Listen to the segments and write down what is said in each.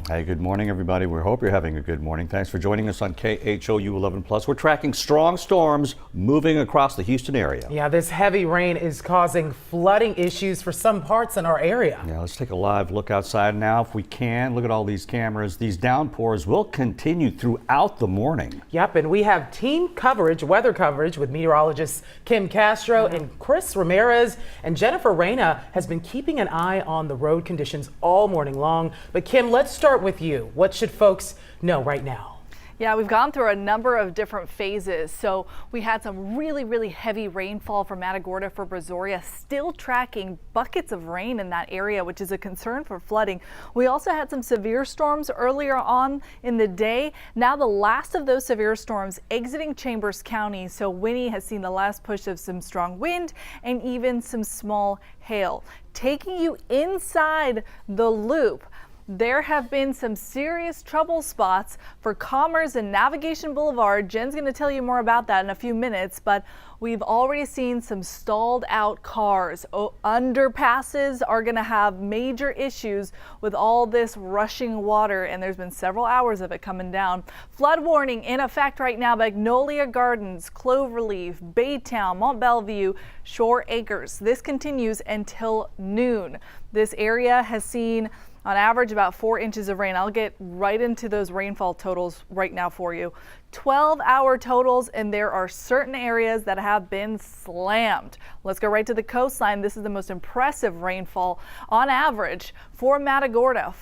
Hey, good morning, everybody. We hope you're having a good morning. Thanks for joining us on KHOU 11+. We're tracking strong storms moving across the Houston area. Yeah, this heavy rain is causing flooding issues for some parts in our area. Yeah, let's take a live look outside now if we can. Look at all these cameras. These downpours will continue throughout the morning. Yep, and we have team coverage, weather coverage with meteorologists Kim Castro and Chris Ramirez. And Jennifer Reyna has been keeping an eye on the road conditions all morning long. But Kim, let's start with you. What should folks know right now? Yeah, we've gone through a number of different phases. So we had some really heavy rainfall from Matagorda for Brazoria, still tracking buckets of rain in that area, which is a concern for flooding. We also had some severe storms earlier on in the day. Now the last of those severe storms exiting Chambers County. So Winnie has seen the last push of some strong wind and even some small hail. Taking you inside the loop, there have been some serious trouble spots for Commerce and Navigation Boulevard. Jen's going to tell you more about that in a few minutes, but we've already seen some stalled out cars. Underpasses are going to have major issues with all this rushing water, and there's been several hours of it coming down. Flood warning in effect right now: Magnolia Gardens, Cloverleaf, Baytown, Mont Bellevue, Shore Acres. This continues until noon. This area has seen on average about 4 inches of rain. I'll get right into those rainfall totals right now for you. 12-hour totals, and there are certain areas that have been slammed. Let's go right to the coastline. This is the most impressive rainfall on average for Matagorda.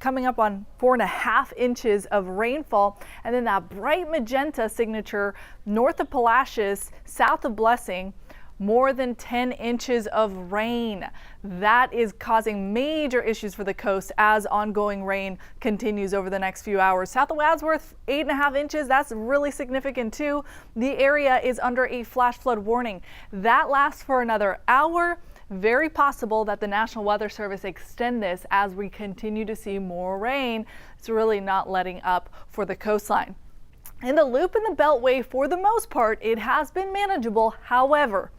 Coming up on 4.5 inches of rainfall, and then that bright magenta signature north of Palacios, south of Blessing. More than 10 inches of rain. That is causing major issues for the coast as ongoing rain continues over the next few hours. South of Wadsworth, 8.5 inches. That's really significant too. The area is under a flash flood warning. That lasts for another hour. Very possible that the National Weather Service extend this as we continue to see more rain. It's really not letting up for the coastline. In the loop and the Beltway, for the most part, it has been manageable. However,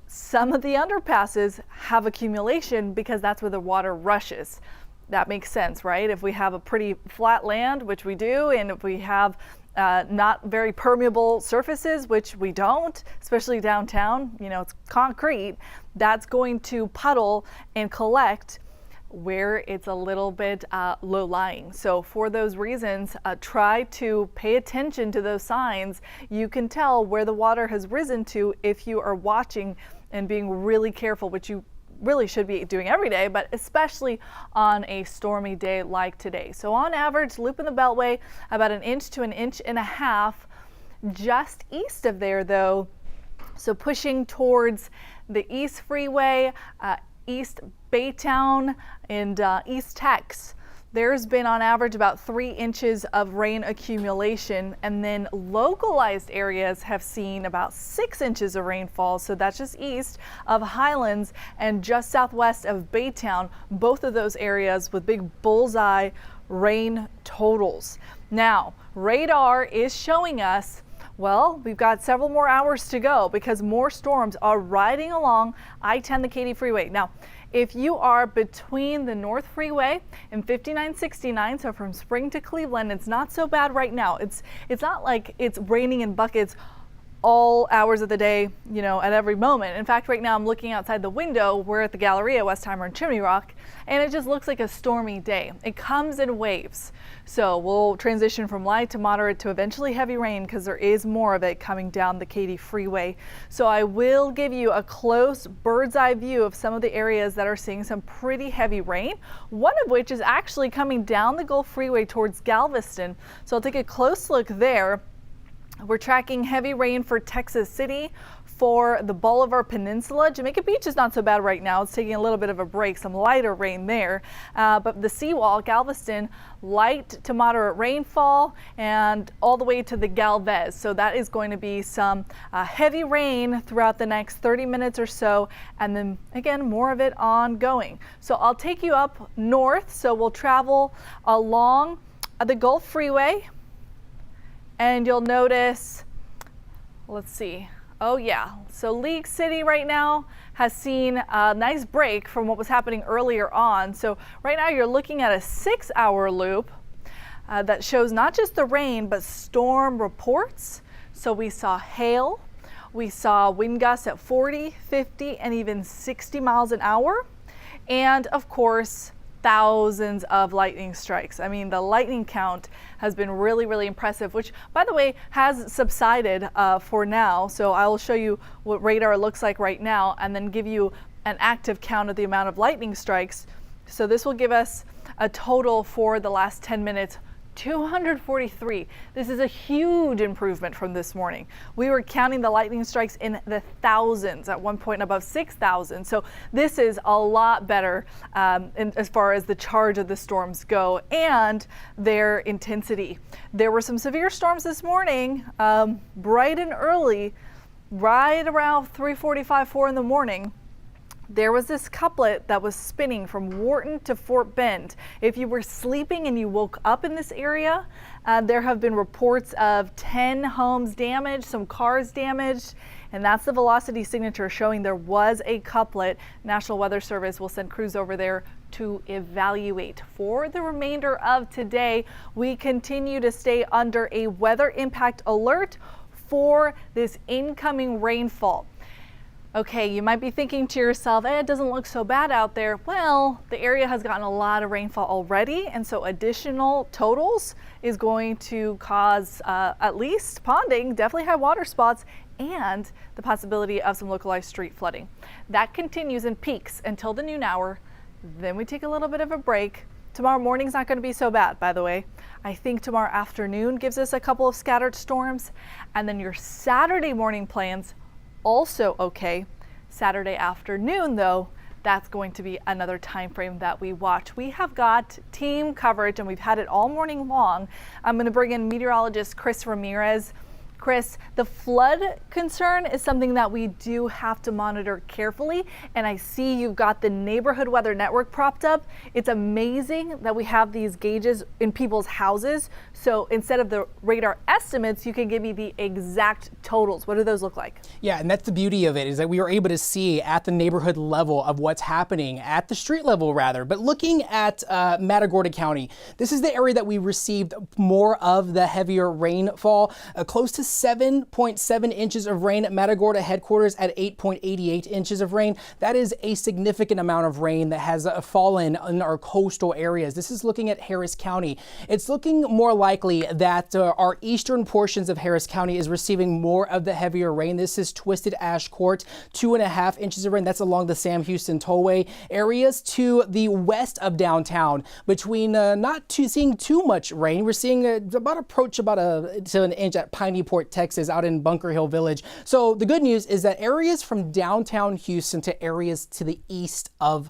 some of the underpasses have accumulation because that's where the water rushes. That makes sense, right? If we have a pretty flat land, which we do, and if we have not very permeable surfaces, which we don't, especially downtown, it's concrete, that's going to puddle and collect where it's a little bit low-lying. So for those reasons, try to pay attention to those signs. You can tell where the water has risen to if you are watching and being really careful, which you really should be doing every day, but especially on a stormy day like today. So on average, loop in the Beltway, about 1 inch to 1.5 inches. Just east of there though, so pushing towards the East Freeway, East Baytown, and East Tex, there's been on average about 3 inches of rain accumulation, and then localized areas have seen about 6 inches of rainfall. So that's just east of Highlands and just southwest of Baytown, both of those areas with big bullseye rain totals. Now, radar is showing us, well, we've got several more hours to go because more storms are riding along I-10, the Katy Freeway. Now, if you are between the North Freeway and 5969, so from Spring to Cleveland, it's not so bad right now. It's not like it's raining in buckets all hours of the day, at every moment. In fact, right now I'm looking outside the window. We're at the Galleria, Westheimer and Chimney Rock, and it just looks like a stormy day. It comes in waves. So we'll transition from light to moderate to eventually heavy rain because there is more of it coming down the Katy Freeway. So I will give you a close bird's eye view of some of the areas that are seeing some pretty heavy rain, one of which is actually coming down the Gulf Freeway towards Galveston. So I'll take a close look there. We're tracking heavy rain for Texas City, for the Bolivar Peninsula. Jamaica Beach is not so bad right now. It's taking a little bit of a break, some lighter rain there. But the seawall, Galveston, light to moderate rainfall, and all the way to the Galvez. So that is going to be some heavy rain throughout the next 30 minutes or so. And then again, more of it ongoing. So I'll take you up north. So we'll travel along the Gulf Freeway. And you'll notice, let's see, Oh yeah, so League City right now has seen a nice break from what was happening earlier on. So right now you're looking at a 6-hour loop that shows not just the rain, but storm reports. So we saw hail, we saw wind gusts at 40, 50, and even 60 miles an hour. And of course, thousands of lightning strikes. I mean, the lightning count has been really, really impressive, which, by the way, has subsided for now. So I will show you what radar looks like right now and then give you an active count of the amount of lightning strikes. So this will give us a total for the last 10 minutes, 243. This is a huge improvement from this morning. We were counting the lightning strikes in the thousands, at one point above 6,000. So this is a lot better as far as the charge of the storms go and their intensity. There were some severe storms this morning, bright and early, right around 3:45, 4 in the morning. There was this couplet that was spinning from Wharton to Fort Bend. If you were sleeping and you woke up in this area, there have been reports of 10 homes damaged, some cars damaged, and that's the velocity signature showing there was a couplet. National Weather Service will send crews over there to evaluate. For the remainder of today, we continue to stay under a weather impact alert for this incoming rainfall. Okay, you might be thinking to yourself, it doesn't look so bad out there. Well, the area has gotten a lot of rainfall already, and so additional totals is going to cause at least ponding, definitely high water spots, and the possibility of some localized street flooding. That continues and peaks until the noon hour. Then we take a little bit of a break. Tomorrow morning's not going to be so bad, by the way. I think tomorrow afternoon gives us a couple of scattered storms, and then your Saturday morning plans also okay. Saturday afternoon, though, that's going to be another time frame that we watch. We have got team coverage and we've had it all morning long. I'm going to bring in meteorologist Chris Ramirez. Chris, the flood concern is something that we do have to monitor carefully, and I see you've got the neighborhood weather network propped up. It's amazing that we have these gauges in people's houses, so instead of the radar estimates, you can give me the exact totals. What do those look like? Yeah, and that's the beauty of it, is that we were able to see at the neighborhood level of what's happening, at the street level rather. But looking at Matagorda County, this is the area that we received more of the heavier rainfall, close to 7.7 inches of rain at Matagorda headquarters at 8.88 inches of rain. That is a significant amount of rain that has fallen in our coastal areas. This is looking at Harris County. It's looking more likely that our eastern portions of Harris County is receiving more of the heavier rain. This is Twisted Ash Court, 2.5 inches of rain. That's along the Sam Houston Tollway. Areas to the west of downtown, between not seeing too much rain. We're seeing approach to an inch at Piney Port, Texas, out in Bunker Hill Village. So the good news is that areas from downtown Houston to areas to the east of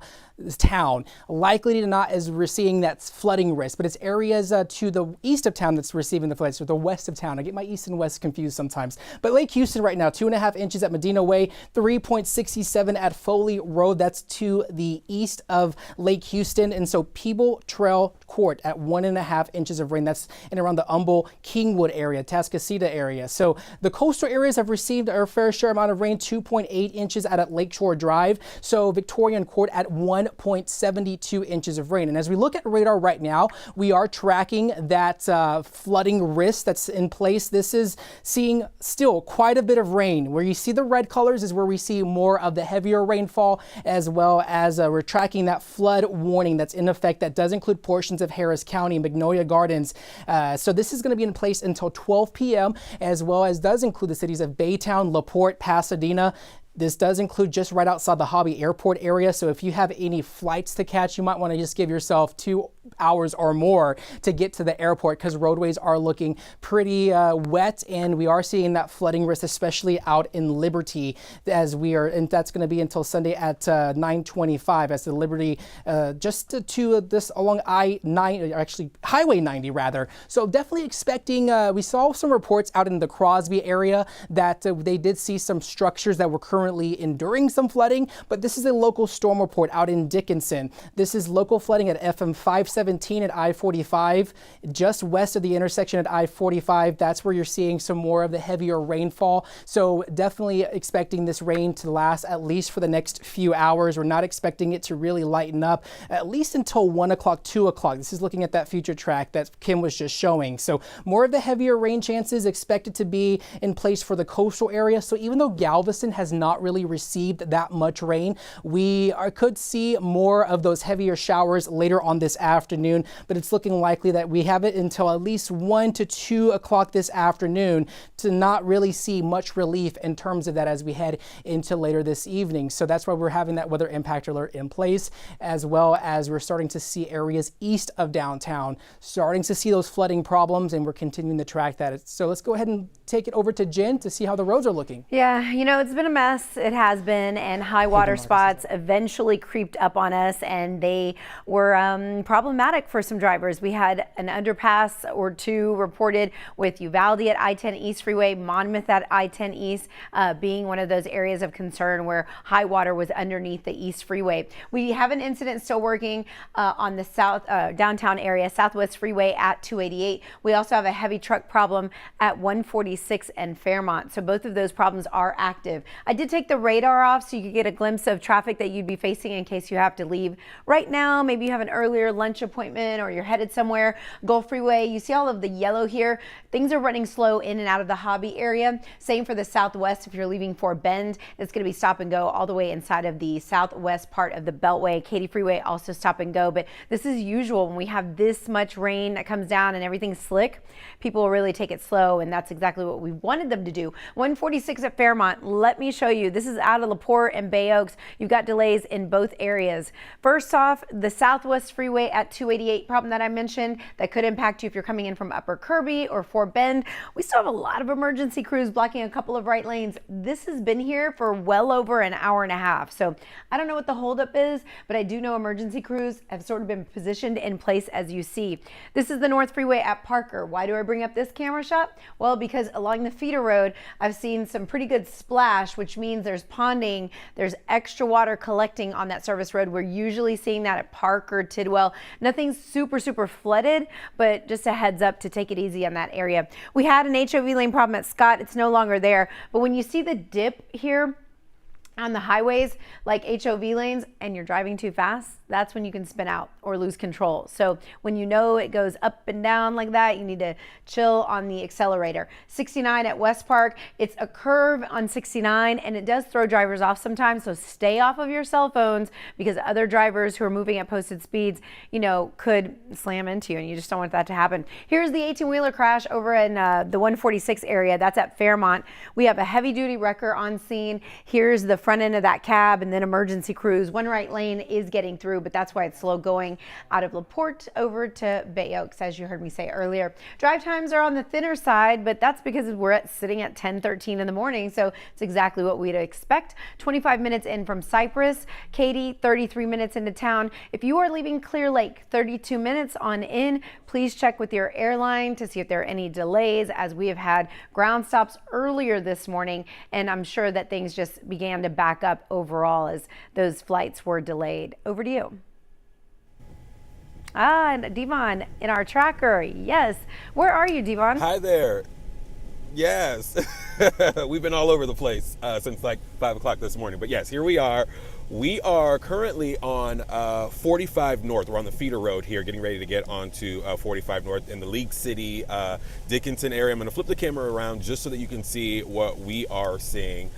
town, likely to not as we're seeing that flooding risk, but it's areas to the east of town that's receiving the floods, or the west of town. I get my east and west confused sometimes. But Lake Houston right now, 2.5 inches at Medina Way, 3.67 at Foley Road. That's to the east of Lake Houston. And so Peeble Trail Court at 1.5 inches of rain. That's in around the Humble, Kingwood area, Tascasita area. So the coastal areas have received a fair share amount of rain, 2.8 inches at Lakeshore Drive. So Victorian Court at 1.72 inches of rain. And as we look at radar right now, we are tracking that flooding risk that's in place. This is seeing still quite a bit of rain. Where you see the red colors is where we see more of the heavier rainfall, as well as we're tracking that flood warning that's in effect. That does include portions of Harris County, Magnolia Gardens. So this is going to be in place until 12 p.m., as well as does include the cities of Baytown, LaPorte, Pasadena. This does include just right outside the Hobby Airport area. So if you have any flights to catch, you might want to just give yourself 2 hours or more to get to the airport, because roadways are looking pretty wet, and we are seeing that flooding risk, especially out in Liberty, as we are, and that's going to be until Sunday at 9:25 as the Liberty just to this along I-9, actually Highway 90 rather. So definitely expecting, we saw some reports out in the Crosby area that they did see some structures that were currently enduring some flooding, but this is a local storm report out in Dickinson. This is local flooding at FM 5 17 at I-45, just west of the intersection at I-45. That's where you're seeing some more of the heavier rainfall. So definitely expecting this rain to last at least for the next few hours. We're not expecting it to really lighten up at least until 1 o'clock, 2 o'clock. This is looking at that future track that Kim was just showing. So more of the heavier rain chances expected to be in place for the coastal area. So even though Galveston has not really received that much rain, we could see more of those heavier showers later on this afternoon, but it's looking likely that we have it until at least 1 to 2 o'clock this afternoon to not really see much relief in terms of that as we head into later this evening. So that's why we're having that weather impact alert in place, as well as we're starting to see areas east of downtown starting to see those flooding problems, and we're continuing to track that. So let's go ahead and take it over to Jen to see how the roads are looking. Yeah, you know, it's been a mess. It has been, and high water spots eventually creeped up on us, and they were problematic for some drivers. We had an underpass or two reported with Uvalde at I-10 East Freeway, Monmouth at I-10 East being one of those areas of concern where high water was underneath the East Freeway. We have an incident still working on the downtown area, Southwest Freeway at 288. We also have a heavy truck problem at 146 and Fairmont. So both of those problems are active. I did take the radar off so you could get a glimpse of traffic that you'd be facing in case you have to leave right now. Maybe you have an earlier lunch appointment or you're headed somewhere. Gulf Freeway, you see all of the yellow here. Things are running slow in and out of the Hobby area. Same for the Southwest. If you're leaving Fort Bend, it's going to be stop and go all the way inside of the southwest part of the Beltway. Katy Freeway also stop and go. But this is usual when we have this much rain that comes down and everything's slick. People will really take it slow, and that's exactly what we wanted them to do. 146 at Fairmont, let me show you. This is out of LaPorte and Bay Oaks. You've got delays in both areas. First off, the Southwest Freeway at 288 problem that I mentioned that could impact you if you're coming in from Upper Kirby or Fort Bend. We still have a lot of emergency crews blocking a couple of right lanes. This has been here for well over an hour and a half. So I don't know what the holdup is, but I do know emergency crews have sort of been positioned in place as you see. This is the North Freeway at Parker. Why do I bring up this camera shot? Well, because along the feeder road, I've seen some pretty good splash, which means there's ponding, there's extra water collecting on that service road. We're usually seeing that at Parker, Tidwell. Nothing super flooded, but just a heads up to take it easy on that area. We had an HOV lane problem at Scott. It's no longer there, but when you see the dip here on the highways like HOV lanes and you're driving too fast, that's when you can spin out or lose control. So when you know it goes up and down like that, you need to chill on the accelerator. 69 at West Park, it's a curve on 69 and it does throw drivers off sometimes, so stay off of your cell phones because other drivers who are moving at posted speeds, you know, could slam into you and you just don't want that to happen. Here's the 18-wheeler crash over in the 146 area. That's at Fairmont. We have a heavy-duty wrecker on scene. Here's the front end of that cab and then emergency crews. One right lane is getting through, but that's why it's slow going out of LaPorte over to Bay Oaks, as you heard me say earlier. Drive times are on the thinner side, but that's because we're sitting at 10:13 in the morning, so it's exactly what we'd expect. 25 minutes in from Cypress. Katy, 33 minutes into town. If you are leaving Clear Lake, 32 minutes on in, please check with your airline to see if there are any delays, as we have had ground stops earlier this morning, and I'm sure that things just began to back up overall as those flights were delayed. Over to you. And Devon in our tracker. Yes. Where are you, Devon? Hi there. Yes. We've been all over the place since like 5 o'clock this morning. But yes, here we are. We are currently on 45 North. We're on the feeder road here, getting ready to get onto 45 North in the League City, Dickinson area. I'm going to flip the camera around just so that you can see what we are seeing.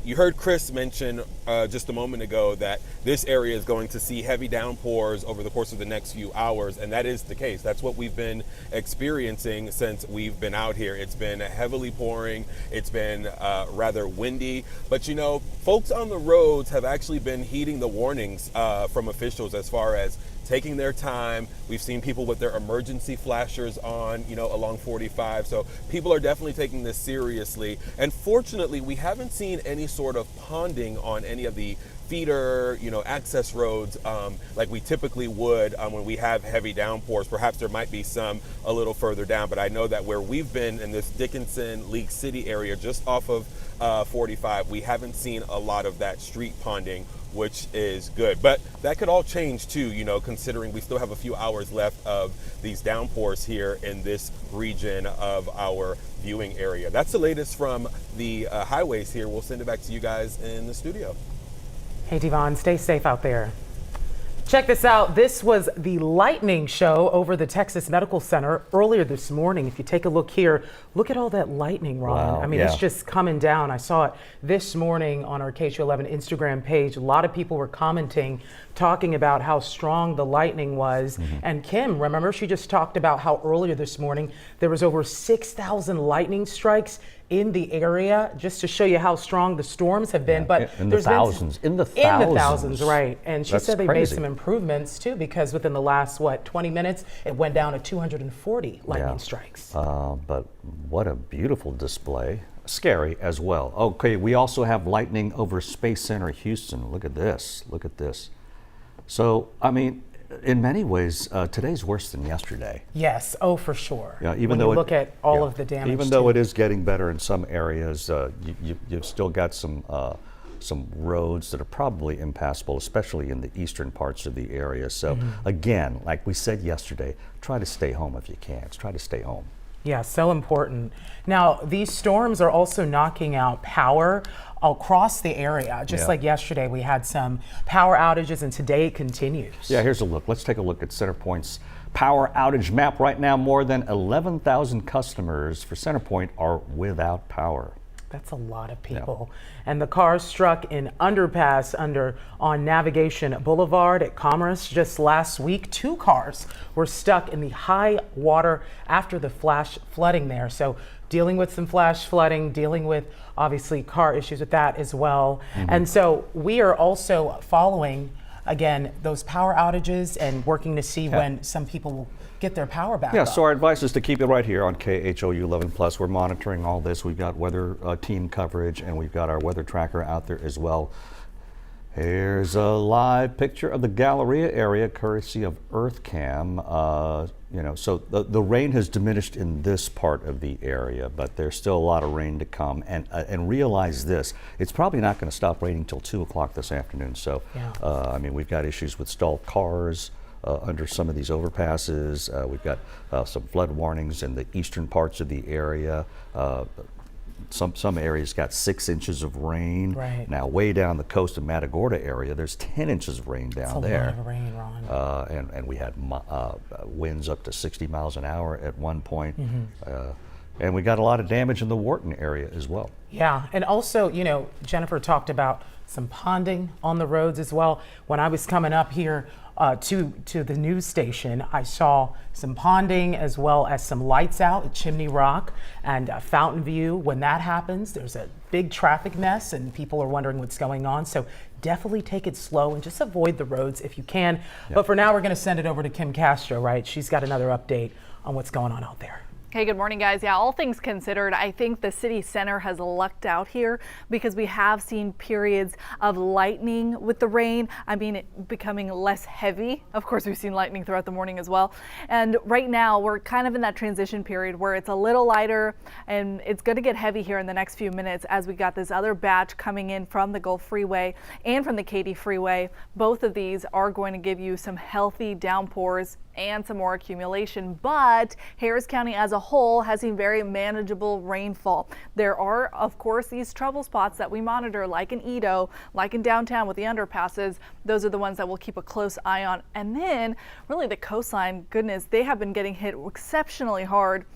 You heard Chris mention just a moment ago that this area is going to see heavy downpours over the course of the next few hours, and that is the case. That's what we've been experiencing since we've been out here. It's been heavily pouring. It's been rather windy, but you know, folks on the roads have actually been heeding the warnings from officials as far as taking their time. We've seen people with their emergency flashers on, you know, along 45. So people are definitely taking this seriously. And fortunately, we haven't seen any sort of ponding on any of the feeder, you know, access roads like we typically would when we have heavy downpours. Perhaps there might be some a little further down, but I know that where we've been in this Dickinson, League City area, just off of 45, we haven't seen a lot of that street ponding which is good. But that could all change too, you know, considering we still have a few hours left of these downpours here in this region of our viewing area. That's the latest from the highways here. We'll send it back to you guys in the studio. Hey, Devon, stay safe out there. Check this out. This was the lightning show over the Texas Medical Center earlier this morning. If you take a look here, look at all that lightning, Ron. Wow, I mean, yeah. it's just coming down. I saw it this morning on our KHOU 11 Instagram page. A lot of people were commenting, talking about how strong the lightning was. And Kim, remember, she just talked about how earlier this morning there was over 6,000 lightning strikes in the area, just to show you how strong the storms have been. But in the there's been thousands, in the thousands, right? And she That's said they crazy. made some improvements too, because within the last 20 minutes it went down to 240 lightning strikes. But what a beautiful display. Scary as well. Okay, we also have lightning over Space Center Houston. Look at this. Look at this. So, I mean, in many ways, today's worse than yesterday. Yes, oh for sure. Yeah, even when though you look at all of the damage. Even though it is getting better in some areas, you've still got some roads that are probably impassable, especially in the eastern parts of the area. So again, like we said yesterday, try to stay home if you can. Try to stay home. Yeah, so important. Now, these storms are also knocking out power across the area. Just like yesterday, we had some power outages, and today it continues. Yeah, here's a look. Let's take a look at CenterPoint's power outage map. Right now, more than 11,000 customers for CenterPoint are without power. That's a lot of people. And the car struck in underpass on Navigation Boulevard at Commerce just last week. 2 cars were stuck in the high water after the flash flooding there. So dealing with some flash flooding, dealing with obviously car issues with that as well. And so we are also following, again, those power outages and working to see when some people will get their power back up. So our advice is to keep it right here on KHOU 11+. We're monitoring all this. We've got weather team coverage, and we've got our weather tracker out there as well. Here's a live picture of the Galleria area, courtesy of EarthCam. You know, so the rain has diminished in this part of the area, but there's still a lot of rain to come. And realize this: it's probably not going to stop raining until 2 o'clock this afternoon. So, I mean, we've got issues with stalled cars under some of these overpasses. We've got some flood warnings in the eastern parts of the area. Some areas got 6 inches of rain. Right. Now, way down the coast of Matagorda area, there's 10 inches of rain down there. That's a lot of rain, Ron. And we had winds up to 60 miles an hour at one point. And we got a lot of damage in the Wharton area as well. Yeah, and also, you know, Jennifer talked about some ponding on the roads as well. When I was coming up here to the news station, I saw some ponding as well as some lights out at Chimney Rock and Fountain View. When that happens, there's a big traffic mess and people are wondering what's going on. So definitely take it slow and just avoid the roads if you can. But for now, we're going to send it over to Kim Castro, right? She's got another update on what's going on out there. Hey, good morning, guys. Yeah, all things considered, I think the city center has lucked out here because we have seen periods of lightning with the rain. I mean, it becoming less heavy. Of course, we've seen lightning throughout the morning as well. And right now, we're kind of in that transition period where it's a little lighter and it's going to get heavy here in the next few minutes as we got this other batch coming in from the Gulf Freeway and from the Katy Freeway. Both of these are going to give you some healthy downpours and some more accumulation, but Harris County as a whole has seen very manageable rainfall. There are, of course, these trouble spots that we monitor, like in Edo, like in downtown with the underpasses. Those are the ones that we'll keep a close eye on. And then really the coastline, goodness, they have been getting hit exceptionally hard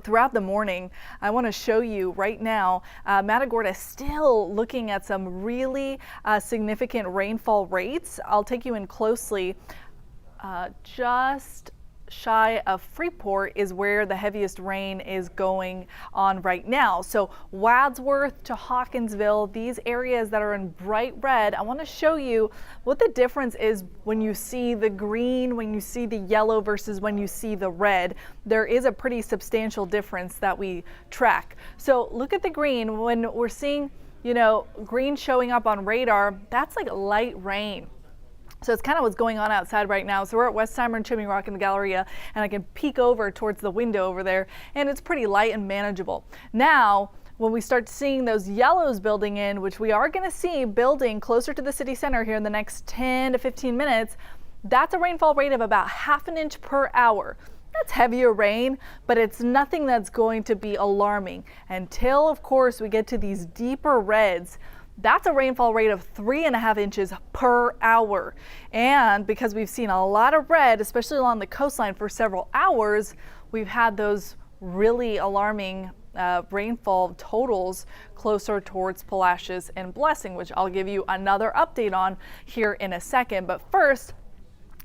throughout the morning. I want to show you right now, Matagorda is still looking at some really significant rainfall rates. I'll take you in closely. Just shy of Freeport is where the heaviest rain is going on right now. So Wadsworth to Hawkinsville, these areas that are in bright red, I want to show you what the difference is when you see the green, when you see the yellow versus when you see the red. There is a pretty substantial difference that we track. So look at the green. When we're seeing, you know, green showing up on radar, that's like light rain. So it's kind of what's going on outside right now. So we're at Westheimer and Chimney Rock in the Galleria, and I can peek over towards the window over there, and it's pretty light and manageable. Now, when we start seeing those yellows building in, which we are going to see building closer to the city center here in the next 10 to 15 minutes, that's a rainfall rate of about ½ an inch per hour. That's heavier rain, but it's nothing that's going to be alarming until, of course, we get to these deeper reds. That's a rainfall rate of 3½ inches per hour. And because we've seen a lot of red, especially along the coastline for several hours, we've had those really alarming rainfall totals closer towards Palacios and Blessing, which I'll give you another update on here in a second. But first,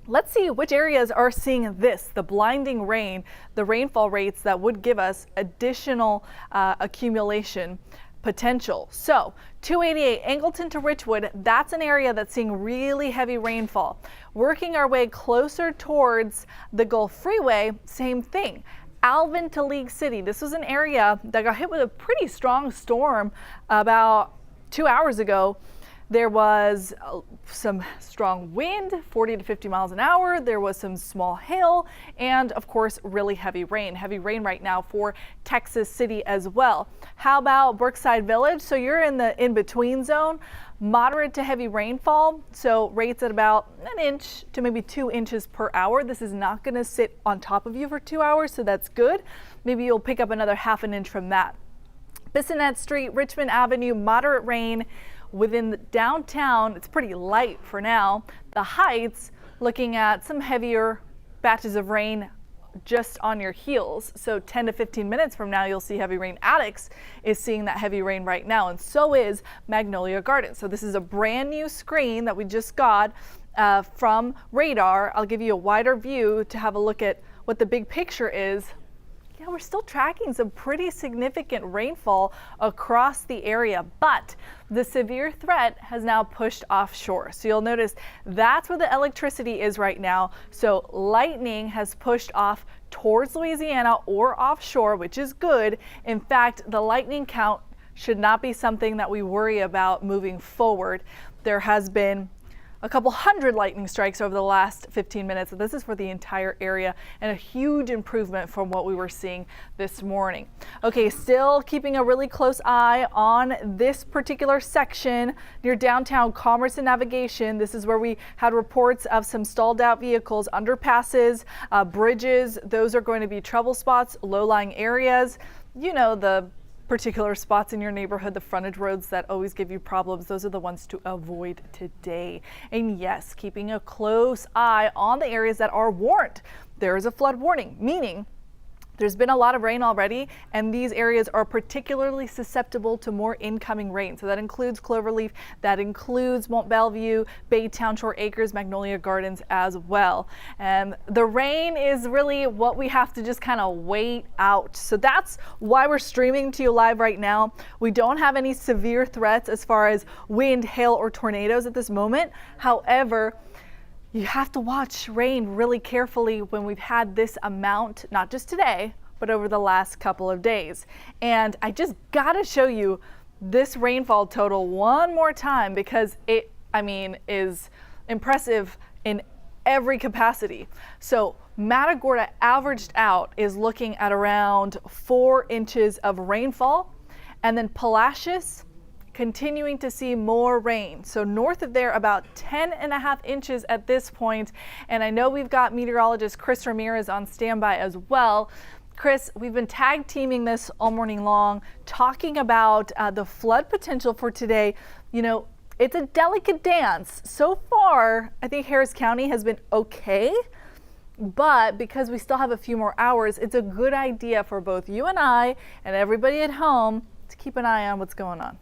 let's see which areas are seeing this, the blinding rain, the rainfall rates that would give us additional accumulation potential. So 288 Angleton to Richwood, that's an area that's seeing really heavy rainfall. Working our way closer towards the Gulf Freeway, same thing. Alvin to League City, this was an area that got hit with a pretty strong storm about 2 hours ago. There was some strong wind, 40 to 50 miles an hour. There was some small hail and, of course, really heavy rain. Heavy rain right now for Texas City as well. How about Brookside Village? So you're in the in-between zone. Moderate to heavy rainfall, so rates at about 1 inch to maybe 2 inches per hour. This is not going to sit on top of you for 2 hours, so that's good. Maybe you'll pick up another ½ an inch from that. Bissonnette Street, Richmond Avenue, moderate rain. Within the downtown, it's pretty light for now. The Heights, looking at some heavier batches of rain just on your heels. So 10 to 15 minutes from now, you'll see heavy rain. Attucks is seeing that heavy rain right now, and so is Magnolia Gardens. So this is a brand new screen that we just got from radar. I'll give you a wider view to have a look at what the big picture is. Yeah, we're still tracking some pretty significant rainfall across the area, but the severe threat has now pushed offshore. So you'll notice that's where the electricity is right now. So lightning has pushed off towards Louisiana or offshore, which is good. In fact, the lightning count should not be something that we worry about moving forward. There has been a couple hundred lightning strikes over the last 15 minutes. This is for the entire area and a huge improvement from what we were seeing this morning. Okay, still keeping a really close eye on this particular section near downtown Commerce and Navigation. This is where we had reports of some stalled out vehicles, underpasses, bridges. Those are going to be trouble spots, low-lying areas. You know, the particular spots in your neighborhood, the frontage roads that always give you problems. Those are the ones to avoid today. And yes, keeping a close eye on the areas that are warned. There is a flood warning, meaning there's been a lot of rain already, and these areas are particularly susceptible to more incoming rain. So that includes Cloverleaf, that includes Mont Bellevue, Baytown, Shore Acres, Magnolia Gardens as well. The rain is really what we have to just kind of wait out. So that's why we're streaming to you live right now. We don't have any severe threats as far as wind, hail, or tornadoes at this moment. However, you have to watch rain really carefully when we've had this amount, not just today, but over the last couple of days. And I just gotta show you this rainfall total one more time because it, is impressive in every capacity. So Matagorda averaged out is looking at around 4 inches of rainfall, and then Palacios continuing to see more rain. So north of there, about 10.5 inches at this point. And I know we've got meteorologist Chris Ramirez on standby as well. Chris, we've been tag teaming this all morning long, talking about the flood potential for today. You know, it's a delicate dance. So far, I think Harris County has been okay. But because we still have a few more hours, it's a good idea for both you and I and everybody at home to keep an eye on what's going on.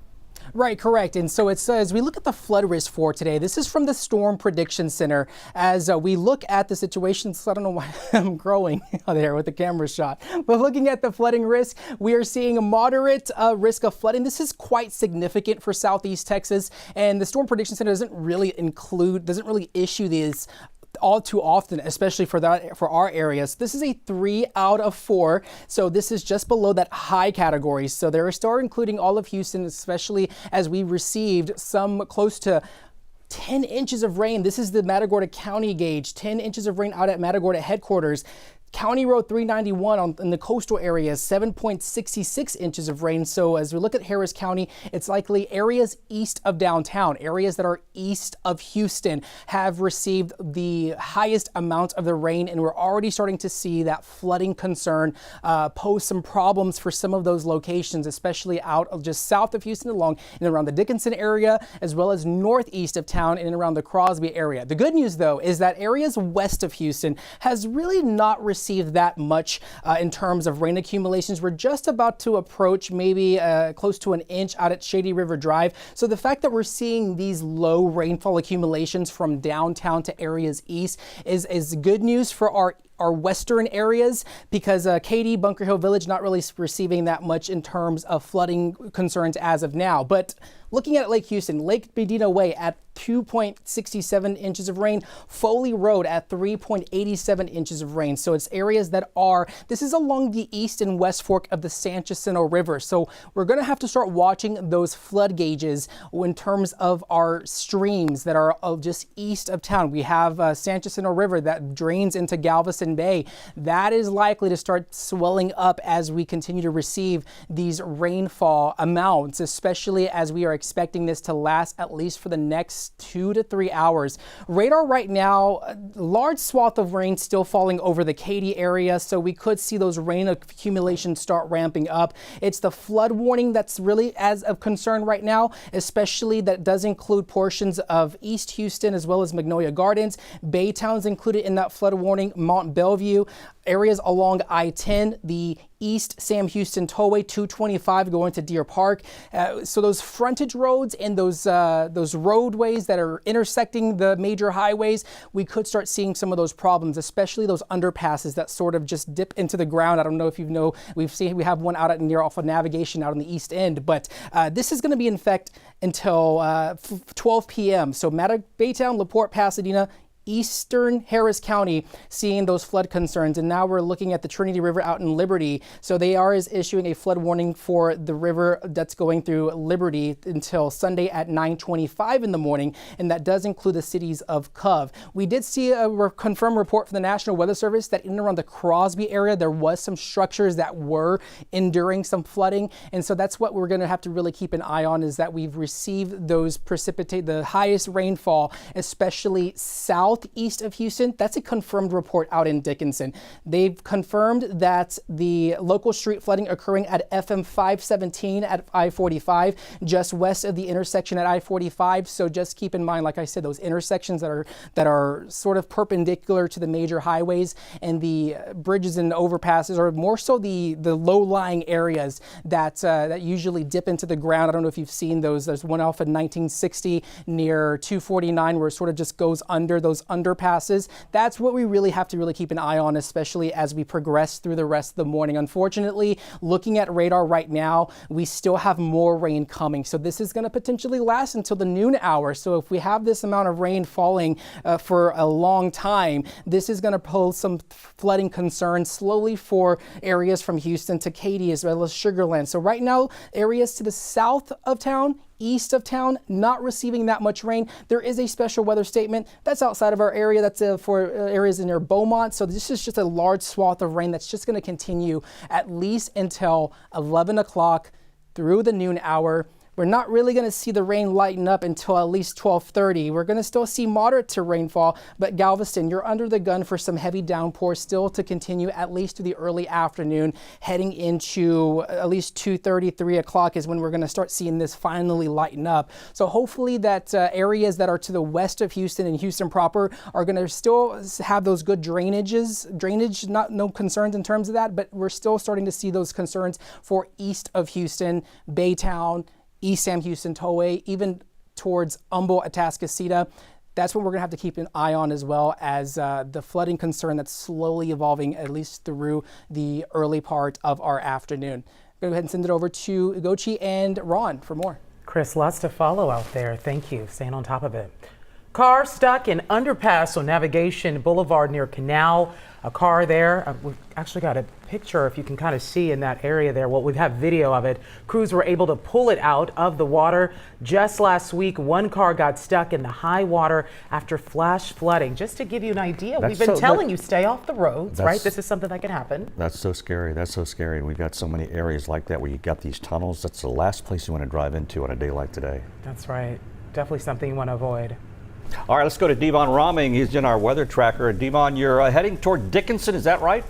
Right, correct. And so it says, we look at the flood risk for today. This is from the Storm Prediction Center. As we look at the situation, so I don't know why I'm growing there with the camera shot, but looking at the flooding risk, we are seeing a moderate risk of flooding. This is quite significant for Southeast Texas, and the Storm Prediction Center doesn't really issue these all too often, especially for our areas. This is a 3 out of 4, so this is just below that high category. So they're still including all of Houston, especially as we received some close to 10 inches of rain. This is the Matagorda County gauge, 10 inches of rain out at Matagorda headquarters. County Road 391 in the coastal areas, 7.66 inches of rain. So as we look at Harris County, it's likely areas east of downtown, areas that are east of Houston have received the highest amount of the rain, and we're already starting to see that flooding concern pose some problems for some of those locations, especially out of just south of Houston along and around the Dickinson area, as well as northeast of town and around the Crosby area. The good news, though, is that areas west of Houston has really not received that much in terms of rain accumulations. We're just about to approach maybe close to an inch out at Shady River Drive. So the fact that we're seeing these low rainfall accumulations from downtown to areas east is good news for our western areas, because Katy, Bunker Hill Village, not really receiving that much in terms of flooding concerns as of now. But looking at Lake Houston, Lake Medina Way at 2.67 inches of rain, Foley Road at 3.87 inches of rain. So it's areas that this is along the east and west fork of the San Jacinto River. So we're going to have to start watching those flood gauges in terms of our streams that are just east of town. We have San Jacinto River that drains into Galveston Bay. That is likely to start swelling up as we continue to receive these rainfall amounts, especially as we are expecting this to last at least for the next 2 to 3 hours. Radar right now, a large swath of rain still falling over the Katy area, so we could see those rain accumulations start ramping up. It's the flood warning that's really as of concern right now, especially that does include portions of East Houston as well as Magnolia Gardens. Baytown's included in that flood warning, Mont Bellevue, areas along I-10, the East Sam Houston Tollway 225 going to Deer Park. So those frontage roads and those roadways that are intersecting the major highways, we could start seeing some of those problems, especially those underpasses that sort of just dip into the ground. I don't know if you know, we have one out at near off of Navigation out on the east end, but this is going to be in effect until 12 p.m. So Baytown, LaPorte, Pasadena, eastern Harris County seeing those flood concerns. And now we're looking at the Trinity River out in Liberty. So they are issuing a flood warning for the river that's going through Liberty until Sunday at 9:25 in the morning. And that does include the cities of KHOU. We did see a confirmed report from the National Weather Service that in and around the Crosby area, there was some structures that were enduring some flooding. And so that's what we're going to have to really keep an eye on, is that we've received the highest rainfall, especially southeast of Houston. That's a confirmed report out in Dickinson. They've confirmed that the local street flooding occurring at FM 517 at I-45, just west of the intersection at I-45. So just keep in mind, like I said, those intersections that are sort of perpendicular to the major highways and the bridges and overpasses, or more so the low-lying areas that usually dip into the ground. I don't know if you've seen those. There's one off in 1960 near 249 where it sort of just goes under those underpasses. That's what we really have to really keep an eye on, especially as we progress through the rest of the morning. Unfortunately, looking at radar right now, we still have more rain coming. So this is going to potentially last until the noon hour. So if we have this amount of rain falling for a long time, this is going to pose some flooding concerns slowly for areas from Houston to Katy as well as Sugar Land. So right now, areas to the south of town, east of town, not receiving that much rain. There is a special weather statement that's outside of our area. That's for areas near Beaumont. So this is just a large swath of rain that's just going to continue at least until 11 o'clock through the noon hour. We're not really going to see the rain lighten up until at least 12:30. We're going to still see moderate to rainfall, but Galveston, you're under the gun for some heavy downpours still to continue at least to the early afternoon, heading into at least 2:30, 3 o'clock is when we're going to start seeing this finally lighten up. So hopefully that areas that are to the west of Houston and Houston proper are going to still have those good drainage, no concerns in terms of that, but we're still starting to see those concerns for east of Houston, Baytown, East Sam Houston Tollway, even towards Humboldt, Atascocita. That's what we're going to have to keep an eye on, as well as the flooding concern that's slowly evolving, at least through the early part of our afternoon. Go ahead and send it over to Gochi and Ron for more. Chris, lots to follow out there. Thank you. Staying on top of it. Car stuck in underpass on Navigation Boulevard near Canal. A car there. We've actually got a picture. picture, if you can kind of see in that area there. Well, we have video of it. Crews were able to pull it out of the water. Just last week, one car got stuck in the high water after flash flooding. Just to give you an idea, we've been telling you stay off the roads, right? This is something that can happen. That's so scary. That's so scary. We've got so many areas like that where you got these tunnels. That's the last place you want to drive into on a day like today. That's right. Definitely something you want to avoid. All right, let's go to Devon Roming. He's in our weather tracker. Devon, you're heading toward Dickinson, is that right?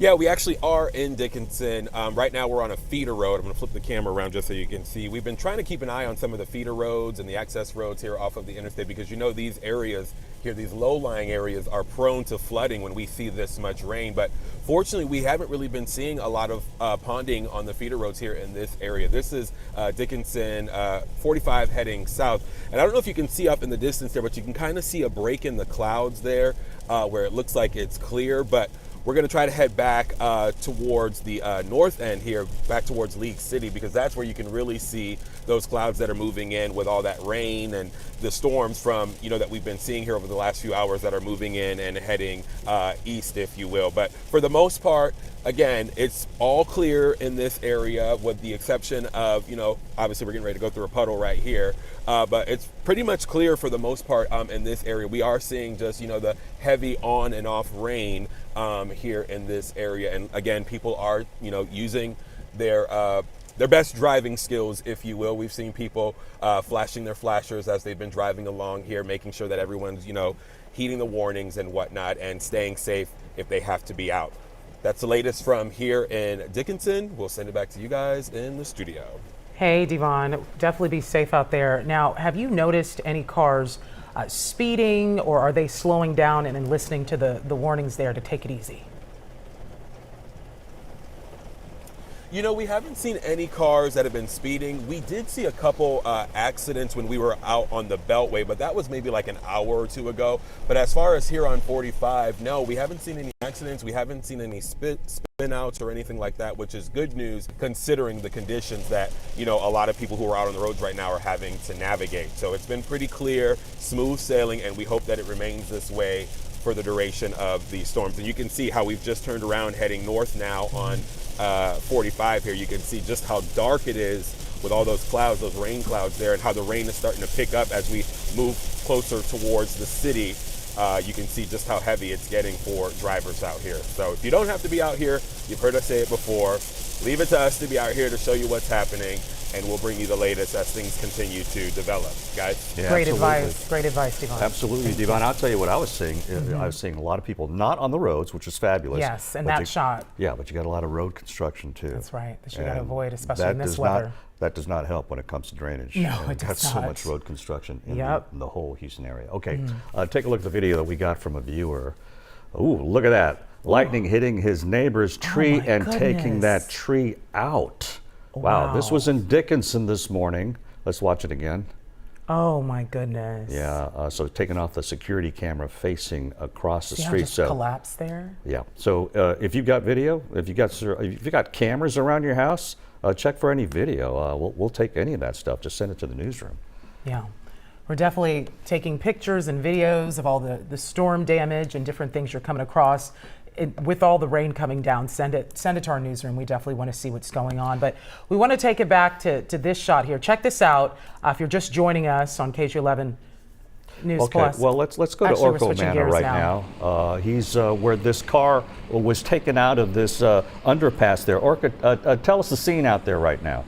Yeah, we actually are in Dickinson. Right now we're on a feeder road. I'm going to flip the camera around just so you can see. We've been trying to keep an eye on some of the feeder roads and the access roads here off of the interstate because you know these areas here, these low-lying areas are prone to flooding when we see this much rain. But fortunately, we haven't really been seeing a lot of ponding on the feeder roads here in this area. This is Dickinson 45 heading south. And I don't know if you can see up in the distance there, but you can kind of see a break in the clouds there where it looks like it's clear. But we're going to try to head back towards the north end here, back towards League City, because that's where you can really see those clouds that are moving in with all that rain and the storms from, you know, that we've been seeing here over the last few hours that are moving in and heading east, if you will. But for the most part, again, it's all clear in this area with the exception of, you know, obviously we're getting ready to go through a puddle right here. But it's pretty much clear for the most part in this area. We are seeing just, you know, the heavy on and off rain here in this area. And again, people are, you know, using their best driving skills, if you will. We've seen people flashing their flashers as they've been driving along here, making sure that everyone's, you know, heeding the warnings and whatnot and staying safe if they have to be out. That's the latest from here in Dickinson. We'll send it back to you guys in the studio. Hey, Devon, definitely be safe out there. Now, have you noticed any cars speeding, or are they slowing down and listening to the warnings there to take it easy? You know, we haven't seen any cars that have been speeding. We did see a couple accidents when we were out on the Beltway, but that was maybe like an hour or two ago. But as far as here on 45, no, we haven't seen any accidents. We haven't seen any spin outs or anything like that, which is good news considering the conditions that, you know, a lot of people who are out on the roads right now are having to navigate. So it's been pretty clear, smooth sailing, and we hope that it remains this way for the duration of the storms. And you can see how we've just turned around heading north now on 45 here. You can see just how dark it is with all those clouds, those rain clouds there, and how the rain is starting to pick up as we move closer towards the city. You can see just how heavy it's getting for drivers out here. So if you don't have to be out here, you've heard us say it before, leave it to us to be out here to show you what's happening, and we'll bring you the latest as things continue to develop. Guys? Yeah, Great absolutely. advice. Great advice, Devon. Absolutely, Devon. I'll tell you what I was seeing. I was seeing a lot of people not on the roads, which is fabulous. Yes, and but that shot. Yeah, but you got a lot of road construction too. That's right. That you got to And avoid, especially that in this does weather. That does not help when it comes to drainage. No, And it does got so not. much road construction in, Yep. the whole Houston area. Okay, take a look at the video that we got from a viewer. Ooh, look at that. Lightning hitting his neighbor's tree my and taking goodness. that tree out. Wow, this was in Dickinson this morning. Let's watch it again. Oh my goodness. Yeah, so taking off the security camera facing across the See how it street. just So collapsed there? yeah, so if you've got video, if you got cameras around your house, check for any video. We'll take any of that stuff. Just send it to the newsroom. Yeah. We're definitely taking pictures and videos of all the storm damage and different things you're coming across. With all the rain coming down, send it to our newsroom. We definitely want to see what's going on. But we want to take it back to this shot here. Check this out. If you're just joining us on KHOU 11 News Okay, Plus. well let's go Actually, to we're Orco switching Manor gears right now. now. He's where this car was taken out of this underpass there. Orca, tell us the scene out there right now.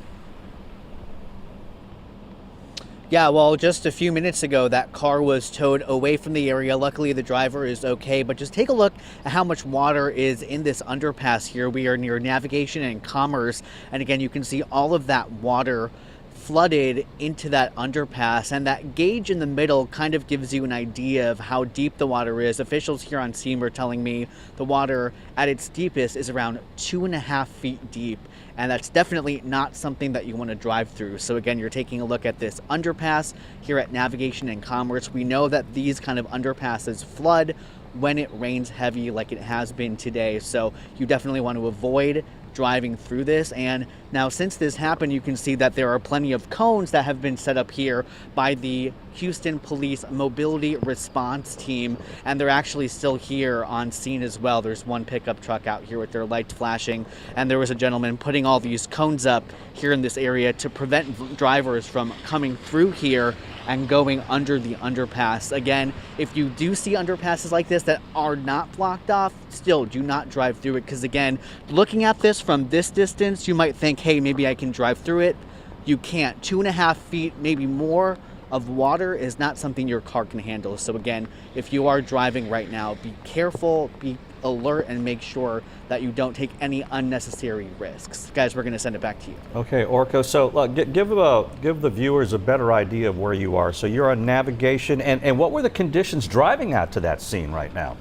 Yeah, well, just a few minutes ago, that car was towed away from the area. Luckily, the driver is okay, but just take a look at how much water is in this underpass here. We are near Navigation and Commerce, and again, you can see all of that water flooded into that underpass, and that gauge in the middle kind of gives you an idea of how deep the water is. Officials here on scene were telling me the water at its deepest is around 2.5 feet deep. And that's definitely not something that you want to drive through. So again, you're taking a look at this underpass here at Navigation and Commerce. We know that these kind of underpasses flood when it rains heavy like it has been today. So you definitely want to avoid driving through this. And now since this happened, you can see that there are plenty of cones that have been set up here by the Houston Police Mobility Response Team, and they're actually still here on scene as well. There's one pickup truck out here with their lights flashing, and there was a gentleman putting all these cones up here in this area to prevent drivers from coming through here and going under the underpass. Again, if you do see underpasses like this that are not blocked off, still do not drive through it, because again, looking at this from this distance, you might think, hey, maybe I can drive through it. You can't. 2.5 feet, maybe more, of water is not something your car can handle. So again, if you are driving right now, be careful, be alert, and make sure that you don't take any unnecessary risks. Guys, we're going to send it back to you. Okay, Orko, so give the viewers a better idea of where you are. So you're on navigation, and what were the conditions driving out to that scene right now?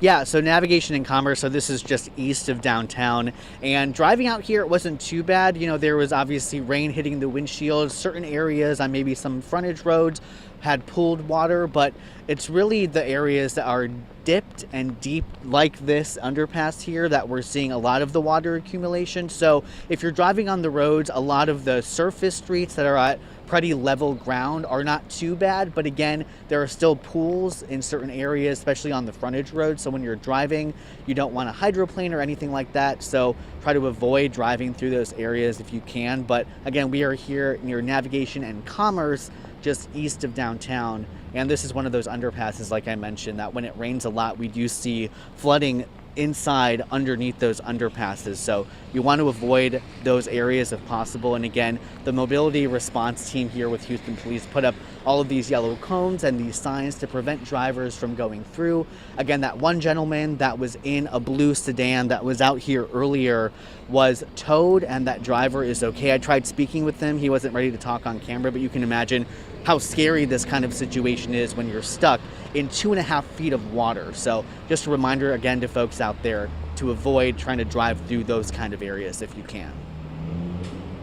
Yeah, so navigation and commerce, so this is just east of downtown, and driving out here, it wasn't too bad. You know, there was obviously rain hitting the windshield. Certain areas on maybe some frontage roads had pooled water, but it's really the areas that are dipped and deep like this underpass here that we're seeing a lot of the water accumulation. So if you're driving on the roads, a lot of the surface streets that are at pretty level ground are not too bad, but again, there are still pools in certain areas, especially on the frontage roads. So when you're driving, you don't want to hydroplane or anything like that. So try to avoid driving through those areas if you can. But again, we are here near Navigation and Commerce, just east of downtown. And this is one of those underpasses, like I mentioned, that when it rains a lot, we do see flooding inside underneath those underpasses. So you want to avoid those areas if possible. And again, the mobility response team here with Houston Police put up all of these yellow cones and these signs to prevent drivers from going through. Again, that one gentleman that was in a blue sedan that was out here earlier was towed, and that driver is okay. I tried speaking with him. He wasn't ready to talk on camera, but you can imagine how scary this kind of situation is when you're stuck in 2.5 feet of water. So just a reminder again to folks out there to avoid trying to drive through those kind of areas if you can.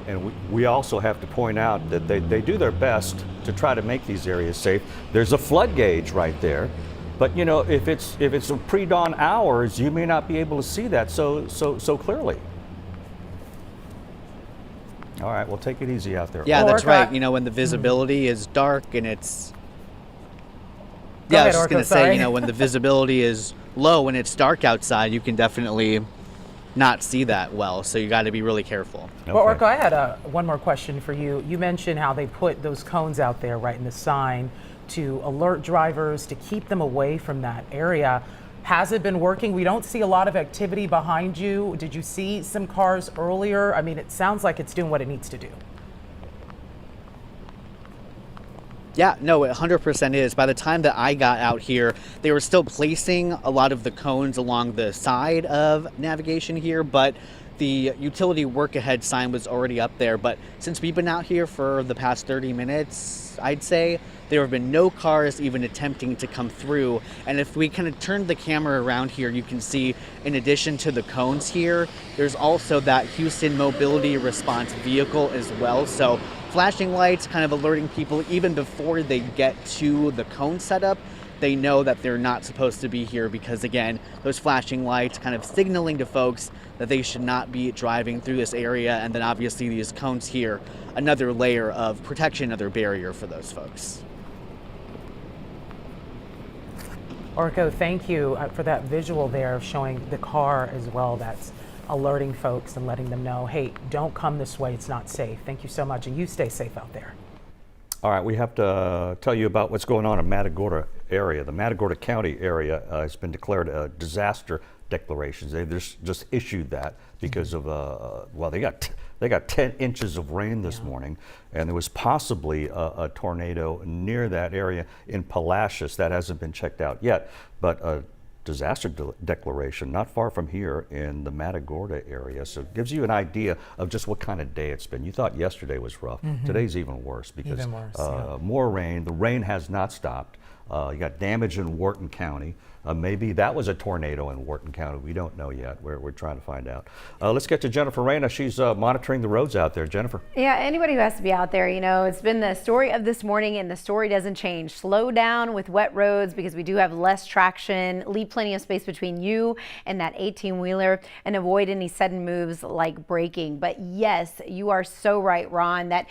And we also have to point out that they do their best to try to make these areas safe. There's a flood gauge right there, but you know, if it's pre-dawn hours, you may not be able to see that so clearly. All right, well, take it easy out there. Yeah, that's right. You know, when the visibility is dark and it's... Yeah, I was just going to say, you know, when the visibility is low and it's dark outside, you can definitely not see that well. So you got to be really careful. Okay. Well, Orko, I had one more question for you. You mentioned how they put those cones out there right in the sign to alert drivers, to keep them away from that area. Has it been working? We don't see a lot of activity behind you. Did you see some cars earlier? I mean, it sounds like it's doing what it needs to do. Yeah, no, it 100% is. By the time that I got out here, they were still placing a lot of the cones along the side of navigation here, but the utility work ahead sign was already up there. But since we've been out here for the past 30 minutes, I'd say there have been no cars even attempting to come through. And if we kind of turn the camera around here, you can see in addition to the cones here, there's also that Houston Mobility Response vehicle as well. So flashing lights kind of alerting people even before they get to the cone setup. They know that they're not supposed to be here because, again, those flashing lights kind of signaling to folks that they should not be driving through this area. And then obviously these cones here, another layer of protection, another barrier for those folks. Orko, thank you for that visual there showing the car as well. That's alerting folks and letting them know, hey, don't come this way. It's not safe. Thank you so much. And you stay safe out there. All right, we have to tell you about what's going on in Matagorda area. The Matagorda County area has been declared a disaster declaration. They just issued that because of, well, they got 10 inches of rain this morning, and there was possibly a tornado near that area in Palacios. That hasn't been checked out yet, but a disaster declaration not far from here in the Matagorda area. So it gives you an idea of just what kind of day it's been. You thought yesterday was rough. Today's even worse because Even worse, more rain. The rain has not stopped. You got damage in Wharton County. Maybe that was a tornado in Wharton County. We don't know yet. We're trying to find out. Let's get to Jennifer Reyna. She's monitoring the roads out there. Jennifer. Yeah, anybody who has to be out there, you know, it's been the story of this morning, and the story doesn't change. Slow down with wet roads because we do have less traction. Leave plenty of space between you and that 18-wheeler, and avoid any sudden moves like braking. But yes, you are so right, Ron, that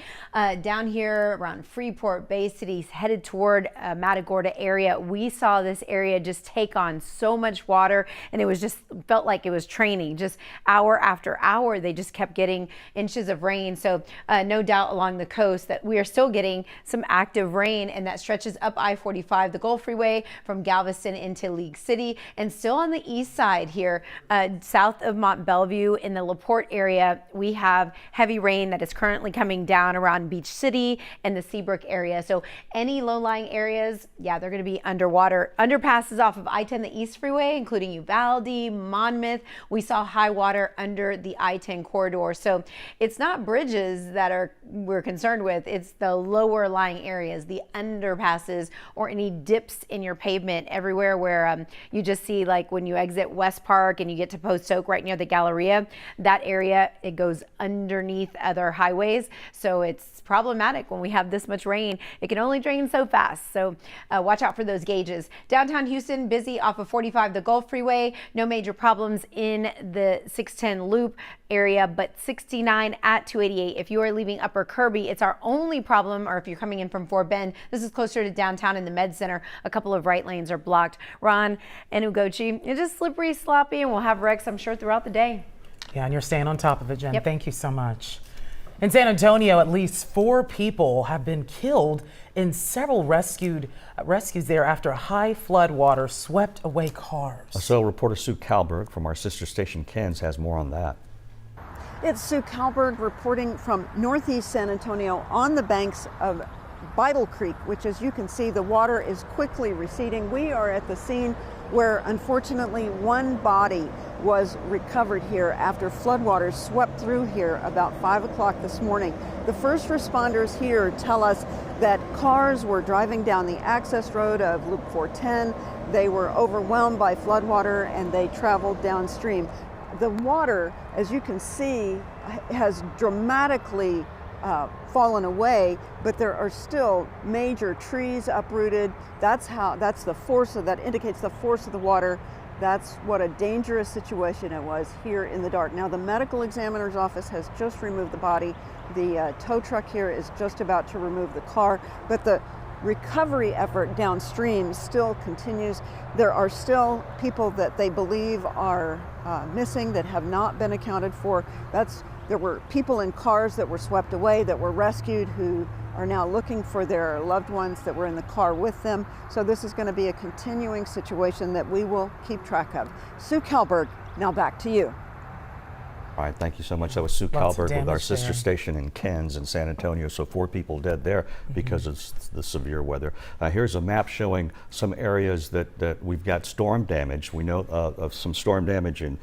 down here around Freeport, Bay City, headed toward Matagorda area, we saw this area just take on so much water, and it was just felt like it was training. Just hour after hour, they just kept getting inches of rain. So no doubt along the coast that we are still getting some active rain, and that stretches up I-45, the Gulf Freeway from Galveston into League City, and still on the east side here, south of Mont Belvieu in the LaPorte area, we have heavy rain that is currently coming down around Beach City and the Seabrook area. So any low-lying areas, yeah, they're going to be underwater. Underpasses off of I-10, the East Freeway, including Uvalde, Monmouth. We saw high water under the I-10 corridor. So it's not bridges that we're concerned with. It's the lower lying areas, the underpasses, or any dips in your pavement everywhere where you just see, like when you exit West Park and you get to Post Oak right near the Galleria, that area, it goes underneath other highways. So it's problematic when we have this much rain. It can only drain so fast. So watch out for those gauges. Downtown Houston, busy off of 45, the Gulf Freeway. No major problems in the 610 loop area, but 69 at 288. If you are leaving Upper Kirby, it's our only problem, or if you're coming in from Fort Bend, this is closer to downtown in the Med Center. A couple of right lanes are blocked. Ron and Ugochi, it's just slippery, sloppy, and we'll have wrecks, I'm sure, throughout the day. Yeah, and you're staying on top of it, Jen. Yep. Thank you so much. In San Antonio, at least 4 people have been killed in several rescues there after a high flood water swept away cars. So reporter Sue Kalberg from our sister station Ken's has more on that. It's Sue Kalberg reporting from northeast San Antonio on the banks of Beidel Creek, which, as you can see, the water is quickly receding. We are at the scene where, unfortunately, one body was recovered here after floodwaters swept through here about 5 o'clock this morning. The first responders here tell us that cars were driving down the access road of Loop 410. They were overwhelmed by floodwater and they traveled downstream. The water, as you can see, has dramatically fallen away, but there are still major trees uprooted. That's the force of that, indicates the force of the water. That's what a dangerous situation it was here in the dark. Now, the medical examiner's office has just removed the body. The tow truck here is just about to remove the car, but the recovery effort downstream still continues. There are still people that they believe are missing that have not been accounted for. There were people in cars that were swept away, that were rescued, who are now looking for their loved ones that were in the car with them. So this is going to be a continuing situation that we will keep track of. Sue Kalberg, now back to you. All right, thank you so much. That was Sue Lots of Kalberg with our damage sister there. station in Ken's in San Antonio. So 4 people dead there because of the severe weather. Here's a map showing some areas that we've got storm damage. We know of some storm damage in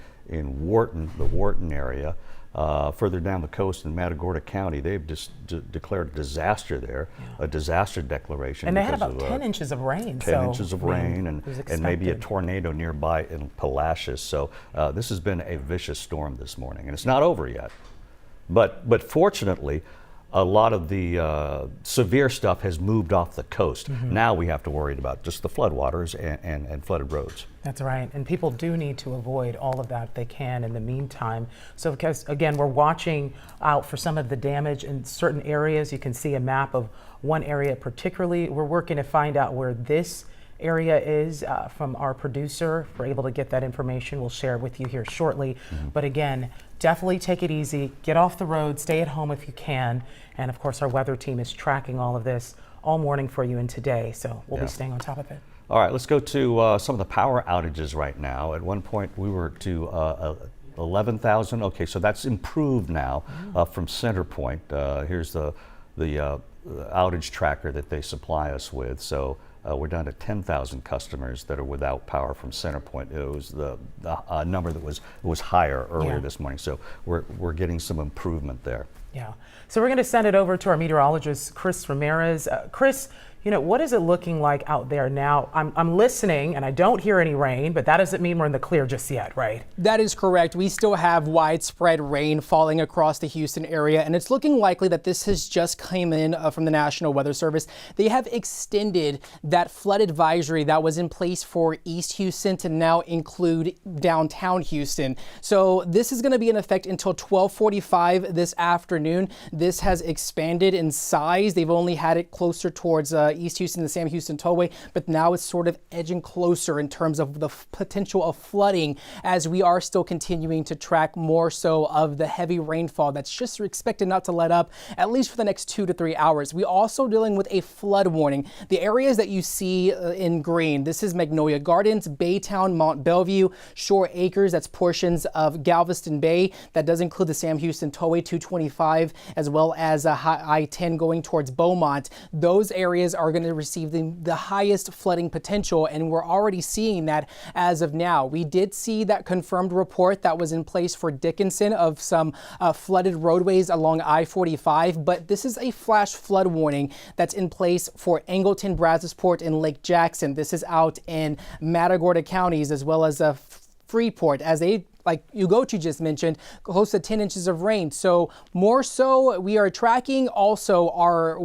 Wharton, the Wharton area. Further down the coast in Matagorda County, they've just declared a disaster there, a disaster declaration. And they had about because of, 10 inches of rain. 10 inches of rain and maybe a expected. tornado nearby in Palacios. So this has been a vicious storm this morning, and it's not over yet. But fortunately, a lot of the severe stuff has moved off the coast. Now we have to worry about just the floodwaters and flooded roads. That's right, and people do need to avoid all of that if they can in the meantime. So because, again, we're watching out for some of the damage in certain areas. You can see a map of one area particularly. We're working to find out where this area is from our producer. If we're able to get that information, we'll share it with you here shortly. But again, definitely take it easy, get off the road, stay at home if you can. And of course, our weather team is tracking all of this all morning for you and today. So we'll be staying on top of it. All right, let's go to some of the power outages right now. At one point, we were to 11,000. Okay, so that's improved now from CenterPoint. Here's the outage tracker that they supply us with. So we're down to 10,000 customers that are without power from CenterPoint. It was the number that was higher earlier this morning. So we're getting some improvement there. Yeah. So we're going to send it over to our meteorologist, Chris Ramirez. Chris, What is it looking like out there now? I'm listening and I don't hear any rain, but that doesn't mean we're in the clear just yet, right? That is correct. We still have widespread rain falling across the Houston area, and it's looking likely that this has just come in from the National Weather Service. They have extended that flood advisory that was in place for East Houston to now include downtown Houston. So this is going to be in effect until 12:45 this afternoon. This has expanded in size. They've only had it closer towards East Houston, the Sam Houston Tollway, but now it's sort of edging closer in terms of the potential of flooding, as we are still continuing to track more so of the heavy rainfall that's just expected not to let up, at least for the next 2 to 3 hours. We also dealing with a flood warning. The areas that you see in green, this is Magnolia Gardens, Baytown, Mont Bellevue, Shore Acres, that's portions of Galveston Bay. That does include the Sam Houston Tollway 225, as well as I-10 going towards Beaumont. Those areas are going to receive the highest flooding potential, and we're already seeing that as of now. We did see that confirmed report that was in place for Dickinson of some flooded roadways along I-45, but this is a flash flood warning that's in place for Angleton, Brazosport, and Lake Jackson. This is out in Matagorda counties, as well as Freeport, as they, like KHOU just mentioned, close to 10 inches of rain. So more so, we are tracking also our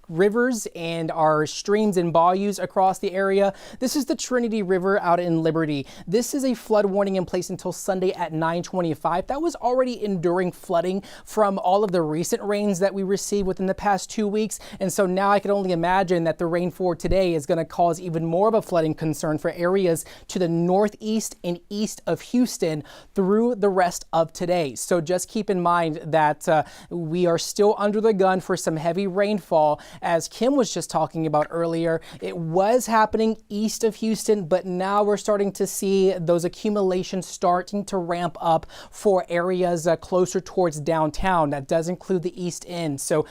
rivers and our streams and bayous across the area. This is the Trinity River out in Liberty. This is a flood warning in place until Sunday at 9:25. That was already enduring flooding from all of the recent rains that we received within the past 2 weeks. And so now I can only imagine that the rain for today is going to cause even more of a flooding concern for areas to the northeast and east of Houston through the rest of today. So just keep in mind that we are still under the gun for some heavy rainfall. As Kim was just talking about earlier, it was happening east of Houston, but now we're starting to see those accumulations starting to ramp up for areas closer towards downtown. That does include the east end. So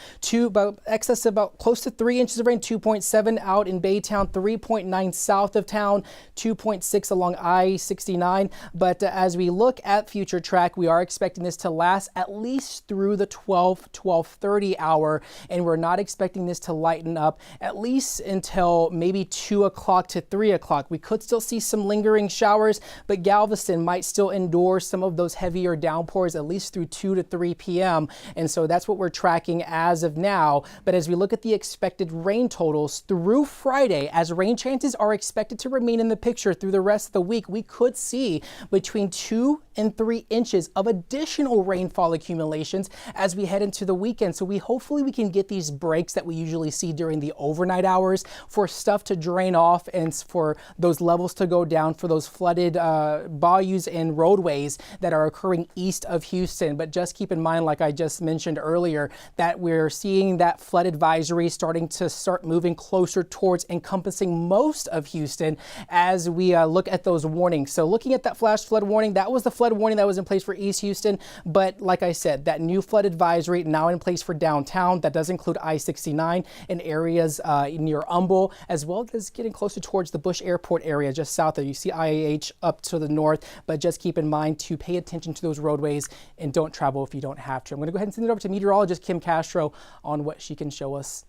about close to 3 inches of rain, 2.7 out in Baytown, 3.9 south of town, 2.6 along I-69. But as we look at future track, we are expecting this to last at least through the 12:30 hour, and we're not expecting this to lighten up at least until maybe 2 o'clock to 3 o'clock. We could still see some lingering showers, but Galveston might still endure some of those heavier downpours at least through 2 to 3 p.m. And so that's what we're tracking as of now. But as we look at the expected rain totals through Friday, as rain chances are expected to remain in the picture through the rest of the week, we could see between 2 and 3 inches of additional rainfall accumulations as we head into the weekend. So hopefully we can get these breaks that we usually see during the overnight hours for stuff to drain off and for those levels to go down for those flooded bayous and roadways that are occurring east of Houston. But just keep in mind, like I just mentioned earlier, that we're seeing that flood advisory starting to start moving closer towards encompassing most of Houston as we look at those warnings. So looking at that flash flood warning, that was the flood warning that was in place for East Houston. But like I said, that new flood advisory now in place for downtown. That does include I-69 and areas near Humble, as well as getting closer towards the Bush Airport area just south there. You see IAH up to the north, but just keep in mind to pay attention to those roadways and don't travel if you don't have to. I'm going to go ahead and send it over to meteorologist Kim Castro on what she can show us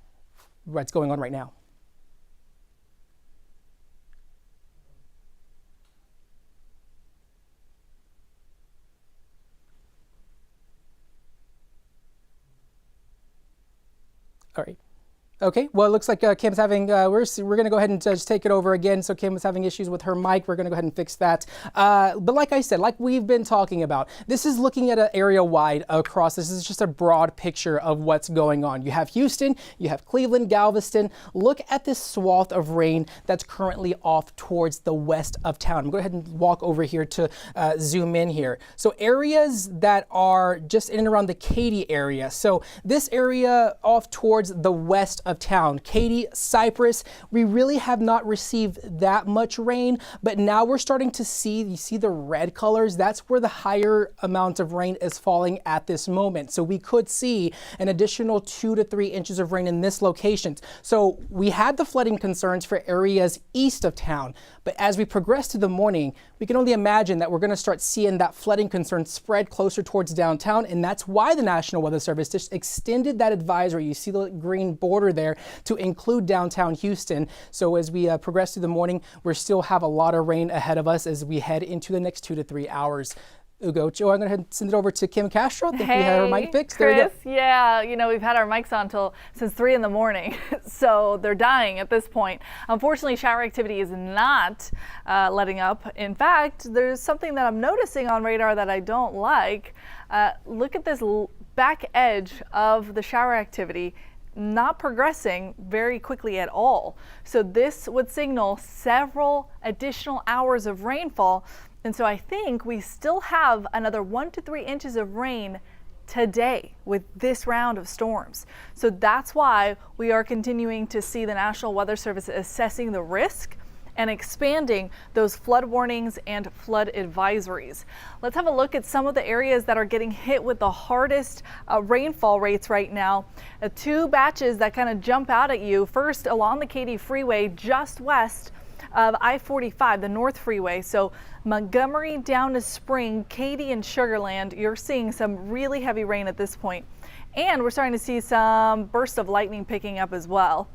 what's going on right now. All right. Okay, well, it looks like Kim's having, we're going to go ahead and just take it over again. So Kim was having issues with her mic. We're going to go ahead and fix that. But like I said, like we've been talking about, this is looking at an area wide across. This is just a broad picture of what's going on. You have Houston, you have Cleveland, Galveston. Look at this swath of rain that's currently off towards the west of town. I'm going to go ahead and walk over here to zoom in here. So areas that are just in and around the Katy area. So this area off towards the west of town, Katy, Cypress, we really have not received that much rain, but now we're starting to see, you see the red colors, that's where the higher amount of rain is falling at this moment. So we could see an additional 2 to 3 inches of rain in this location. So we had the flooding concerns for areas east of town, but as we progress to the morning, we can only imagine that we're going to start seeing that flooding concern spread closer towards downtown, and that's why the National Weather Service just extended that advisory. You see the green border there to include downtown Houston. So as we progress through the morning, we still have a lot of rain ahead of us as we head into the next 2 to 3 hours. Ugo, Joe, I'm going to send it over to Kim Castro. I think we had our mic fixed. Chris, there you go. Yeah, we've had our mics on since 3 in the morning, so they're dying at this point. Unfortunately, shower activity is not letting up. In fact, there's something that I'm noticing on radar that I don't like. Look at this back edge of the shower activity, not progressing very quickly at all. So this would signal several additional hours of rainfall. And so I think we still have another 1 to 3 inches of rain today with this round of storms. So that's why we are continuing to see the National Weather Service assessing the risk and expanding those flood warnings and flood advisories. Let's have a look at some of the areas that are getting hit with the hardest rainfall rates right now. 2 batches that kind of jump out at you. First, along the Katy Freeway, just west of I-45, the North Freeway. So Montgomery down to Spring, Katy and Sugar Land, you're seeing some really heavy rain at this point. And we're starting to see some bursts of lightning picking up as well.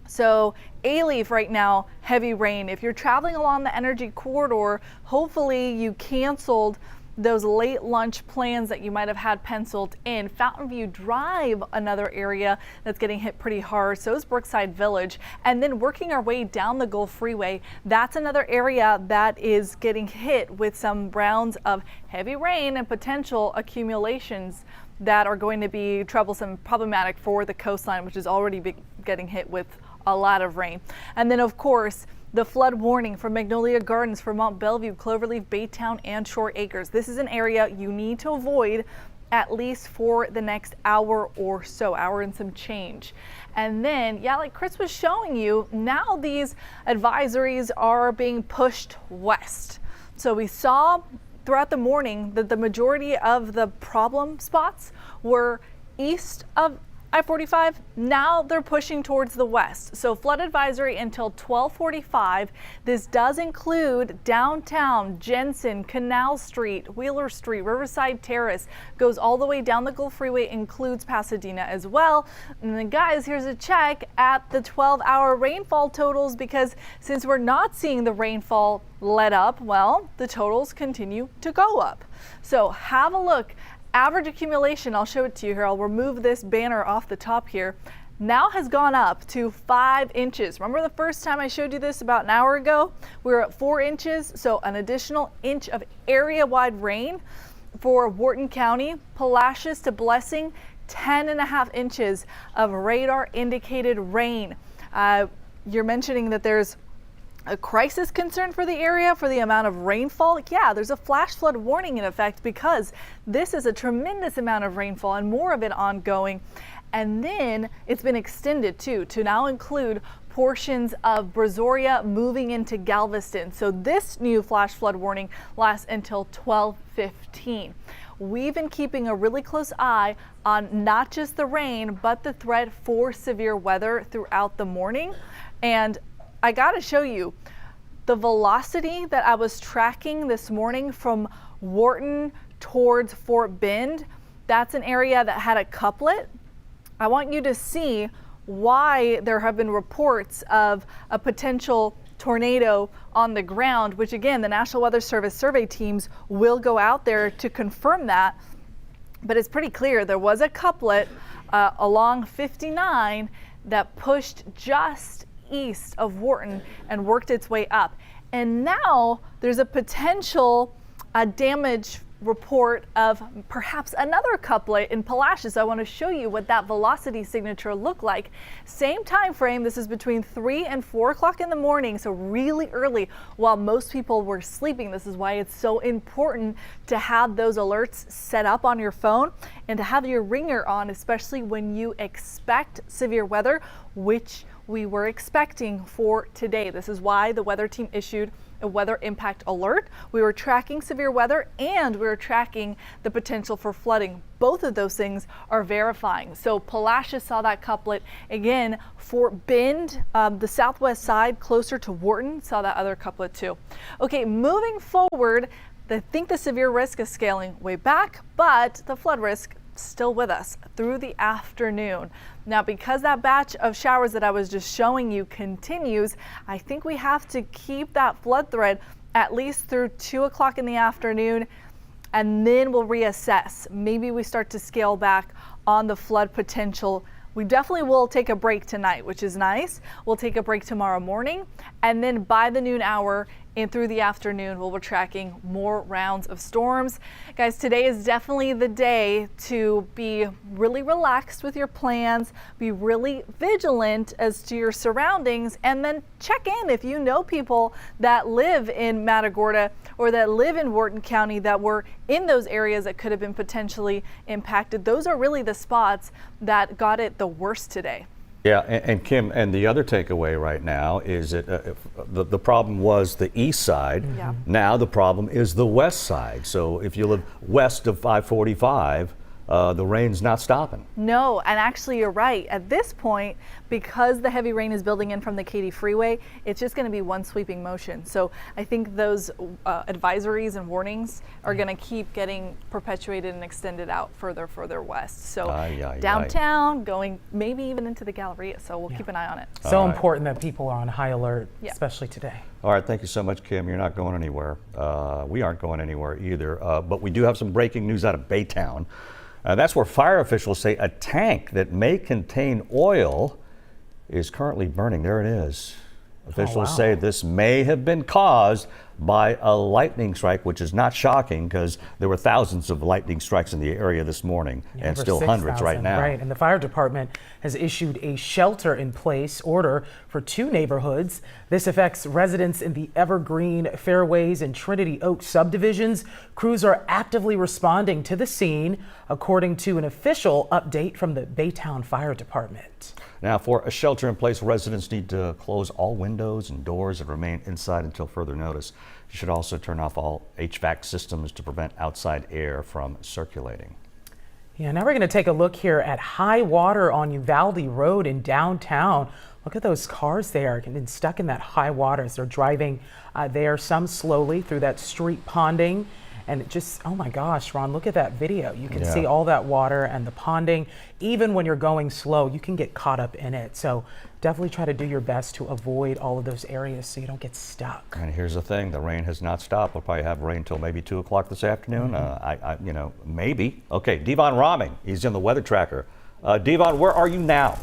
So Alief right now, heavy rain. If you're traveling along the energy corridor, hopefully you canceled those late lunch plans that you might have had penciled in. Fountain View Drive, another area that's getting hit pretty hard. So is Brookside Village. And then working our way down the Gulf Freeway, that's another area that is getting hit with some rounds of heavy rain and potential accumulations that are going to be troublesome, problematic for the coastline, which is already getting hit with a lot of rain. And then of course, the flood warning for Magnolia Gardens, Vermont Bellevue, Cloverleaf, Baytown, and Shore Acres. This is an area you need to avoid at least for the next hour or so, hour and some change. And then, yeah, like Chris was showing you, now these advisories are being pushed west. So we saw throughout the morning that the majority of the problem spots were east of I-45, now they're pushing towards the west. So flood advisory until 12:45. This does include downtown, Jensen, Canal Street, Wheeler Street, Riverside Terrace, goes all the way down the Gulf Freeway, includes Pasadena as well. And then guys, here's a check at the 12-hour rainfall totals, because since we're not seeing the rainfall let up, well, the totals continue to go up. So have a look. Average accumulation, I'll show it to you here. I'll remove this banner off the top here. Now has gone up to 5 inches. Remember the first time I showed you this about an hour ago? We were at 4 inches, so an additional inch of area-wide rain for Wharton County, Palacios to Blessing, 10.5 inches of radar indicated rain. You're mentioning that there's a crisis concern for the area for the amount of rainfall. Yeah, there's a flash flood warning in effect because this is a tremendous amount of rainfall and more of it ongoing. And then it's been extended too to now include portions of Brazoria moving into Galveston. So this new flash flood warning lasts until 12:15. We've been keeping a really close eye on not just the rain, but the threat for severe weather throughout the morning. And I gotta show you the velocity that I was tracking this morning from Wharton towards Fort Bend. That's an area that had a couplet. I want you to see why there have been reports of a potential tornado on the ground, which again, the National Weather Service survey teams will go out there to confirm that. But it's pretty clear there was a couplet along 59 that pushed just east of Wharton and worked its way up. And now there's a potential damage report of perhaps another couplet in Palacios. I want to show you what that velocity signature looked like. Same time frame. This is between 3 and 4 o'clock in the morning, so really early while most people were sleeping. This is why it's so important to have those alerts set up on your phone and to have your ringer on, especially when you expect severe weather, which we were expecting for today. This is why the weather team issued a weather impact alert. We were tracking severe weather and we were tracking the potential for flooding. Both of those things are verifying. So Palacios saw that couplet. Again, Fort Bend, the southwest side closer to Wharton, saw that other couplet too. Okay, moving forward, I think the severe risk is scaling way back, but the flood risk still with us through the afternoon. Now, because that batch of showers that I was just showing you continues, I think we have to keep that flood threat at least through 2 o'clock in the afternoon, and then we'll reassess. Maybe we start to scale back on the flood potential. We definitely will take a break tonight, which is nice. We'll take a break tomorrow morning, and then by the noon hour and through the afternoon, we'll be tracking more rounds of storms. Guys, today is definitely the day to be really relaxed with your plans, be really vigilant as to your surroundings, and then check in if you know people that live in Matagorda or that live in Wharton County that were in those areas that could have been potentially impacted. Those are really the spots that got it the worst today. Yeah, and Kim, and the other takeaway right now is that the problem was the east side. Yeah. Now the problem is the west side. So if you live west of 545, the rain's not stopping. No, and actually you're right. At this point, because the heavy rain is building in from the Katy Freeway, it's just going to be one sweeping motion. So I think those advisories and warnings are going to keep getting perpetuated and extended out further west. So downtown, going maybe even into the Galleria. So we'll keep an eye on it. So important that people are on high alert, Yeah. especially today. All right, thank you so much, Kim. You're not going anywhere. We aren't going anywhere either. But we do have some breaking news out of Baytown. That's where fire officials say a tank that may contain oil is currently burning. There it is. Officials say this may have been caused by a lightning strike, which is not shocking because there were thousands of lightning strikes in the area this morning and Over still hundreds 6,000, right now. Right, and the fire department has issued a shelter-in-place order for 2 neighborhoods. This affects residents in the Evergreen, Fairways, and Trinity Oak subdivisions. Crews are actively responding to the scene, according to an official update from the Baytown Fire Department. Now, for a shelter-in-place, residents need to close all windows and doors and remain inside until further notice. You should also turn off all HVAC systems to prevent outside air from circulating. Yeah, now we're going to take a look here at high water on Uvalde Road in downtown. Look at those cars there getting stuck in that high water as they're driving there, some slowly through that street ponding. And it just, oh my gosh, Ron, look at that video. You can see all that water and the ponding. Even when you're going slow, you can get caught up in it. So definitely try to do your best to avoid all of those areas so you don't get stuck. And here's the thing, the rain has not stopped. We'll probably have rain till maybe 2 o'clock this afternoon. Maybe. Okay, Devon Rahming, he's in the weather tracker. Devon, where are you now?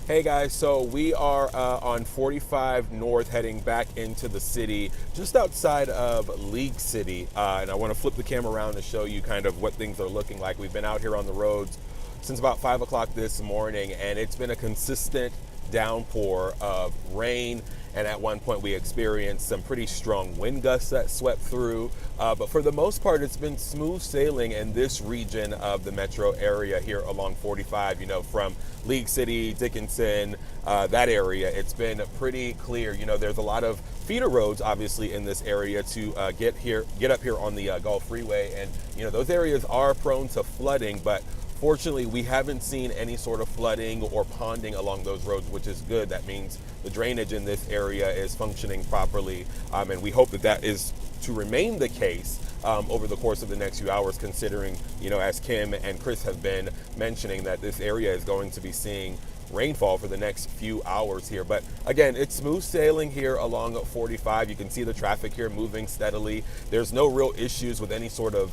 Hey guys, so we are on 45 North heading back into the city, just outside of League City. And I want to flip the camera around to show you kind of what things are looking like. We've been out here on the roads since about 5 o'clock this morning, and it's been a consistent downpour of rain. And at one point we experienced some pretty strong wind gusts that swept through. But for the most part, it's been smooth sailing in this region of the metro area here along 45, from League City, Dickinson, that area. It's been pretty clear. There's a lot of feeder roads, obviously, in this area to get up here on the Gulf Freeway. And, those areas are prone to flooding, but fortunately, we haven't seen any sort of flooding or ponding along those roads, which is good. That means the drainage in this area is functioning properly, and we hope that is to remain the case over the course of the next few hours, considering, as Kim and Chris have been mentioning, that this area is going to be seeing rainfall for the next few hours here. But again, it's smooth sailing here along 45. You can see the traffic here moving steadily. There's no real issues with any sort of,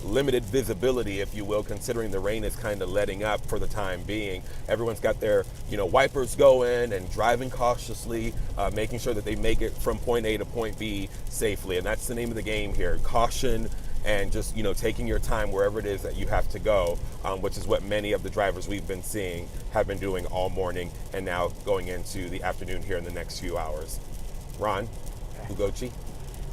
limited visibility, if you will, considering the rain is kind of letting up for the time being. Everyone's got their, wipers going and driving cautiously, making sure that they make it from point A to point B safely. And that's the name of the game here. Caution and just, taking your time wherever it is that you have to go, which is what many of the drivers we've been seeing have been doing all morning and now going into the afternoon here in the next few hours. Ron, Ugochi.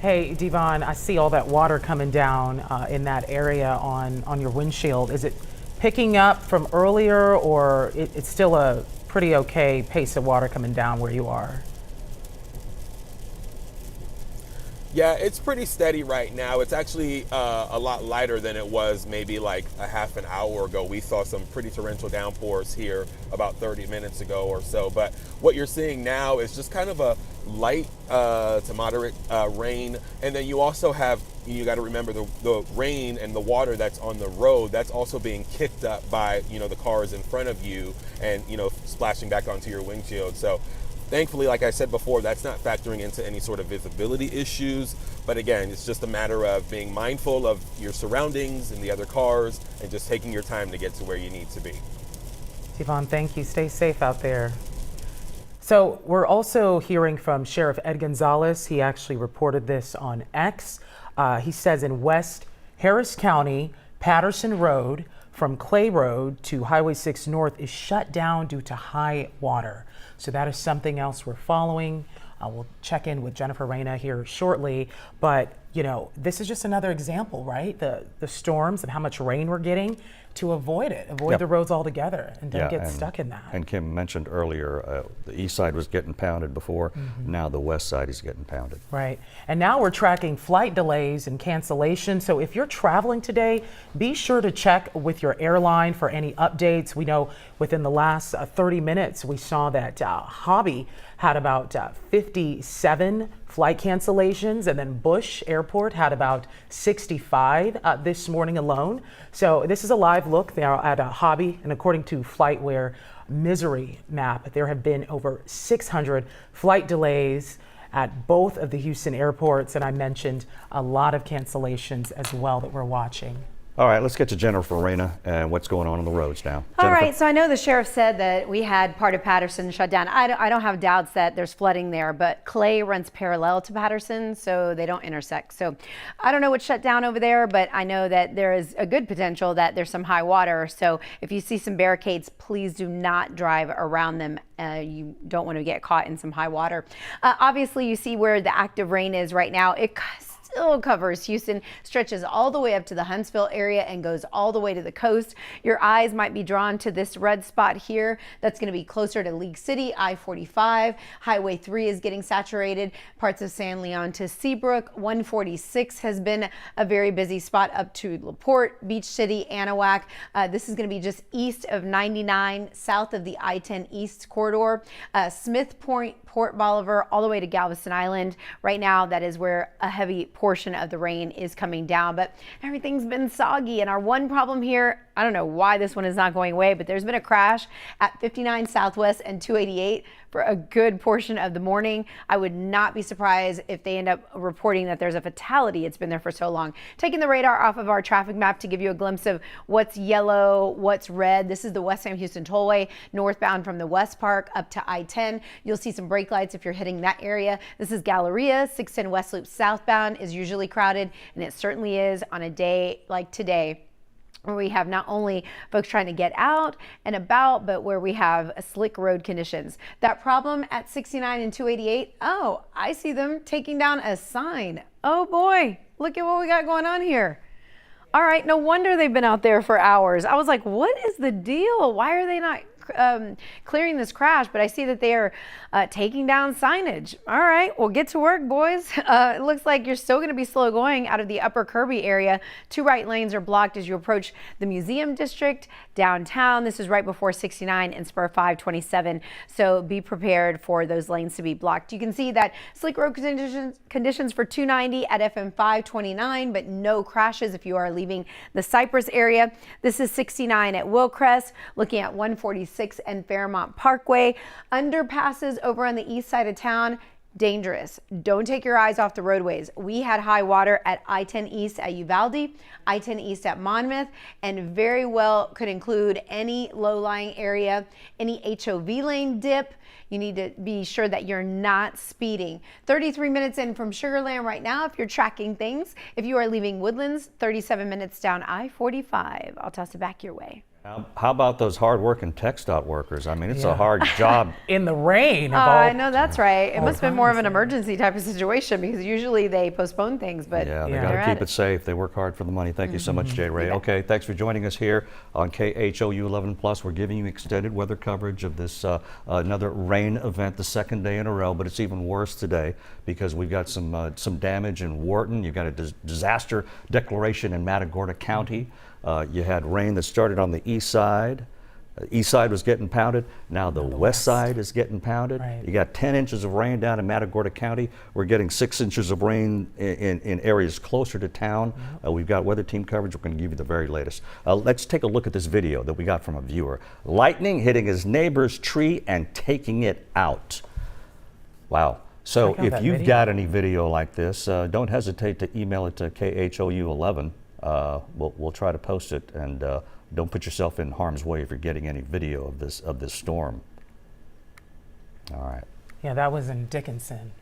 Hey, Devon, I see all that water coming down in that area on your windshield. Is it picking up from earlier, or it's still a pretty okay pace of water coming down where you are? Yeah, it's pretty steady right now. It's actually a lot lighter than it was maybe like a half an hour ago. We saw some pretty torrential downpours here about 30 minutes ago or so. But what you're seeing now is just kind of a light to moderate rain. And then you also have, you got to remember the rain and the water that's on the road, that's also being kicked up by, the cars in front of you and, splashing back onto your windshield. So thankfully, like I said before, that's not factoring into any sort of visibility issues. But again, it's just a matter of being mindful of your surroundings and the other cars and just taking your time to get to where you need to be. Yvonne, thank you. Stay safe out there. So we're also hearing from Sheriff Ed Gonzalez. He actually reported this on X. He says in West Harris County, Patterson Road from Clay Road to Highway 6 North is shut down due to high water. So that is something else we're following. We'll check in with Jennifer Reyna here shortly. But, this is just another example, right? The storms and how much rain we're getting to avoid Yep. the roads altogether and don't get stuck in that. And Kim mentioned earlier, the east side was getting pounded before. Now the west side is getting pounded. Right. And now we're tracking flight delays and cancellations. So if you're traveling today, be sure to check with your airline for any updates. We know within the last 30 minutes, we saw that Hobby had about 57 flight cancellations, and then Bush Airport had about 65 this morning alone. So this is a live look there at a Hobby, and according to FlightWare Misery Map, there have been over 600 flight delays at both of the Houston airports, and I mentioned a lot of cancellations as well that we're watching. All right, let's get to Jennifer Reyna and what's going on the roads now. All Jennifer? right, so I know the sheriff said that we had part of Patterson shut down. I don't have doubts that there's flooding there, but Clay runs parallel to Patterson, so they don't intersect. So I don't know what's shut down over there, but I know that there is a good potential that there's some high water. So if you see some barricades, please do not drive around them. You don't want to get caught in some high water. Obviously, you see where the active rain is right now. It still covers Houston, stretches all the way up to the Huntsville area and goes all the way to the coast. Your eyes might be drawn to this red spot here. That's going to be closer to League City, I-45. Highway 3 is getting saturated. Parts of San Leon to Seabrook. 146 has been a very busy spot up to LaPorte, Beach City, Anahuac. This is going to be just east of 99, south of the I-10 East corridor. Smith Point, Port Bolivar, all the way to Galveston Island. Right now, that is where a heavy portion of the rain is coming down, but everything's been soggy. And our one problem here, I don't know why this one is not going away, but there's been a crash at 59 Southwest and 288 for a good portion of the morning. I would not be surprised if they end up reporting that there's a fatality. It's been there for so long. Taking the radar off of our traffic map to give you a glimpse of what's yellow, what's red. This is the West Ham Houston Tollway, northbound from the West Park up to I-10. You'll see some brake lights if you're hitting that area. This is Galleria. 610 West Loop southbound is usually crowded, and it certainly is on a day like today, where we have not only folks trying to get out and about, but where we have slick road conditions. That problem at 69 and 288, oh, I see them taking down a sign. Oh boy, look at what we got going on here. All right, no wonder they've been out there for hours. I was like, what is the deal? Why are they not clearing this crash? But I see that they are taking down signage. All right, well, get to work, boys. It looks like you're still going to be slow going out of the Upper Kirby area. 2 right lanes are blocked as you approach the Museum District downtown. This is right before 69 and Spur 527. So be prepared for those lanes to be blocked. You can see that slick road conditions for 290 at FM 529, but no crashes if you are leaving the Cypress area. This is 69 at Willcrest, looking at 146 and Fairmont Parkway. Underpasses over on the east side of town, dangerous. Don't take your eyes off the roadways. We had high water at I-10 East at Uvalde, I-10 East at Monmouth, and very well could include any low-lying area, any HOV lane dip. You need to be sure that you're not speeding. 33 minutes in from Sugar Land right now if you're tracking things. If you are leaving Woodlands, 37 minutes down I-45. I'll toss it back your way. How about those hard-working TxDOT workers? I mean, it's a hard job. In the rain. Oh, I know that's right. It must have been more of an emergency type of situation because usually they postpone things, but Yeah, they Yeah. got they're to at keep it safe. They work hard for the money. Thank you so much, Jay Ray. bet. Okay, thanks for joining us here on KHOU 11 Plus. We're giving you extended weather coverage of this another rain event, the second day in a row, but it's even worse today because we've got some damage in Wharton. You've got a disaster declaration in Matagorda County. You had rain that started on the east side. East side was getting pounded. Now the west side is getting pounded. Right. You got 10 inches of rain down in Matagorda County. We're getting 6 inches of rain in areas closer to town. We've got weather team coverage. We're going to give you the very latest. Let's take a look at this video that we got from a viewer. Lightning hitting his neighbor's tree and taking it out. Wow. So Check out if that you've video. got any video like this, don't hesitate to email it to KHOU11. We'll try to post it, and don't put yourself in harm's way if you're getting any video of this storm. All right. Yeah, that was in Dickinson.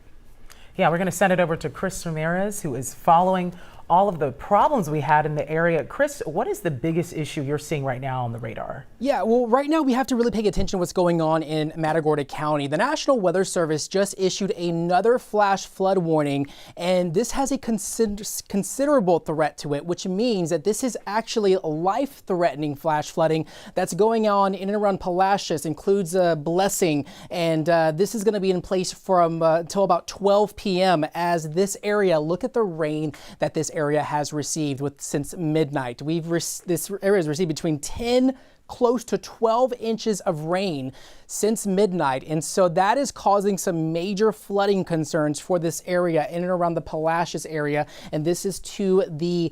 Yeah, we're going to send it over to Chris Ramirez, who is following all of the problems we had in the area. Chris, what is the biggest issue you're seeing right now on the radar? Yeah, well, right now we have to really pay attention to what's going on in Matagorda County. The National Weather Service just issued another flash flood warning, and this has a considerable threat to it, which means that this is actually life-threatening flash flooding that's going on in and around Palacios, includes Blessing, and this is going to be in place from until about 12 p.m. as this area, look at the rain that this area has received since midnight. This area has received between 10 close to 12 inches of rain since midnight, and so that is causing some major flooding concerns for this area in and around the Palacios area, and this is to the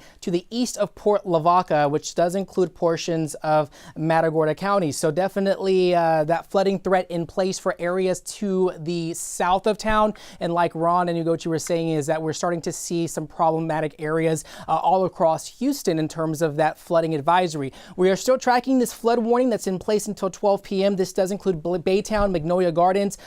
east of Port Lavaca, which does include portions of Matagorda County. So definitely that flooding threat in place for areas to the south of town, and like Ron and Ugochi were saying, is that we're starting to see some problematic areas all across Houston in terms of that flooding advisory. We are still tracking this flood warning that's in place until 12 p.m. This does include Baytown, Magnolia Gardens,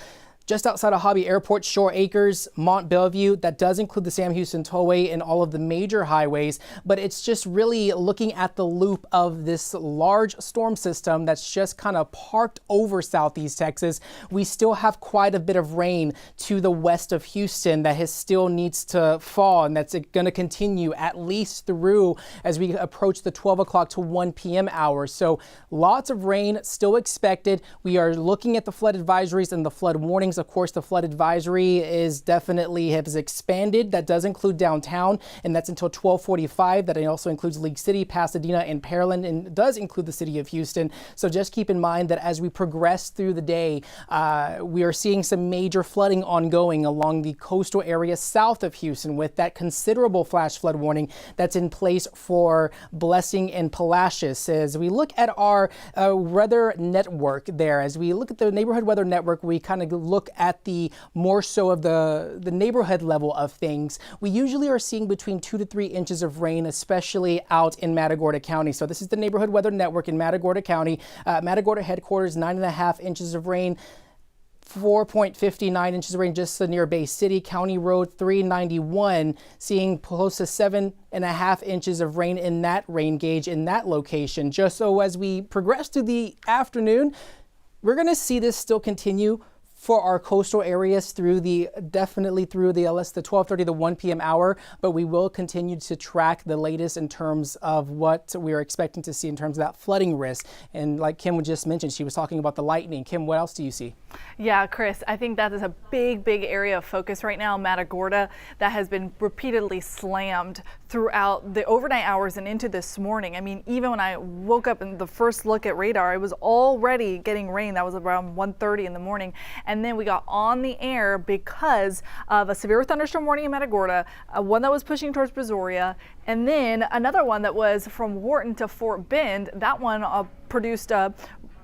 just outside of Hobby Airport, Shore Acres, Mont Bellevue. That does include the Sam Houston Tollway and all of the major highways, but it's just really looking at the loop of this large storm system that's just kind of parked over southeast Texas. We still have quite a bit of rain to the west of Houston that still needs to fall, and that's going to continue at least through as we approach the 12 o'clock to 1 p.m. hour. So lots of rain still expected. We are looking at the flood advisories and the flood warnings. Of course, the flood advisory has expanded. That does include downtown, and that's until 12:45. That also includes League City, Pasadena, and Pearland, and does include the city of Houston. So just keep in mind that as we progress through the day, we are seeing some major flooding ongoing along the coastal area south of Houston, with that considerable flash flood warning that's in place for Blessing and Palacios. As we look at our weather network there, as we look at the neighborhood weather network, we kind of look at the more so of the neighborhood level of things. We usually are seeing between 2 to 3 inches of rain, especially out in Matagorda County. So this is the neighborhood weather network in Matagorda County. Matagorda headquarters, 9.5 inches of rain. 4.59 inches of rain just near Bay City. County Road 391, seeing close to 7.5 inches of rain in that rain gauge in that location. Just so as we progress through the afternoon, we're going to see this still continue for our coastal areas definitely through the 12:30 to 1 p.m. hour, but we will continue to track the latest in terms of what we are expecting to see in terms of that flooding risk. And like Kim just mentioned, she was talking about the lightning. Kim, what else do you see? Yeah, Chris, I think that is a big area of focus right now. Matagorda, that has been repeatedly slammed throughout the overnight hours and into this morning. I mean, even when I woke up and the first look at radar, it was already getting rain. That was around 1:30 in the morning. And then we got on the air because of a severe thunderstorm warning in Matagorda, one that was pushing towards Brazoria, and then another one that was from Wharton to Fort Bend. That one produced a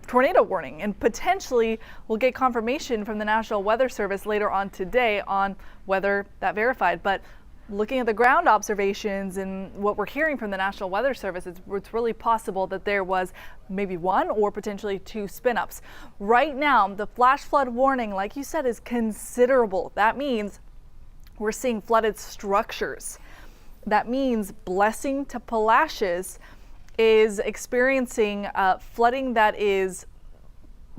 tornado warning, and potentially we'll get confirmation from the National Weather Service later on today on whether that verified. But looking at the ground observations and what we're hearing from the National Weather Service, it's really possible that there was maybe 1 or potentially 2 spin-ups. Right now, the flash flood warning, like you said, is considerable. That means we're seeing flooded structures. That means Blessing to Palacios is experiencing flooding that is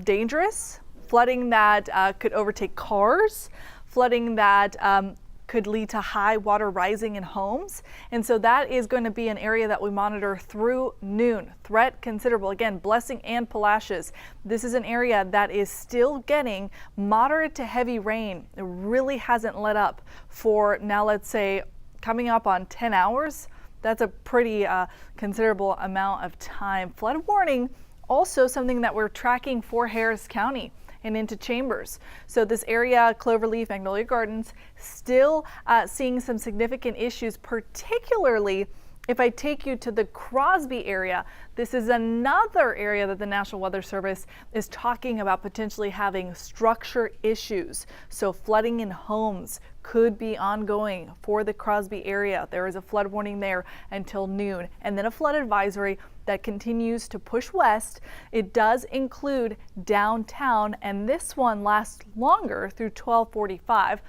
dangerous, flooding that could overtake cars, flooding that could lead to high water rising in homes. And so that is going to be an area that we monitor through noon. Threat considerable. Again, Blessing and Palacios. This is an area that is still getting moderate to heavy rain. It really hasn't let up for now, let's say, coming up on 10 hours. That's a pretty considerable amount of time. Flood warning, also something that we're tracking for Harris County and into Chambers. So this area, Cloverleaf, Magnolia Gardens, still seeing some significant issues, particularly if I take you to the Crosby area. This is another area that the National Weather Service is talking about potentially having structure issues. So flooding in homes could be ongoing for the Crosby area. There is a flood warning there until noon, and then a flood advisory that continues to push west. It does include downtown, and this one lasts longer through 12:45.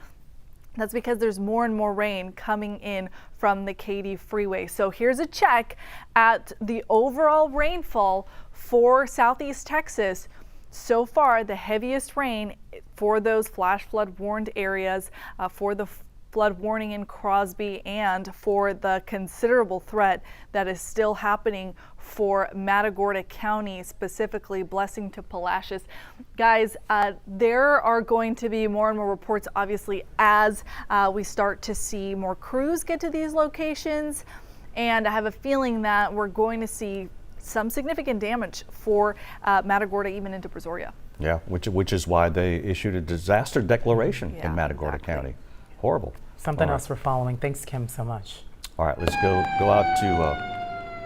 That's because there's more and more rain coming in from the Katy Freeway. So here's a check at the overall rainfall for Southeast Texas. So far, the heaviest rain for those flash flood warned areas, for the flood warning in Crosby, and for the considerable threat that is still happening for Matagorda County, specifically Blessing to Palacios. Guys, there are going to be more and more reports, obviously, as we start to see more crews get to these locations. And I have a feeling that we're going to see some significant damage for Matagorda, even into Brazoria. Yeah, which is why they issued a disaster declaration in Matagorda exactly. County. Horrible. Something All else we're following. Thanks, Kim, so much. All right, let's go out to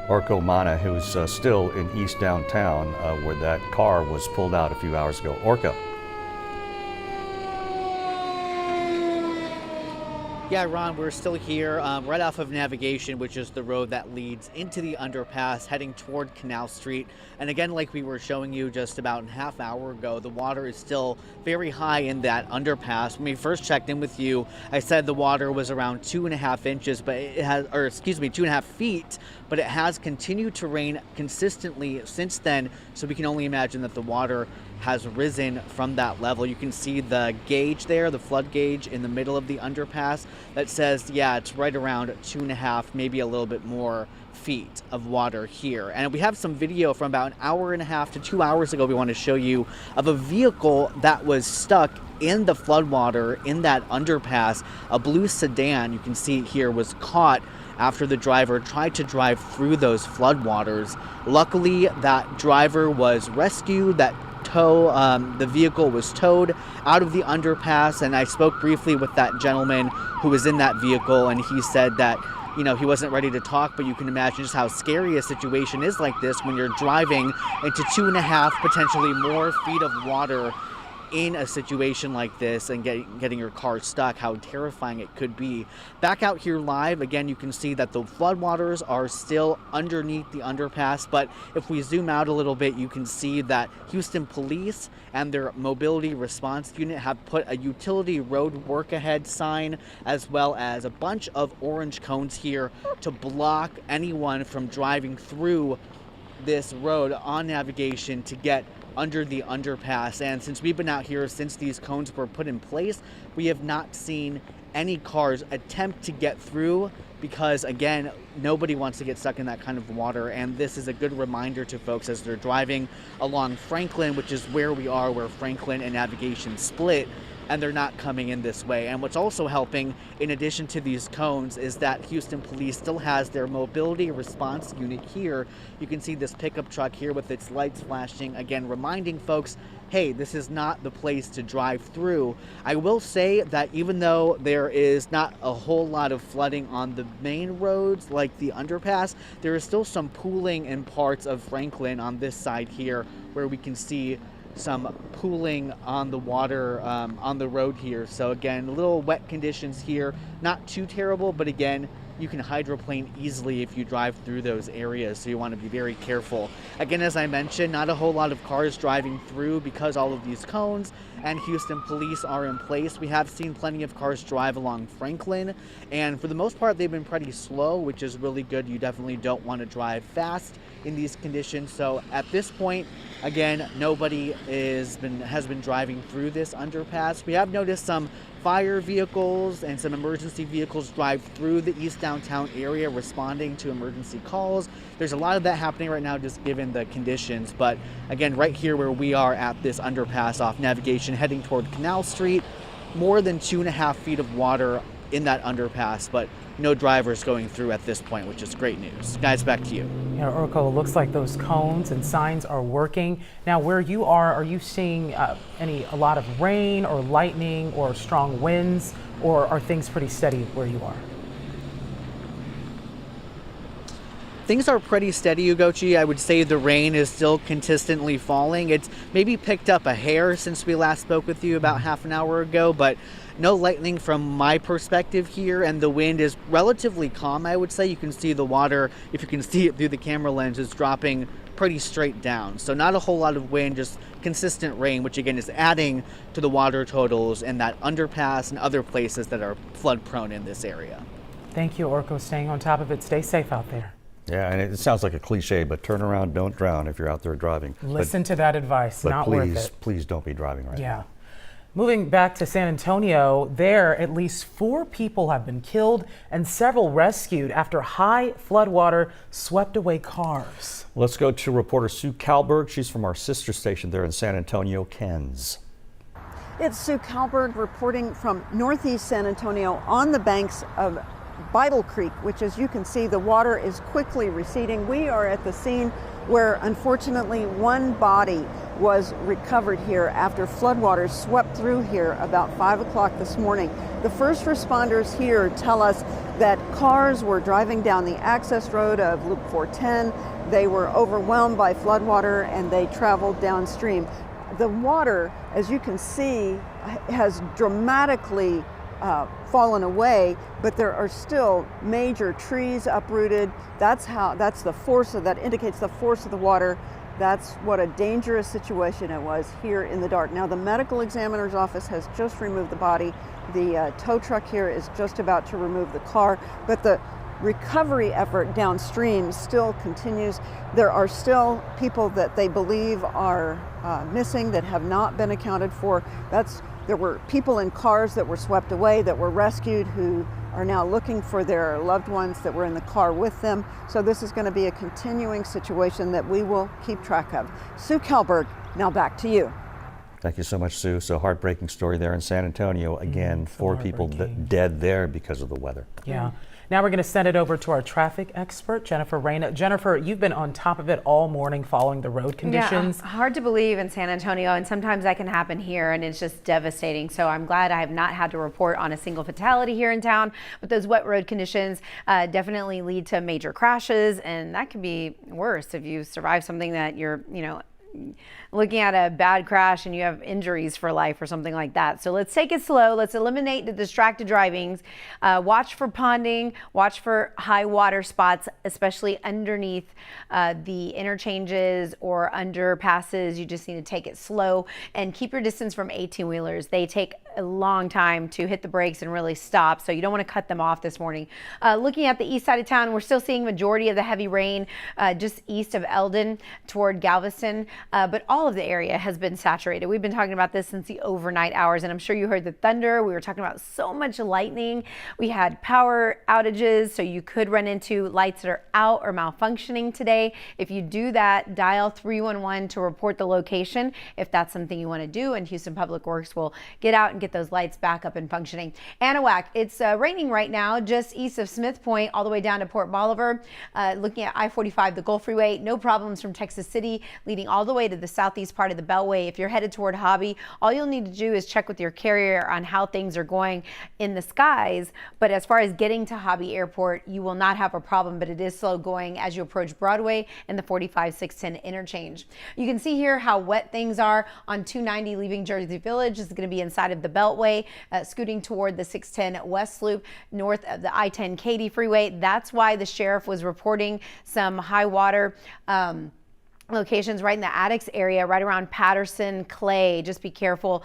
Orko Mana, who's still in East Downtown, where that car was pulled out a few hours ago. Orko. Yeah, Ron, we're still here right off of Navigation, which is the road that leads into the underpass, heading toward Canal Street. And again, like we were showing you just about a half hour ago, the water is still very high in that underpass. When we first checked in with you, I said the water was around 2.5 inches, but it has, or excuse me, 2.5 feet, but it has continued to rain consistently since then. So we can only imagine that the water has risen from that level. You can see the gauge there, the flood gauge in the middle of the underpass that says, yeah, it's right around 2.5, maybe a little bit more feet of water here. And we have some video from about an hour and a half to 2 hours ago we want to show you of a vehicle that was stuck in the floodwater in that underpass. A blue sedan, you can see here, was caught after the driver tried to drive through those floodwaters. Luckily, that driver was rescued. The vehicle was towed out of the underpass, and I spoke briefly with that gentleman who was in that vehicle, and he said that, you know, he wasn't ready to talk, but you can imagine just how scary a situation is like this when you're driving into 2.5, potentially more feet of water in a situation like this and getting your car stuck, how terrifying it could be. Back out here live, again, you can see that the floodwaters are still underneath the underpass, but if we zoom out a little bit, you can see that Houston Police and their mobility response unit have put a utility road work ahead sign, as well as a bunch of orange cones here to block anyone from driving through this road on Navigation to get under the underpass. And since we've been out here since these cones were put in place, we have not seen any cars attempt to get through because, again, nobody wants to get stuck in that kind of water. And this is a good reminder to folks as they're driving along Franklin, which is where we are, where Franklin and Navigation split, and they're not coming in this way. And what's also helping, in addition to these cones, is that Houston Police still has their mobility response unit here. You can see this pickup truck here with its lights flashing, again, reminding folks, hey, this is not the place to drive through. I will say that even though there is not a whole lot of flooding on the main roads like the underpass, there is still some pooling in parts of Franklin on this side here where we can see some pooling on the water on the road here. So again, a little wet conditions here, not too terrible, but again, you can hydroplane easily if you drive through those areas, so you want to be very careful. Again, as I mentioned, not a whole lot of cars driving through because all of these cones and Houston police are in place. We have seen plenty of cars drive along Franklin, and for the most part they've been pretty slow, which is really good. You definitely don't want to drive fast in these conditions. So at this point, again, nobody has been driving through this underpass. We have noticed some fire vehicles and some emergency vehicles drive through the East Downtown area responding to emergency calls. There's a lot of that happening right now just given the conditions, but again, right here where we are at this underpass off Navigation heading toward Canal Street, more than 2.5 feet of water in that underpass, but no drivers going through at this point, which is great news. Guys, back to you. Yeah, Urko, it looks like those cones and signs are working. Now, where you are you seeing a lot of rain or lightning or strong winds, or are things pretty steady where you are? Things are pretty steady, Ugochi. I would say the rain is still consistently falling. It's maybe picked up a hair since we last spoke with you about half an hour ago, but no lightning from my perspective here, and the wind is relatively calm, I would say. You can see the water, if you can see it through the camera lens, is dropping pretty straight down. So not a whole lot of wind, just consistent rain, which again is adding to the water totals in that underpass and other places that are flood prone in this area. Thank you, Urko, staying on top of it. Stay safe out there. Yeah, and it sounds like a cliche, but turn around, don't drown if you're out there driving. Listen to that advice, but not please, worth it. please don't be driving right now. Yeah. Moving back to San Antonio, there at least 4 people have been killed and several rescued after high floodwater swept away cars. Let's go to reporter Sue Kalberg. She's from our sister station there in San Antonio, KENS. It's Sue Kalberg reporting from northeast San Antonio on the banks of Baytown Creek, which, as you can see, the water is quickly receding. We are at the scene where unfortunately one body was recovered here after floodwaters swept through here about 5 o'clock this morning. The first responders here tell us that cars were driving down the access road of Loop 410. They were overwhelmed by floodwater and they traveled downstream. The water, as you can see, has dramatically fallen away, but there are still major trees uprooted. That's the force of that, indicates the force of the water. That's what a dangerous situation it was here in the dark. Now the medical examiner's office has just removed the body. The tow truck here is just about to remove the car, but the recovery effort downstream still continues. There are still people that they believe are missing that have not been accounted for. There were people in cars that were swept away, that were rescued, who are now looking for their loved ones that were in the car with them. So this is going to be a continuing situation that we will keep track of. Sue Kalberg, now back to you. Thank you so much, Sue. So heartbreaking story there in San Antonio. Again, 4 people dead there because of the weather. Yeah. Now we're going to send it over to our traffic expert, Jennifer Raina. Jennifer, you've been on top of it all morning following the road conditions. Yeah, hard to believe in San Antonio, and sometimes that can happen here, and it's just devastating. So I'm glad I have not had to report on a single fatality here in town, but those wet road conditions definitely lead to major crashes, and that can be worse if you survive something that you're, looking at a bad crash and you have injuries for life or something like that. So let's take it slow. Let's eliminate the distracted drivings. Watch for ponding, watch for high water spots, especially underneath the interchanges or underpasses. You just need to take it slow and keep your distance from 18-wheelers. They take a long time to hit the brakes and really stop, so you don't want to cut them off this morning. Looking at the east side of town, we're still seeing majority of the heavy rain just east of Eldon toward Galveston, but all of the area has been saturated. We've been talking about this since the overnight hours, and I'm sure you heard the thunder. We were talking about so much lightning. We had power outages, so you could run into lights that are out or malfunctioning today. If you do that, dial 311 to report the location if that's something you want to do, and Houston Public Works will get out and get those lights back up and functioning. Anahuac, it's raining right now just east of Smith Point all the way down to Port Bolivar. Looking at I-45, the Gulf Freeway, no problems from Texas City leading all the way to the southeast part of the Beltway. If you're headed toward Hobby, all you'll need to do is check with your carrier on how things are going in the skies. But as far as getting to Hobby Airport, you will not have a problem, but it is slow going as you approach Broadway and the 45-610 interchange. You can see here how wet things are on 290 leaving Jersey Village. This is going to be inside of the Beltway, scooting toward the 610 West Loop north of the I-10 Katy Freeway. That's why the sheriff was reporting some high water locations right in the Addicts area, right around Patterson, Clay. Just be careful.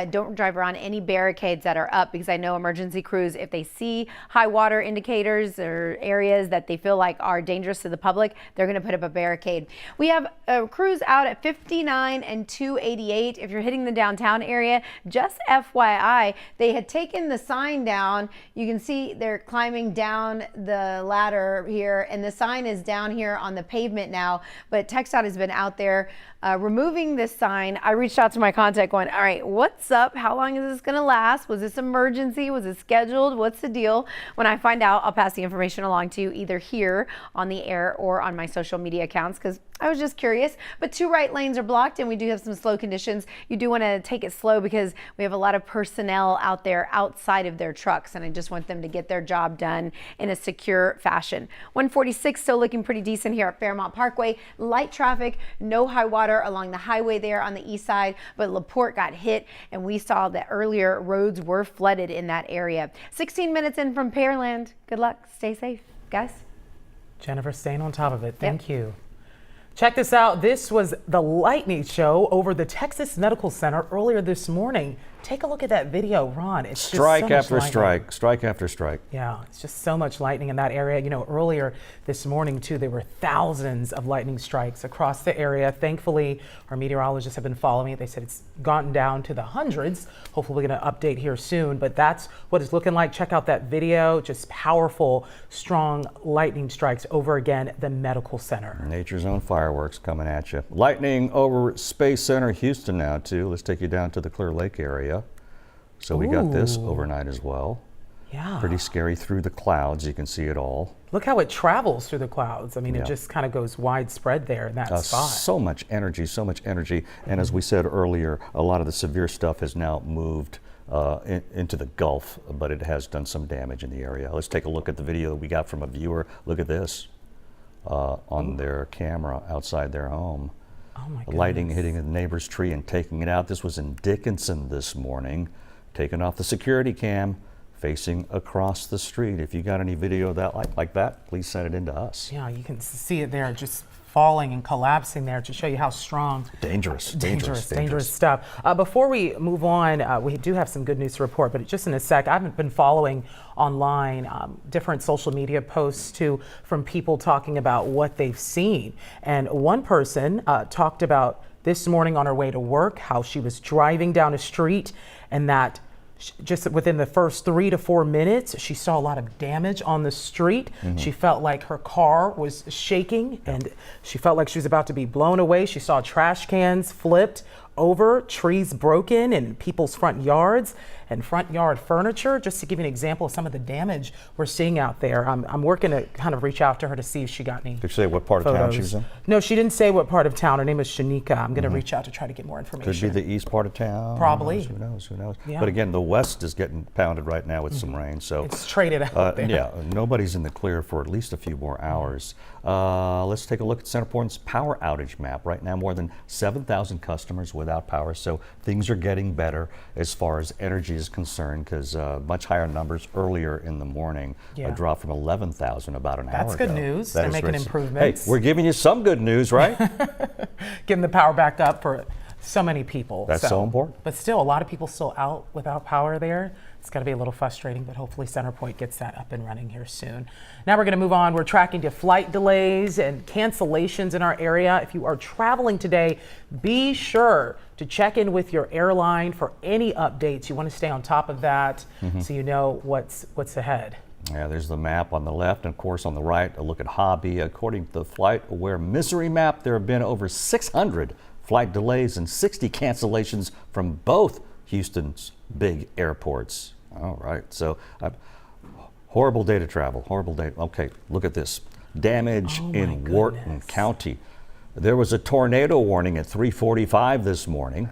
Don't drive around any barricades that are up, because I know emergency crews, if they see high water indicators or areas that they feel like are dangerous to the public, they're going to put up a barricade. We have crews out at 59 and 288. If you're hitting the downtown area, just FYI, they had taken the sign down. You can see they're climbing down the ladder here, and the sign is down here on the pavement now, but TxDOT has been out there removing this sign. I reached out to my contact going, all right, what's up? How long is this going to last? Was this emergency? Was it scheduled? What's the deal? When I find out, I'll pass the information along to you either here on the air or on my social media accounts, because I was just curious. But 2 right lanes are blocked, and we do have some slow conditions. You do want to take it slow because we have a lot of personnel out there outside of their trucks, and I just want them to get their job done in a secure fashion. 146 still looking pretty decent here at Fairmont Parkway. Light traffic, no high water along the highway there on the east side, but LaPorte got hit, and we saw that earlier roads were flooded in that area. 16 minutes in from Pearland. Good luck. Stay safe, guys. Jennifer, staying on top of it. Thank you. Check this out. This was the lightning show over the Texas Medical Center earlier this morning. Take a look at that video, Ron. It's strike just so after much strike, strike after strike. Yeah, it's just so much lightning in that area. You know, earlier this morning, too, there were thousands of lightning strikes across the area. Thankfully, our meteorologists have been following it. They said it's gotten down to the hundreds. Hopefully, we're going to update here soon, but that's what it's looking like. Check out that video. Just powerful, strong lightning strikes over again the medical center. Nature's own fireworks coming at you. Lightning over Space Center Houston now, too. Let's take you down to the Clear Lake area. So we got this overnight as well. Yeah. Pretty scary through the clouds. You can see it all. Look how it travels through the clouds. I mean, it just kind of goes widespread there in that spot. So much energy, so much energy. And as we said earlier, a lot of the severe stuff has now moved into the Gulf, but it has done some damage in the area. Let's take a look at the video that we got from a viewer. Look at this on their camera outside their home. Oh my goodness. Lighting hitting a neighbor's tree and taking it out. This was in Dickinson this morning. Taken off the security cam, facing across the street. If you got any video of that like that, please send it in to us. Yeah, you can see it there, just falling and collapsing there to show you how strong. Dangerous Stuff. Before we move on, we do have some good news to report, but just in a sec, I've been following online different social media posts too from people talking about what they've seen. And one person talked about this morning on her way to work, how she was driving down a street and that just within the first 3 to 4 minutes, she saw a lot of damage on the street. She felt like her car was shaking and she felt like she was about to be blown away. She saw trash cans flipped over, trees broken in people's front yards and front yard furniture. Just to give you an example of some of the damage we're seeing out there. I'm working to kind of reach out to her to see if she got any Did she say what part of town she's in? No, she didn't say what part of town. Her name is Shanika. I'm going to reach out to try to get more information. Could be the east part of town. Probably. Who knows? Yeah. But again, the west is getting pounded right now with some rain. So it's traded out there. Yeah, nobody's in the clear for at least a few more hours. Let's take a look at Centerpoint's power outage map. Right now, more than 7,000 customers without power. So things are getting better as far as energy is concerned, because much higher numbers earlier in the morning. A drop from 11,000 about an hour ago. That's good news. They're making improvements. Hey, we're giving you some good news, right? Getting the power back up for so many people. That's so important. But still, a lot of people still out without power there. It's got to be a little frustrating, but hopefully Centerpoint gets that up and running here soon. Now we're going to move on. We're tracking to flight delays and cancellations in our area. If you are traveling today, be sure to check in with your airline for any updates. You want to stay on top of that so you know what's ahead. Yeah, there's the map on the left, and of course on the right, a look at Hobby. According to the Flight Aware Misery map, there have been over 600 flight delays and 60 cancellations from both Houston's big airports. All right, so horrible day to travel, horrible day. Okay, look at this. Damage in Wharton County. There was a tornado warning at 3:45 this morning.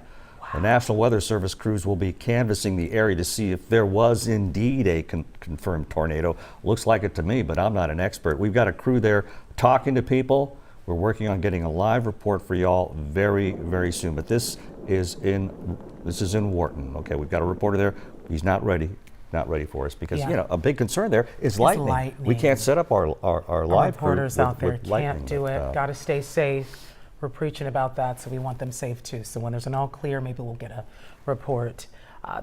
The National Weather Service crews will be canvassing the area to see if there was indeed a confirmed tornado. Looks like it to me, but I'm not an expert. We've got a crew there talking to people. We're working on getting a live report for y'all very, very soon. But this is in This is in Wharton. Okay, we've got a reporter there. He's not ready for us because a big concern there is lightning. We can't set up our live reporters out there can't do it. But, Got to stay safe. We're preaching about that, so we want them safe too. So when there's an all clear, maybe we'll get a report.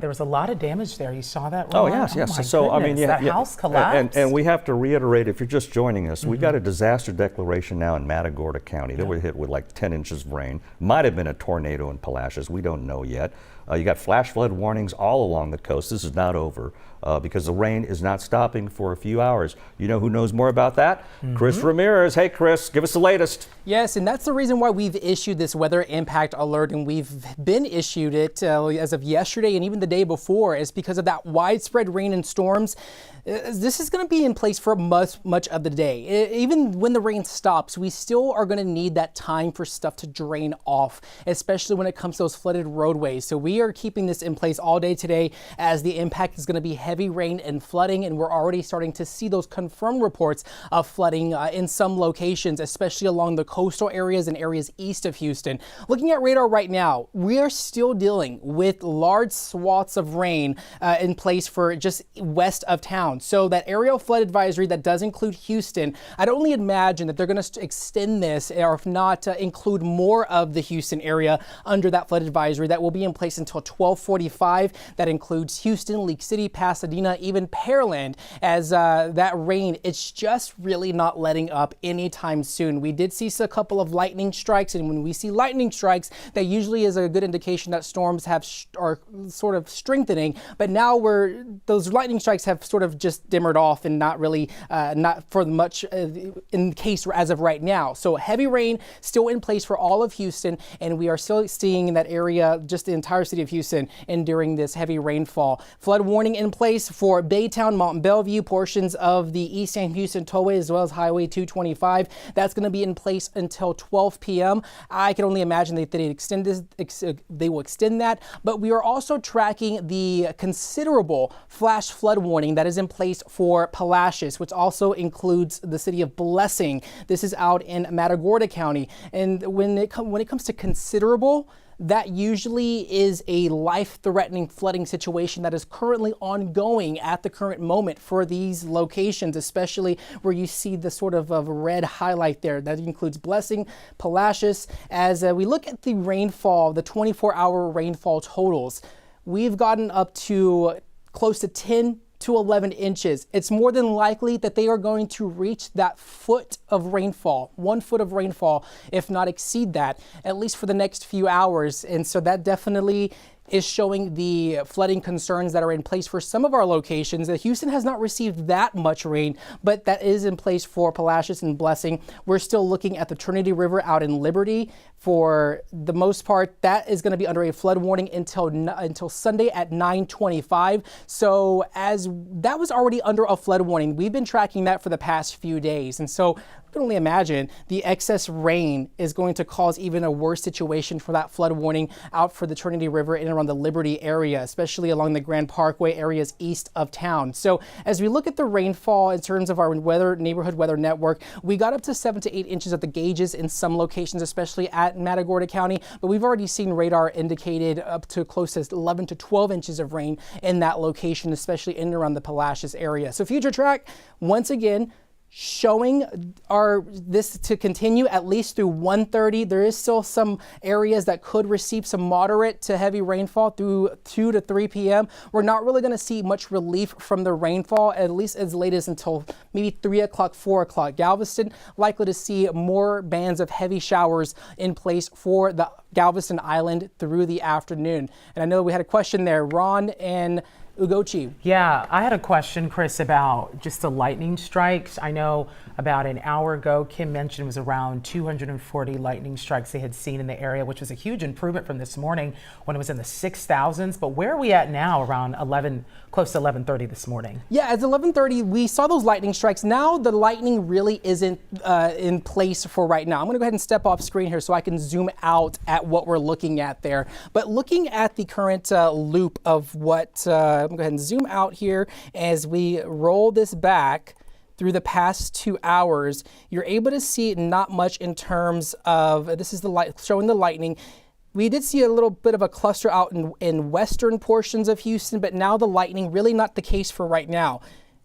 There was a lot of damage there. You saw that, Ron? Oh, yes. My So, I mean, goodness, that house collapsed. And we have to reiterate, if you're just joining us, we've got a disaster declaration now in Matagorda County. They were hit with like 10 inches of rain. Might have been a tornado in Palacios. We don't know yet. You got flash flood warnings all along the coast. This is not over because the rain is not stopping for a few hours. You know who knows more about that? Chris Ramirez. Hey, Chris, give us the latest. Yes, and that's the reason why we've issued this weather impact alert, and we've been issued it as of yesterday and even the day before, is because of that widespread rain and storms. This is going to be in place for much of the day. Even when the rain stops, we still are going to need that time for stuff to drain off, especially when it comes to those flooded roadways. So we are keeping this in place all day today, as the impact is going to be heavy rain and flooding, and we're already starting to see those confirmed reports of flooding in some locations, especially along the coastal areas and areas east of Houston. Looking at radar right now, we are still dealing with large swaths of rain in place for just west of town. So that aerial flood advisory that does include Houston, I'd only imagine that they're going to extend this, or if not, include more of the Houston area under that flood advisory that will be in place until 12:45. That includes Houston, League City, Pasadena, even Pearland, as that rain, it's just really not letting up anytime soon. We did see a couple of lightning strikes, and when we see lightning strikes, that usually is a good indication that storms are sort of strengthening. But now those lightning strikes have sort of just dimmered off and not really, not for much in case as of right now. So heavy rain still in place for all of Houston, and we are still seeing in that area, just the entire city of Houston, enduring this heavy rainfall. Flood warning in place for Baytown, Mount Bellevue, portions of the East San Houston Tollway, as well as Highway 225. That's going to be in place until 12 p.m. I can only imagine that they will extend that, but we are also tracking the considerable flash flood warning that is in place for Palacios, which also includes the city of Blessing. This is out in Matagorda County, and when it comes to considerable, that usually is a life-threatening flooding situation that is currently ongoing at the current moment for these locations, especially where you see the sort of red highlight there. That includes Blessing, Palacios. As we look at the rainfall, the 24-hour rainfall totals, we've gotten up to close to 10 to 11 inches. It's more than likely that they are going to reach that foot of rainfall, 1 foot of rainfall, if not exceed that, at least for the next few hours. And so that definitely is showing the flooding concerns that are in place for some of our locations. Houston has not received that much rain, but that is in place for Palacios and Blessing. We're still looking at the Trinity River out in Liberty. For the most part, that is going to be under a flood warning until Sunday at 9:25. So as that was already under a flood warning, we've been tracking that for the past few days. And so I can only imagine the excess rain is going to cause even a worse situation for that flood warning out for the Trinity River in and around the Liberty area, especially along the Grand Parkway areas east of town. So as we look at the rainfall in terms of our neighborhood weather network, we got up to 7 to 8 inches at the gauges in some locations, especially at Matagorda County, but we've already seen radar indicated up to close to 11 to 12 inches of rain in that location, especially in and around the Palacios area. So future track, once again, showing this to continue at least through 1:30. There is still some areas that could receive some moderate to heavy rainfall through 2 to 3 p.m. We're not really going to see much relief from the rainfall, at least as late as until maybe 3 o'clock, 4 o'clock. Galveston likely to see more bands of heavy showers in place for the Galveston Island through the afternoon. And I know we had a question there, Ron and Ugochi. Yeah, I had a question, Chris, about just the lightning strikes. I know about an hour ago, Kim mentioned it was around 240 lightning strikes they had seen in the area, which was a huge improvement from this morning when it was in the 6,000s. But where are we at now around close to 11:30 this morning? Yeah, at 11:30, we saw those lightning strikes. Now the lightning really isn't in place for right now. I'm going to go ahead and step off screen here so I can zoom out at what we're looking at there. But looking at the current loop of what, I'm going to go ahead and zoom out here as we roll this back through the past 2 hours, you're able to see not much in terms of, this is the light showing the lightning. we did see a little bit of a cluster out in western portions of Houston, but now the lightning, really not the case for right now.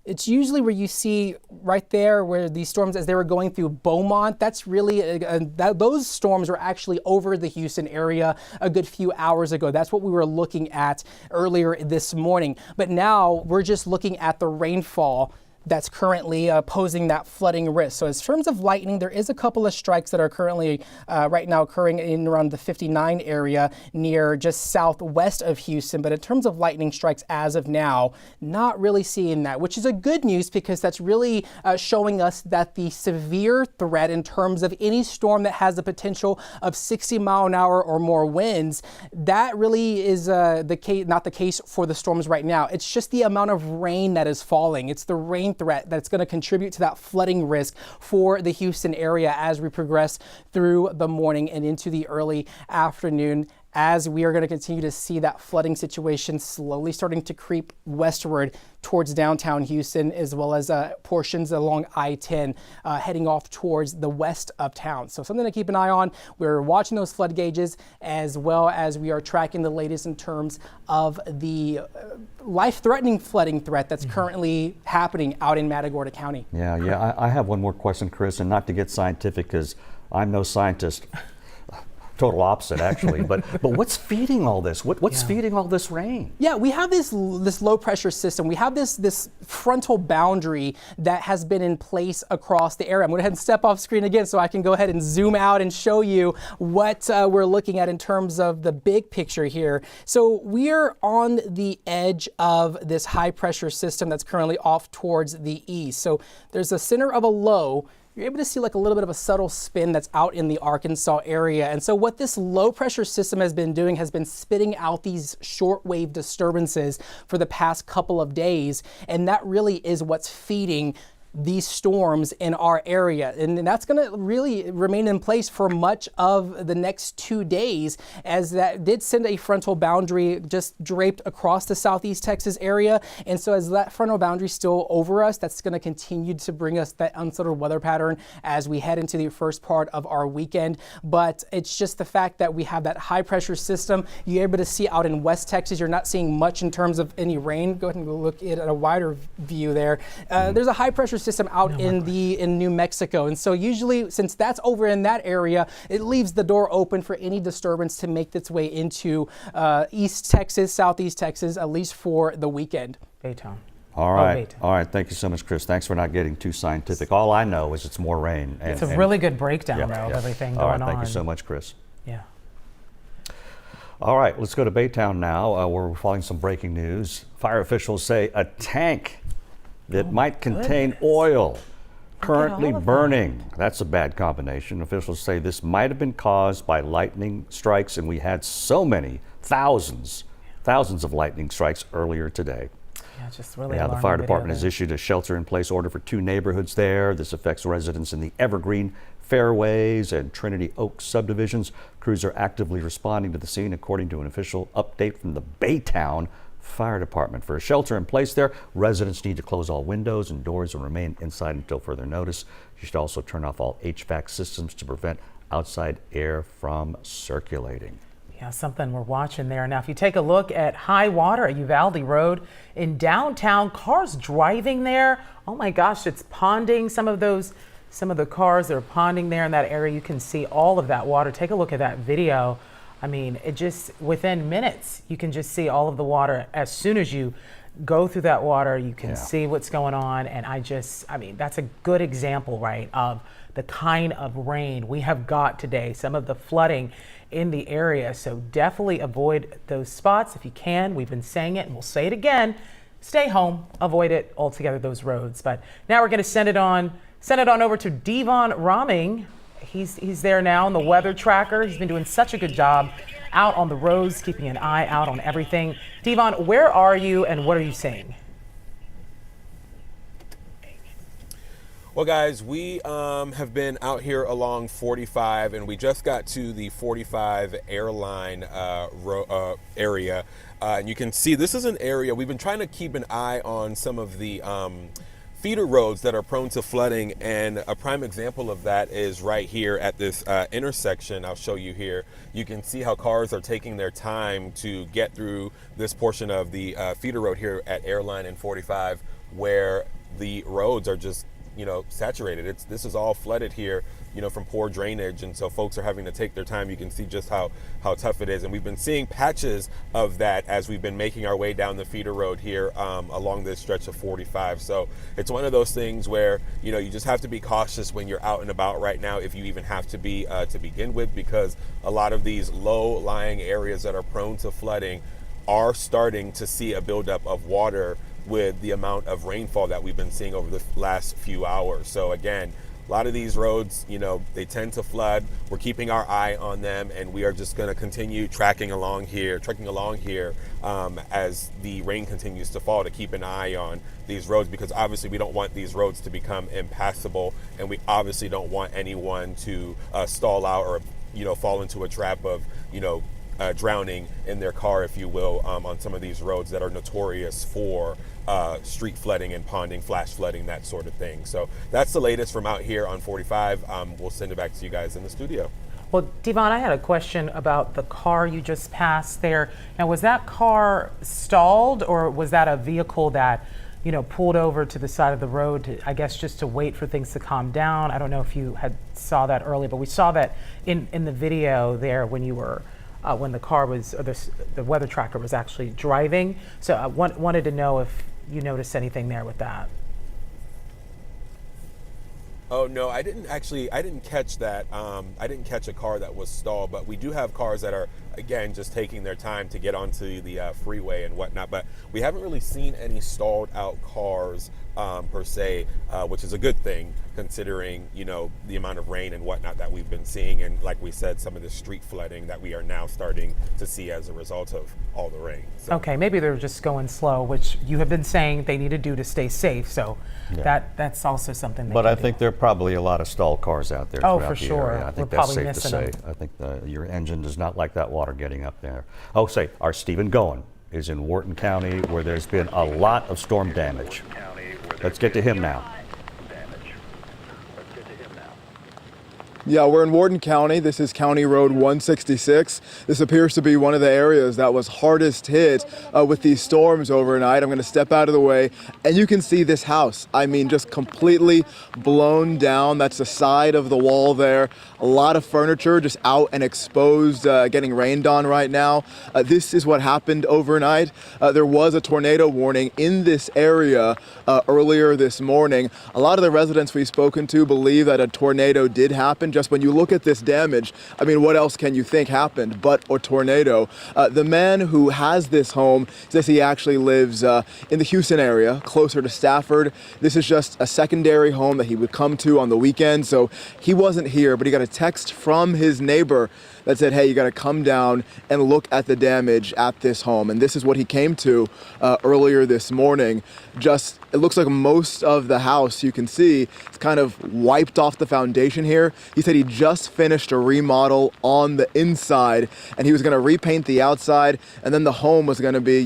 It's usually where you see right there where these storms, as they were going through Beaumont, that's really, those storms were actually over the Houston area a good few hours ago. That's what we were looking at earlier this morning. But now we're just looking at the rainfall that's currently posing that flooding risk. So in terms of lightning, there is a couple of strikes that are currently right now occurring in around the 59 area near just southwest of Houston. But in terms of lightning strikes as of now, not really seeing that, which is a good news because that's really showing us that the severe threat in terms of any storm that has the potential of 60 mile an hour or more winds, that really is the case, not the case for the storms right now. It's just the amount of rain that is falling. It's the rain threat that's going to contribute to that flooding risk for the Houston area as we progress through the morning and into the early afternoon, as we are going to continue to see that flooding situation slowly starting to creep westward towards downtown Houston, as well as portions along I-10 heading off towards the west of town. So something to keep an eye on. We're watching those flood gauges, as well as we are tracking the latest in terms of the life-threatening flooding threat that's currently happening out in Matagorda County. Yeah. I have one more question, Chris, and not to get scientific because I'm no scientist. Total opposite, actually. But what's feeding all this? What's feeding all this rain? Yeah, we have this low pressure system. We have this frontal boundary that has been in place across the area. I'm going to go ahead and step off screen again so I can go ahead and zoom out and show you what we're looking at in terms of the big picture here. So we're on the edge of this high pressure system that's currently off towards the east. So there's a center of a low. You're able to see like a little bit of a subtle spin that's out in the Arkansas area. And so what this low pressure system has been doing has been spitting out these shortwave disturbances for the past couple of days. And that really is what's feeding these storms in our area. And that's going to really remain in place for much of the next 2 days, as that did send a frontal boundary just draped across the southeast Texas area. And so as that frontal boundary is still over us, that's going to continue to bring us that unsettled weather pattern as we head into the first part of our weekend. But it's just the fact that we have that high pressure system. You're able to see out in West Texas, you're not seeing much in terms of any rain. Go ahead and look at a wider view there. There's a high pressure system out in New Mexico. And so usually, since that's over in that area, it leaves the door open for any disturbance to make its way into East Texas, Southeast Texas, at least for the weekend. Baytown. All right. Baytown. All right. Thank you so much, Chris. Thanks for not getting too scientific. All I know is it's more rain. It's a really good breakdown, though, of everything going on. All right. Thank you so much, Chris. Yeah. All right. Let's go to Baytown now. We're following some breaking news. Fire officials say a tank that might contain oil currently burning. That's a bad combination. Officials say this might have been caused by lightning strikes, and we had so many, thousands of lightning strikes earlier today. Yeah, just really the fire department has issued a shelter-in-place order for 2 neighborhoods there. This affects residents in the Evergreen, Fairways, and Trinity Oaks subdivisions. Crews are actively responding to the scene, according to an official update from the Baytown Fire Department. For a shelter in place there, residents need to close all windows and doors and remain inside until further notice. You should also turn off all HVAC systems to prevent outside air from circulating. Yeah, something we're watching there. Now, if you take a look at high water at Uvalde Road in downtown, cars driving there, oh my gosh, it's ponding. Some of the cars that are ponding there in that area, you can see all of that water. Take a look at that video. I mean, it just, within minutes, you can just see all of the water. As soon as you go through that water, you can see what's going on. And I mean, that's a good example, right, of the kind of rain we have got today, some of the flooding in the area. So definitely avoid those spots if you can. We've been saying it and we'll say it again. Stay home, avoid it altogether, those roads. But now we're going to send it on over to Devon Roming. He's there now on the weather tracker. He's been doing such a good job out on the roads, keeping an eye out on everything. Devon, where are you and what are you seeing? Well, guys, we have been out here along 45, and we just got to the 45 airline area. And you can see this is an area we've been trying to keep an eye on some of the feeder roads that are prone to flooding, and a prime example of that is right here at this intersection. I'll show you here. You can see how cars are taking their time to get through this portion of the feeder road here at Airline and 45, where the roads are just, saturated. This is all flooded here, from poor drainage, and so folks are having to take their time. You can see just how tough it is, and we've been seeing patches of that as we've been making our way down the feeder road here along this stretch of 45. So it's one of those things where you just have to be cautious when you're out and about right now, if you even have to be to begin with, because a lot of these low-lying areas that are prone to flooding are starting to see a buildup of water with the amount of rainfall that we've been seeing over the last few hours. So again, a lot of these roads, they tend to flood. We're keeping our eye on them, and we are just going to continue trekking along here as the rain continues to fall, to keep an eye on these roads, because obviously we don't want these roads to become impassable, and we obviously don't want anyone to stall out or fall into a trap of drowning in their car, if you will, on some of these roads that are notorious for street flooding and ponding, flash flooding, that sort of thing. So that's the latest from out here on 45. We'll send it back to you guys in the studio. Well, Devon, I had a question about the car you just passed there. Now, was that car stalled, or was that a vehicle that pulled over to the side of the road to, I guess, just to wait for things to calm down? I don't know if you saw that earlier, but we saw that in the video there when you were when the car was, or the weather tracker was actually driving. So I wanted to know if you noticed anything there with that. Oh no, I didn't catch that. I didn't catch a car that was stalled, but we do have cars that are, again, just taking their time to get onto the freeway and whatnot. But we haven't really seen any stalled out cars per se, which is a good thing, considering the amount of rain and whatnot that we've been seeing, and like we said, some of the street flooding that we are now starting to see as a result of all the rain. So. Okay, maybe they're just going slow, which you have been saying they need to do to stay safe. So that's also something. But I think there are probably a lot of stalled cars out there. Oh, throughout for the sure. area. I think We're that's probably safe to missing say. I think your engine does not like that water getting up there. Oh, say, our Stephen Goen is in Wharton County, where there's been a lot of storm damage. Let's get to him now. Yeah, we're in Wharton County. This is County Road 166. This appears to be one of the areas that was hardest hit with these storms overnight. I'm going to step out of the way, and you can see this house. I mean, just completely blown down. That's the side of the wall there. A lot of furniture just out and exposed, getting rained on right now. This is what happened overnight. There was a tornado warning in this area earlier this morning. A lot of the residents we've spoken to believe that a tornado did happen. Just when you look at this damage, I mean, what else can you think happened but a tornado? The man who has this home says he actually lives in the Houston area, closer to Stafford. This is just a secondary home that he would come to on the weekend. So he wasn't here, but he got a text from his neighbor that said, hey, you got to come down and look at the damage at this home. And this is what he came to earlier this morning. Just, it looks like most of the house, you can see, it's kind of wiped off the foundation here. He said he just finished a remodel on the inside, and he was going to repaint the outside, and then the home was going to be,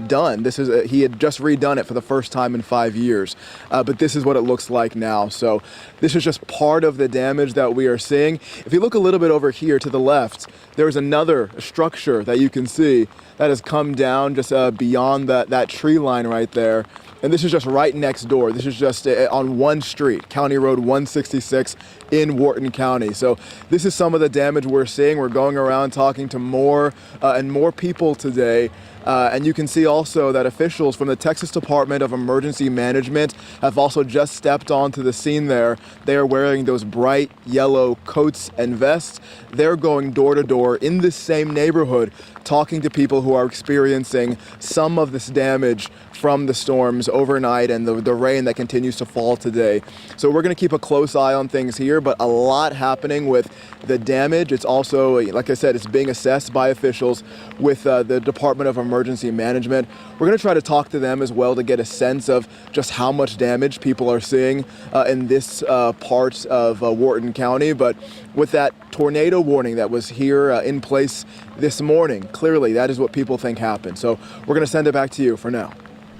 done. This is he had just redone it for the first time in 5 years. But this is what it looks like now. So this is just part of the damage that we are seeing. If you look a little bit over here to the left, there's another structure that you can see that has come down just beyond that tree line right there. And this is just right next door. This is just on one street, County Road 166 in Wharton County. So this is some of the damage we're seeing. We're going around talking to more and more people today. And you can see also that officials from the Texas Department of Emergency Management have also just stepped onto the scene there. They are wearing those bright yellow coats and vests. They're going door to door in this same neighborhood, talking to people who are experiencing some of this damage from the storms overnight and the rain that continues to fall today. So we're going to keep a close eye on things here, but a lot happening with the damage. It's also, like I said, it's being assessed by officials with the Department of Emergency Management. We're going to try to talk to them as well to get a sense of just how much damage people are seeing in this part of Wharton County. But with that tornado warning that was here in place this morning, clearly that is what people think happened. So we're going to send it back to you for now.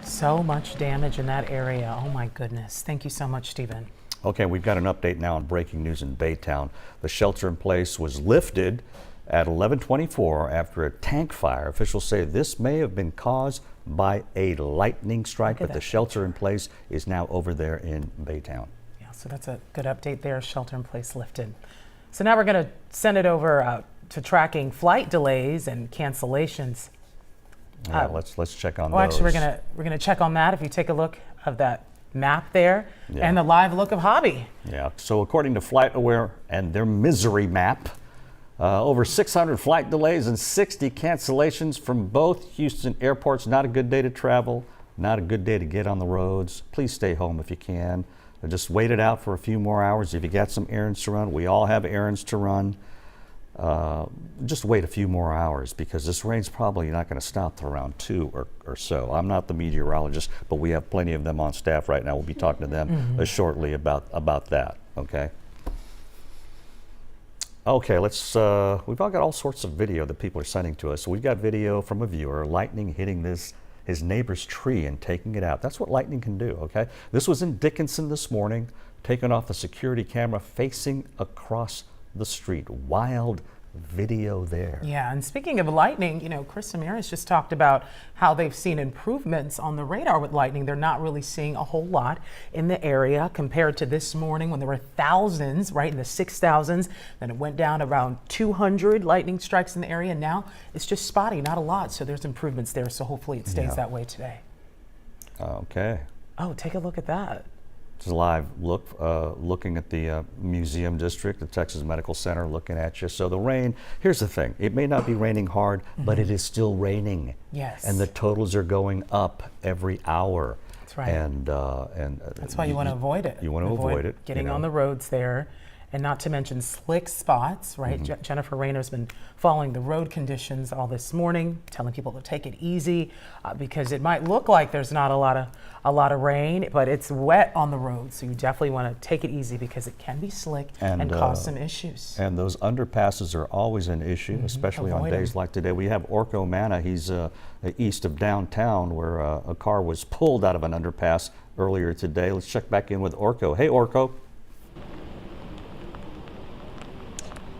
So much damage in that area. Oh my goodness. Thank you so much, Stephen. Okay, we've got an update now on breaking news in Baytown. The shelter in place was lifted at 11:24 after a tank fire. Officials say this may have been caused by a lightning strike, but the shelter in place is now over there in Baytown. Yeah, so that's a good update there. Shelter in place lifted. So now we're going to send it over to tracking flight delays and cancellations. Yeah, let's check on those. Actually, we're gonna check on that. If you take a look of that map there and the live look of Hobby. Yeah. So according to FlightAware and their misery map, over 600 flight delays and 60 cancellations from both Houston airports. Not a good day to travel. Not a good day to get on the roads. Please stay home if you can. Just wait it out for a few more hours. If you got some errands to run, we all have errands to run. Just wait a few more hours because this rain's probably not going to stop till around 2 or so. I'm not the meteorologist, but we have plenty of them on staff right now. We'll be talking to them shortly about that. Okay. Okay, we've all got all sorts of video that people are sending to us. So we've got video from a viewer, lightning hitting his neighbor's tree and taking it out. That's what lightning can do, okay? This was in Dickinson this morning, taken off the security camera facing across the street. Wild video there. Yeah, and speaking of lightning, Chris Ramirez just talked about how they've seen improvements on the radar with lightning. They're not really seeing a whole lot in the area compared to this morning when there were thousands, right in the 6,000s. Then it went down around 200 lightning strikes in the area. Now it's just spotty, not a lot. So there's improvements there. So hopefully it stays that way today. Okay. Oh, take a look at that. It's a live look, looking at the museum district, the Texas Medical Center, looking at you. So the rain, here's the thing. It may not be raining hard, but it is still raining. Yes. And the totals are going up every hour. That's right. And that's why you want to avoid it. You want to avoid it. Getting on the roads there. And not to mention slick spots, right? Jennifer Rayner's been following the road conditions all this morning, telling people to take it easy because it might look like there's not a lot of rain, but it's wet on the road. So you definitely want to take it easy because it can be slick and cause some issues. And those underpasses are always an issue, especially on days like today. We have Orko Manna. He's east of downtown where a car was pulled out of an underpass earlier today. Let's check back in with Orko. Hey, Orko.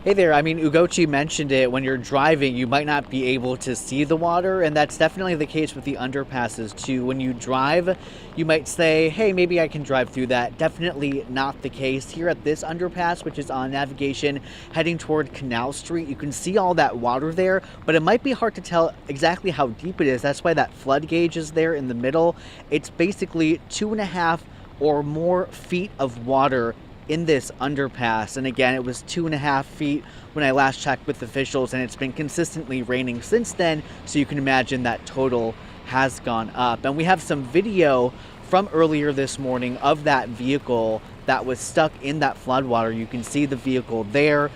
Hey there, Ugochi mentioned it. When you're driving, you might not be able to see the water, and that's definitely the case with the underpasses too. When you drive, you might say, hey, maybe I can drive through that. Definitely not the case. Here at this underpass, which is on Navigation, heading toward Canal Street, you can see all that water there, but it might be hard to tell exactly how deep it is. That's why that flood gauge is there in the middle. It's basically 2.5 or more feet of water in this underpass. And again, it was 2.5 feet when I last checked with officials, and it's been consistently raining since then, so you can imagine that total has gone up. And we have some video from earlier this morning of that vehicle that was stuck in that floodwater. You can see the vehicle there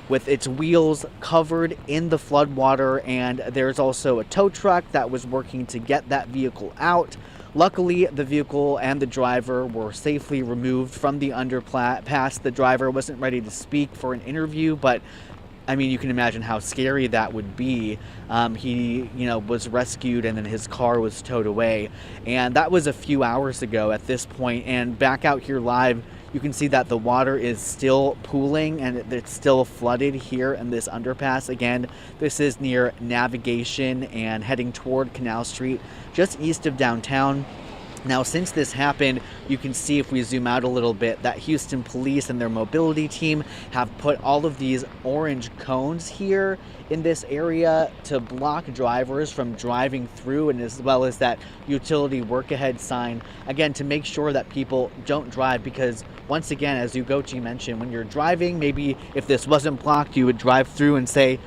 with its wheels covered in the floodwater, and there's also a tow truck that was working to get that vehicle out. Luckily, the vehicle and the driver were safely removed from the underpass. The driver wasn't ready to speak for an interview, but you can imagine how scary that would be. He, was rescued and then his car was towed away. And that was a few hours ago at this point. And back out here live, you can see that the water is still pooling and it's still flooded here in this underpass. Again, this is near Navigation and heading toward Canal Street, just east of downtown. Now, since this happened, you can see if we zoom out a little bit that Houston police and their mobility team have put all of these orange cones here in this area to block drivers from driving through, and as well as that utility work ahead sign, again, to make sure that people don't drive, because once again, as Ugochi mentioned, when you're driving, maybe if this wasn't blocked, you would drive through and say,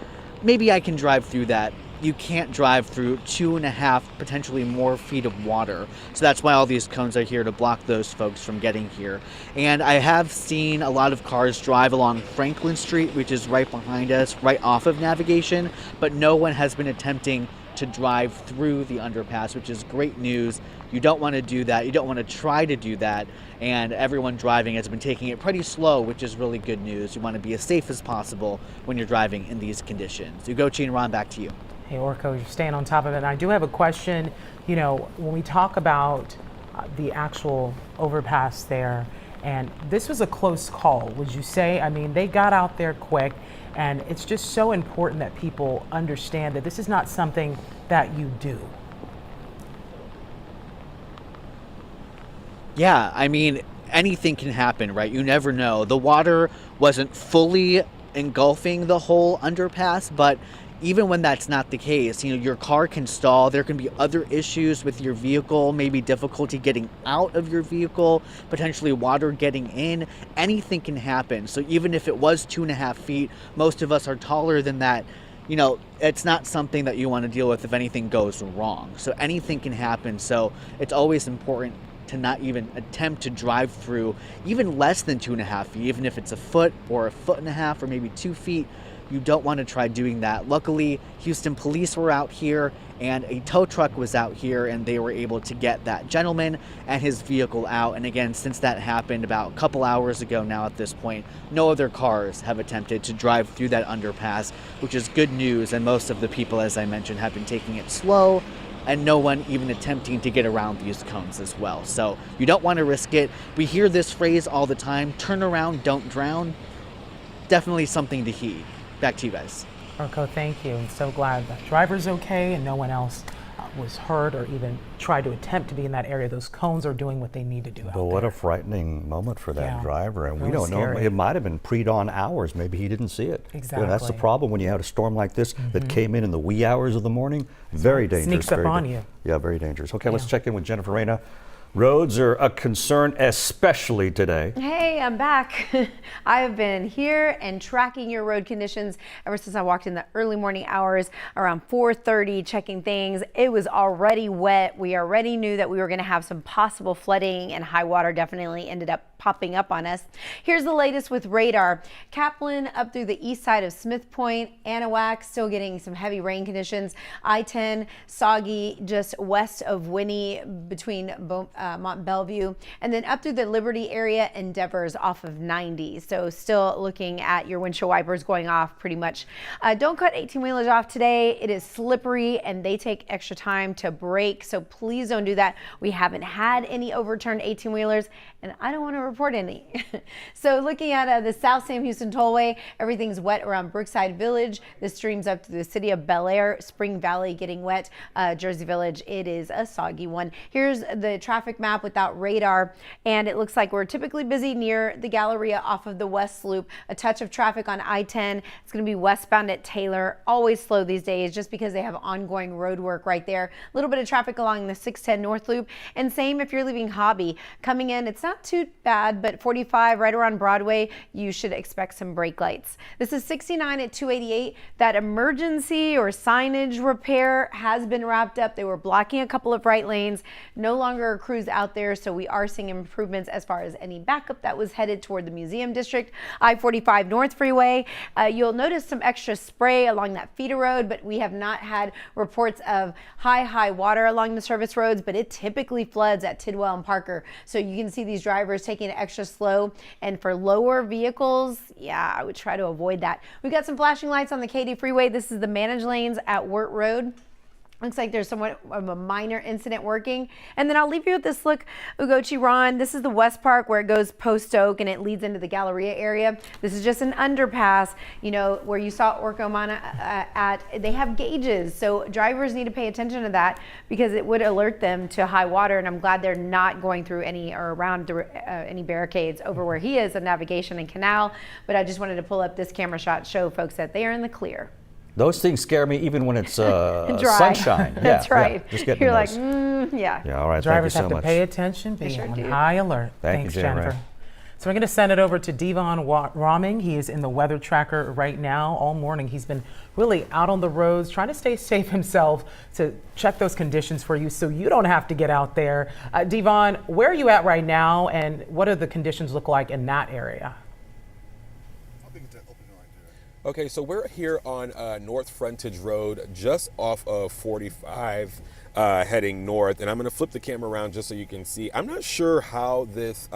maybe I can drive through that. You can't drive through 2.5, potentially more feet of water. So that's why all these cones are here, to block those folks from getting here. And I have seen a lot of cars drive along Franklin Street, which is right behind us, right off of Navigation, but no one has been attempting to drive through the underpass, which is great news. You don't want to do that. You don't want to try to do that. And everyone driving has been taking it pretty slow, which is really good news. You want to be as safe as possible when you're driving in these conditions. Ugochi and Ron, back to you. Hey, Orko, you're staying on top of it. And I do have a question. You know, when we talk about the actual overpass there, and this was a close call, would you say? I mean, they got out there quick, and it's just so important that people understand that this is not something that you do. Yeah, I mean, anything can happen, right? You never know. The water wasn't fully engulfing the whole underpass, but even when that's not the case, you know, your car can stall. There can be other issues with your vehicle, maybe difficulty getting out of your vehicle, potentially water getting in. Anything can happen. So even if it was 2.5 feet, most of us are taller than that. You know, it's not something that you want to deal with if anything goes wrong. So anything can happen. So it's always important to not even attempt to drive through even less than 2.5 feet, even if it's a foot or 1.5 feet or maybe 2 feet. You don't want to try doing that. Luckily, Houston police were out here and a tow truck was out here, and they were able to get that gentleman and his vehicle out. And again, since that happened about a couple hours ago now at this point, no other cars have attempted to drive through that underpass, which is good news. And most of the people, as I mentioned, have been taking it slow, and no one even attempting to get around these cones as well. So you don't want to risk it. We hear this phrase all the time, turn around, don't drown. Definitely something to heed. Back to you guys. Orko, thank you. I'm so glad the driver's okay and no one else was hurt or even tried to attempt to be in that area. Those cones are doing what they need to do out But what there. a frightening moment for that Yeah, driver. And we really don't know. scary. It might have been pre-dawn hours. Maybe he didn't see it. You know, that's the Exactly. problem when you have a storm like this that came in the wee hours of the morning. Very dangerous. Sneaks up very on you. Yeah, very dangerous. Okay, let's check in with Jennifer Reyna. Roads are a concern, especially today. Hey, I'm back. I have been here and tracking your road conditions ever since I walked in the early morning hours around 4:30, checking things. It was already wet. We already knew that we were going to have some possible flooding, and high water definitely ended up popping up on us. Here's the latest with radar. Kaplan up through the east side of Smith Point, Anahuac still getting some heavy rain conditions. I-10 soggy just west of Winnie between Mont Bellevue, and then up through the Liberty area, Endeavors off of 90. So still looking at your windshield wipers going off pretty much. Don't cut 18-wheelers off today. It is slippery and they take extra time to brake. So please don't do that. We haven't had any overturned 18-wheelers and I don't want to report any. So looking at the South Sam Houston Tollway, everything's wet around Brookside Village. The streams up to the city of Bel Air, Spring Valley getting wet. Jersey Village, it is a soggy one. Here's the traffic map without radar, and it looks like we're typically busy near the Galleria off of the West Loop. A touch of traffic on I-10. It's going to be westbound at Taylor. Always slow these days just because they have ongoing road work right there. A little bit of traffic along the 610 North Loop, and same if you're leaving Hobby. Coming in, it's not too bad, but 45 right around Broadway, you should expect some brake lights. This is 69 at 288. That emergency or signage repair has been wrapped up. They were blocking a couple of right lanes. No longer crews out there, so we are seeing improvements as far as any backup that was headed toward the Museum District. I-45 North Freeway, you'll notice some extra spray along that feeder road, but we have not had reports of high water along the service roads, but it typically floods at Tidwell and Parker. So you can see these drivers taking it extra slow, and for lower vehicles, yeah, I would try to avoid that. We've got some flashing lights on the Katy Freeway. This is the managed lanes at Wirt Road. Looks like there's somewhat of a minor incident working. And then I'll leave you with this look, Ugochi Ron. This is the West Park where it goes Post Oak and it leads into the Galleria area. This is just an underpass, you know, where you saw Orko Mana at. They have gauges, so drivers need to pay attention to that because it would alert them to high water. And I'm glad they're not going through any or around any barricades over where he is, a navigation and canal. But I just wanted to pull up this camera shot, show folks that they are in the clear. Those things scare me even when it's Dry. sunshine. That's right. Just getting You're like, those. yeah. Yeah, all right. Drivers thank have you so to much. pay attention, be sure on do. high alert. Thank you, Jennifer. Ray. So we're going to send it over to Devon Roming. He is in the weather tracker right now. All morning he's been really out on the roads trying to stay safe himself to check those conditions for you so you don't have to get out there. Devon, where are you at right now and what do the conditions look like in that area? Okay, so we're here on North Frontage Road, just off of 45, heading north. And I'm going to flip the camera around just so you can see. I'm not sure how this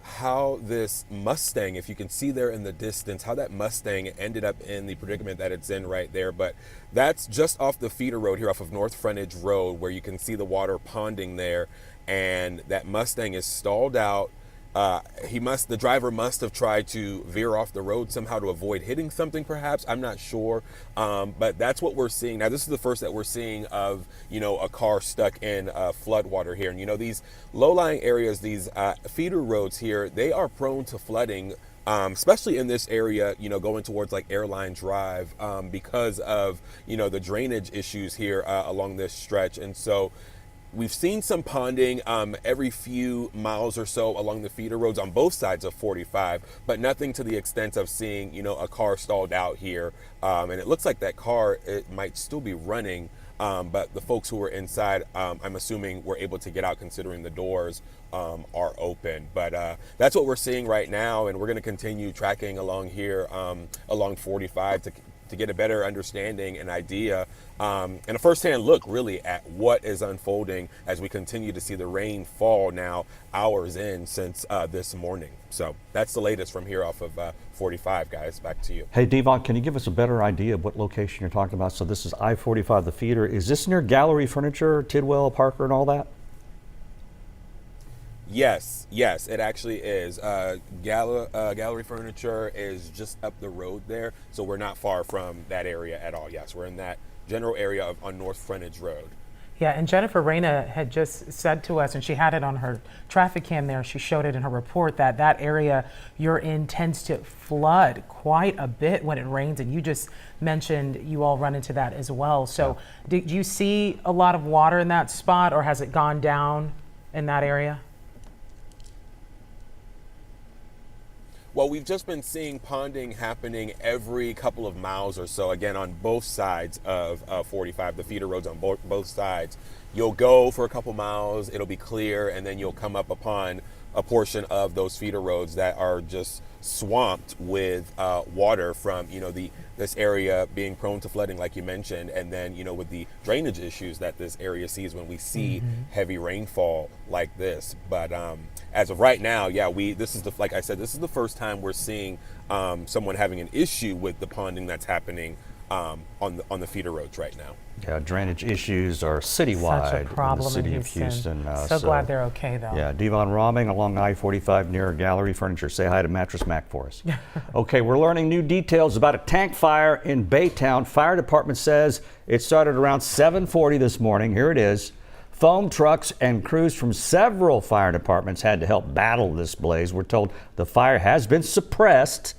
how this Mustang, if you can see there in the distance, how that Mustang ended up in the predicament that it's in right there. But that's just off the feeder road here off of North Frontage Road, where you can see the water ponding there, and that Mustang is stalled out. The driver must have tried to veer off the road somehow to avoid hitting something, perhaps. I'm not sure. But that's what we're seeing. Now, this is the first that we're seeing of, a car stuck in flood water here. And, these low-lying areas, these feeder roads here, they are prone to flooding, especially in this area, going towards like Airline Drive, because of, the drainage issues here along this stretch. And so we've seen some ponding every few miles or so along the feeder roads on both sides of 45, but nothing to the extent of seeing, a car stalled out here. And it looks like that car, it might still be running, but the folks who were inside, I'm assuming, were able to get out considering the doors are open. But that's what we're seeing right now, and we're going to continue tracking along here, along 45 to get a better understanding and idea and a firsthand look really at what is unfolding as we continue to see the rain fall now hours in since this morning. So that's the latest from here off of 45, guys. Back to you. Hey, Devon, can you give us a better idea of what location you're talking about? So this is I-45, the feeder. Is this near Gallery Furniture, Tidwell, Parker, and all that? Yes, it actually is. Gallery Furniture is just up the road there, so we're not far from that area at all. Yes, we're in that general area on North Frontage Road. Yeah, and Jennifer Reyna had just said to us, and she had it on her traffic cam there, she showed it in her report, that area you're in tends to flood quite a bit when it rains, and you just mentioned you all run into that as well. So did you see a lot of water in that spot, or has it gone down in that area? Well, we've just been seeing ponding happening every couple of miles or so, again, on both sides of 45, the feeder roads on both sides. You'll go for a couple miles, it'll be clear, and then you'll come up upon a portion of those feeder roads that are just swamped with water from, this area being prone to flooding, like you mentioned, and then, with the drainage issues that this area sees when we see heavy rainfall like this. But as of right now, like I said, this is the first time we're seeing someone having an issue with the ponding that's happening on the feeder roads right now. Yeah, drainage issues are citywide Such a problem in the city in of Houston. So glad they're okay, though. Yeah, Devon Rahming along I-45 near Gallery Furniture. Say hi to Mattress Mac for us. Okay, we're learning new details about a tank fire in Baytown. Fire department says it started around 7:40 this morning. Here it is. Foam trucks and crews from several fire departments had to help battle this blaze. We're told the fire has been suppressed.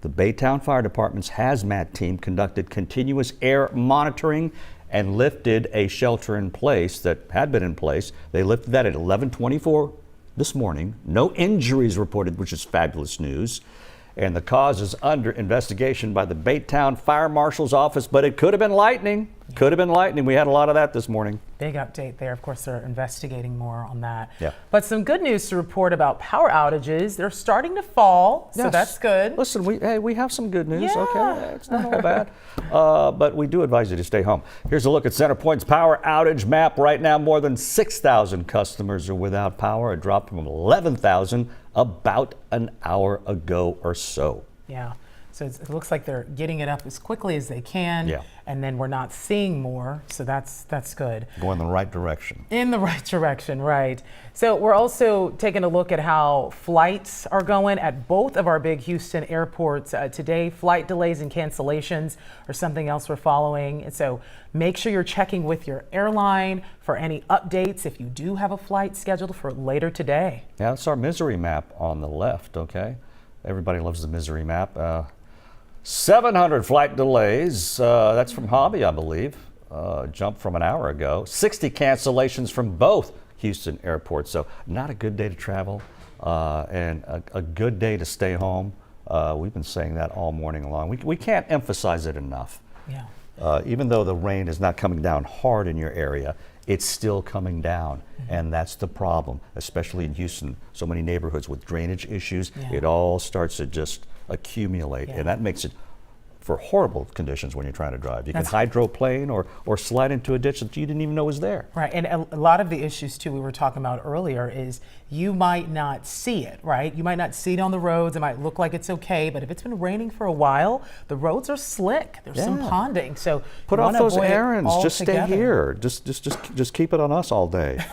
The Baytown Fire Department's hazmat team conducted continuous air monitoring and lifted a shelter in place that had been in place. They lifted that at 11:24 this morning. No injuries reported, which is fabulous news. And the cause is under investigation by the Baytown Fire Marshal's office, but it could have been lightning. Could have been lightning. We had a lot of that this morning. Big update there. Of course, they're investigating more on that. Yeah. But some good news to report about power outages. They're starting to fall, so Yes. that's good. Listen, we have some good news, Yeah. okay? It's not all bad. But we do advise you to stay home. Here's a look at CenterPoint's power outage map. Right now, more than 6,000 customers are without power. It dropped from 11,000 about an hour ago or so. Yeah. So it looks like they're getting it up as quickly as they can. Yeah. And then we're not seeing more, so that's good. Going in the right direction. In the right direction, right. So we're also taking a look at how flights are going at both of our big Houston airports today. Flight delays and cancellations are something else we're following. And so make sure you're checking with your airline for any updates if you do have a flight scheduled for later today. Yeah, that's our misery map on the left, okay? Everybody loves the misery map. 700 flight delays, that's from Hobby, I believe, jumped from an hour ago. 60 cancellations from both Houston airports, so not a good day to travel and a good day to stay home. We've been saying that all morning long. We can't emphasize it enough. Yeah. Even though the rain is not coming down hard in your area, it's still coming down, and that's the problem, especially in Houston. So many neighborhoods with drainage issues, it all starts to just accumulate, and that makes it for horrible conditions when you're trying to drive. You can hydroplane or slide into a ditch that you didn't even know was there. Right, and a lot of the issues too we were talking about earlier is you might not see it, right? You might not see it on the roads. It might look like it's okay, but if it's been raining for a while, the roads are slick. There's some ponding, so put you off wanna those avoid it errands. Just stay altogether. here. Just keep it on us all day.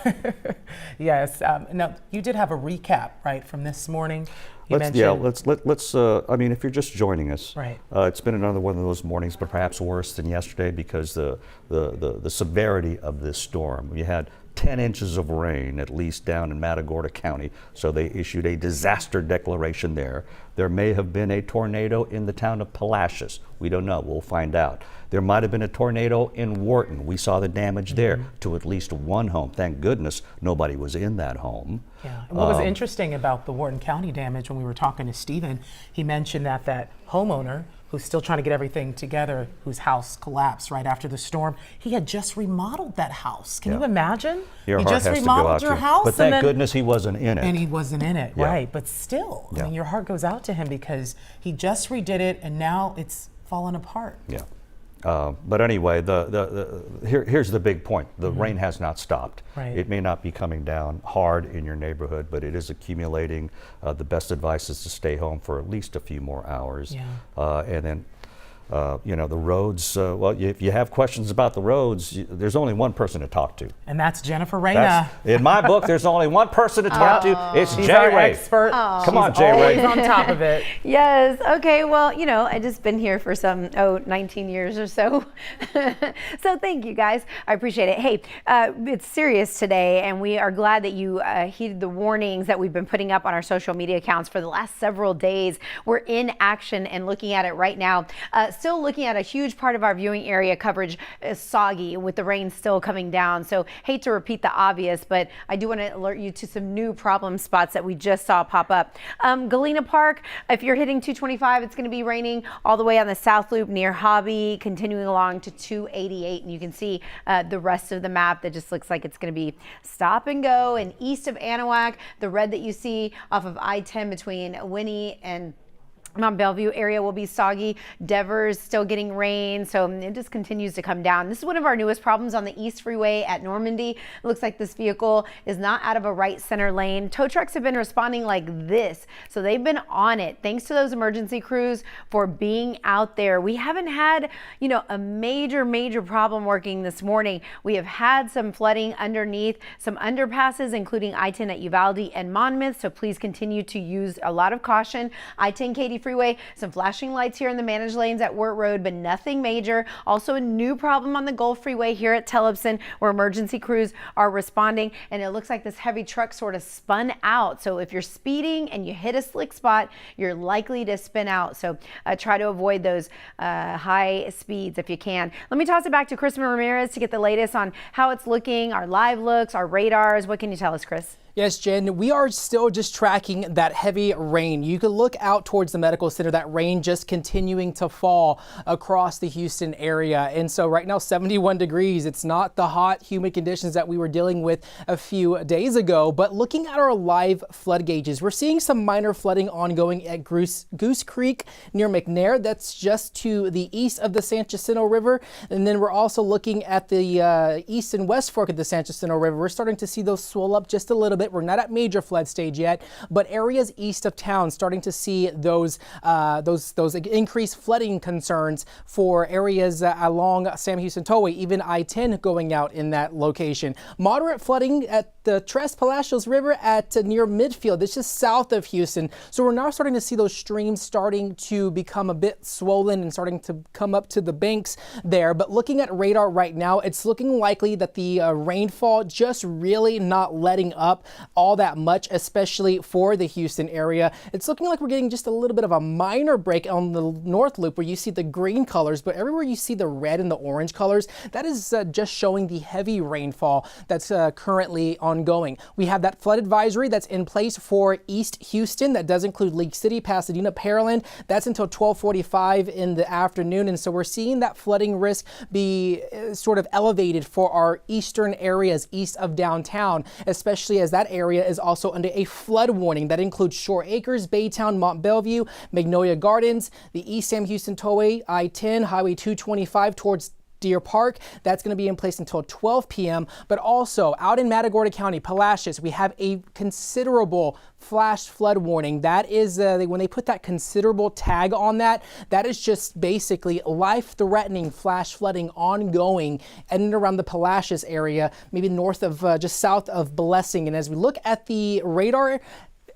Yes. Now you did have a recap, right, from this morning. You Let's mentioned. I mean, if you're just joining us, Right. It's been another one of those mornings, but perhaps worse than yesterday because the severity of this storm. We had 10 inches of rain, at least down in Matagorda County, so they issued a disaster declaration there. There may have been a tornado in the town of Palacios. We don't know. We'll find out. There might have been a tornado in Wharton. We saw the damage there to at least one home. Thank goodness nobody was in that home. Yeah. And what was interesting about the Wharton County damage, when we were talking to Stephen, he mentioned that homeowner who's still trying to get everything together, whose house collapsed right after the storm, he had just remodeled that house. Can you imagine? Your you heart just has to go remodeled out your to house, but thank goodness he wasn't in it. And he wasn't in it, Yeah. right? But still, I Yeah. mean, your heart goes out to him because he just redid it, and now it's fallen apart. Yeah. But anyway, here's the big point. The rain has not stopped. Right. It may not be coming down hard in your neighborhood, but it is accumulating. The best advice is to stay home for at least a few more hours. Yeah. And then, the roads, if you have questions about the roads, there's only one person to talk to. And that's Jennifer Reyna. In my book, there's only one person to talk to. It's She's Jay our Ray. expert. Come on, She's Jay always Ray. on top of it. Yes. Okay. Well, I just been here for some 19 years or so. So thank you guys. I appreciate it. Hey, it's serious today, and we are glad that you heeded the warnings that we've been putting up on our social media accounts for the last several days. We're in action and looking at it right now. Still looking at a huge part of our viewing area coverage is soggy with the rain still coming down. So hate to repeat the obvious, but I do want to alert you to some new problem spots that we just saw pop up. Galena Park, if you're hitting 225, it's going to be raining all the way on the South Loop near Hobby, continuing along to 288. And you can see the rest of the map that just looks like it's going to be stop and go. And east of Anahuac, the red that you see off of I-10 between Winnie and Mount Bellevue area will be soggy. Devers still getting rain, so it just continues to come down. This is one of our newest problems on the East Freeway at Normandy. It looks like this vehicle is not out of a right center lane. Tow trucks have been responding like this, so they've been on it. Thanks to those emergency crews for being out there. We haven't had, a major problem working this morning. We have had some flooding underneath some underpasses, including I-10 at Uvalde and Monmouth, so please continue to use a lot of caution. I-10 Katy Freeway, some flashing lights here in the managed lanes at Wirt Road, but nothing major. Also a new problem on the Gulf Freeway here at Tellefson, where emergency crews are responding, and it looks like this heavy truck sort of spun out. So if you're speeding and you hit a slick spot, you're likely to spin out. So try to avoid those high speeds if you can. Let me toss it back to Chris Ramirez to get the latest on how it's looking, our live looks, our radars. What can you tell us, Chris? Yes, Jen, we are still just tracking that heavy rain. You can look out towards the medical center, that rain just continuing to fall across the Houston area. And so right now, 71 degrees. It's not the hot, humid conditions that we were dealing with a few days ago. But looking at our live flood gauges, we're seeing some minor flooding ongoing at Goose Creek near McNair. That's just to the east of the San Jacinto River. And then we're also looking at the east and west fork of the San Jacinto River. We're starting to see those swell up just a little bit. We're not at major flood stage yet, but areas east of town starting to see those increased flooding concerns for areas along Sam Houston Tollway, even I-10 going out in that location. Moderate flooding at the Tres Palacios River at near Midfield. This is south of Houston. So we're now starting to see those streams starting to become a bit swollen and starting to come up to the banks there. But looking at radar right now, it's looking likely that the rainfall just really not letting up all that much, especially for the Houston area. It's looking like we're getting just a little bit of a minor break on the North Loop where you see the green colors, but everywhere you see the red and the orange colors, that is just showing the heavy rainfall that's currently ongoing. We have that flood advisory that's in place for East Houston. That does include League City, Pasadena, Pearland. That's until 12:45 in the afternoon. And so we're seeing that flooding risk be sort of elevated for our eastern areas east of downtown, especially as that that area is also under a flood warning. That includes Shore Acres, Baytown, Mont Bellevue, Magnolia Gardens, the East Sam Houston Tollway, I-10, Highway 225 towards Deer Park. That's going to be in place until 12 p.m. But also out in Matagorda County, Palacios, we have a considerable flash flood warning. That is when they put that considerable tag on that, that is just basically life-threatening flash flooding ongoing in and around the Palacios area, maybe north of just south of Blessing. And as we look at the radar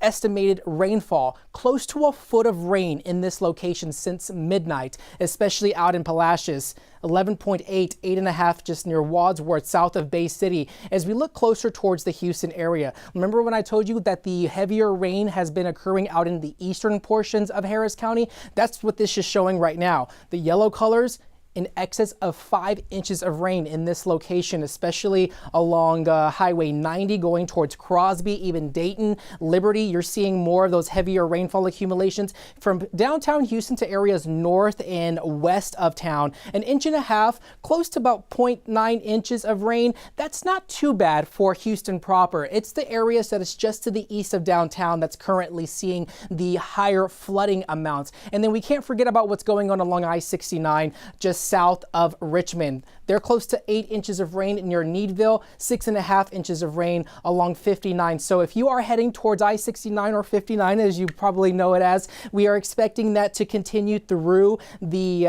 estimated rainfall, close to a foot of rain in this location since midnight, especially out in Palacios. 11.8, 8.5 just near Wadsworth, south of Bay City. As we look closer towards the Houston area, remember when I told you that the heavier rain has been occurring out in the eastern portions of Harris County? That's what this is showing right now. The yellow colors, in excess of 5 inches of rain in this location, especially along Highway 90 going towards Crosby, even Dayton, Liberty. You're seeing more of those heavier rainfall accumulations from downtown Houston to areas north and west of town. 1.5 inches, close to about 0.9 inches of rain. That's not too bad for Houston proper. It's the areas that is just to the east of downtown that's currently seeing the higher flooding amounts. And then we can't forget about what's going on along I-69 just south of Richmond. They're close to 8 inches of rain near Needville, 6.5 inches of rain along 59. So if you are heading towards I-69 or 59, as you probably know it as, we are expecting that to continue through the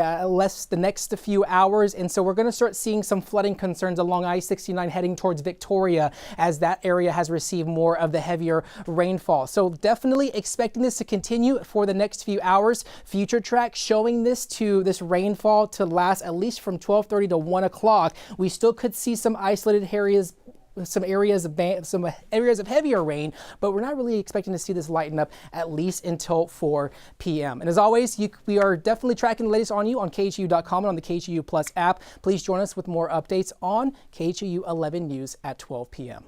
next few hours. And so we're going to start seeing some flooding concerns along I-69 heading towards Victoria as that area has received more of the heavier rainfall. So definitely expecting this to continue for the next few hours. Future track showing this rainfall to last at least from 12:30 to 1 o'clock. We still could see some isolated areas, some areas of heavier rain, but we're not really expecting to see this lighten up at least until 4 p.m. And as always, we are definitely tracking the latest on you on KHOU.com and on the KHOU Plus app. Please join us with more updates on KHOU 11 News at 12 p.m.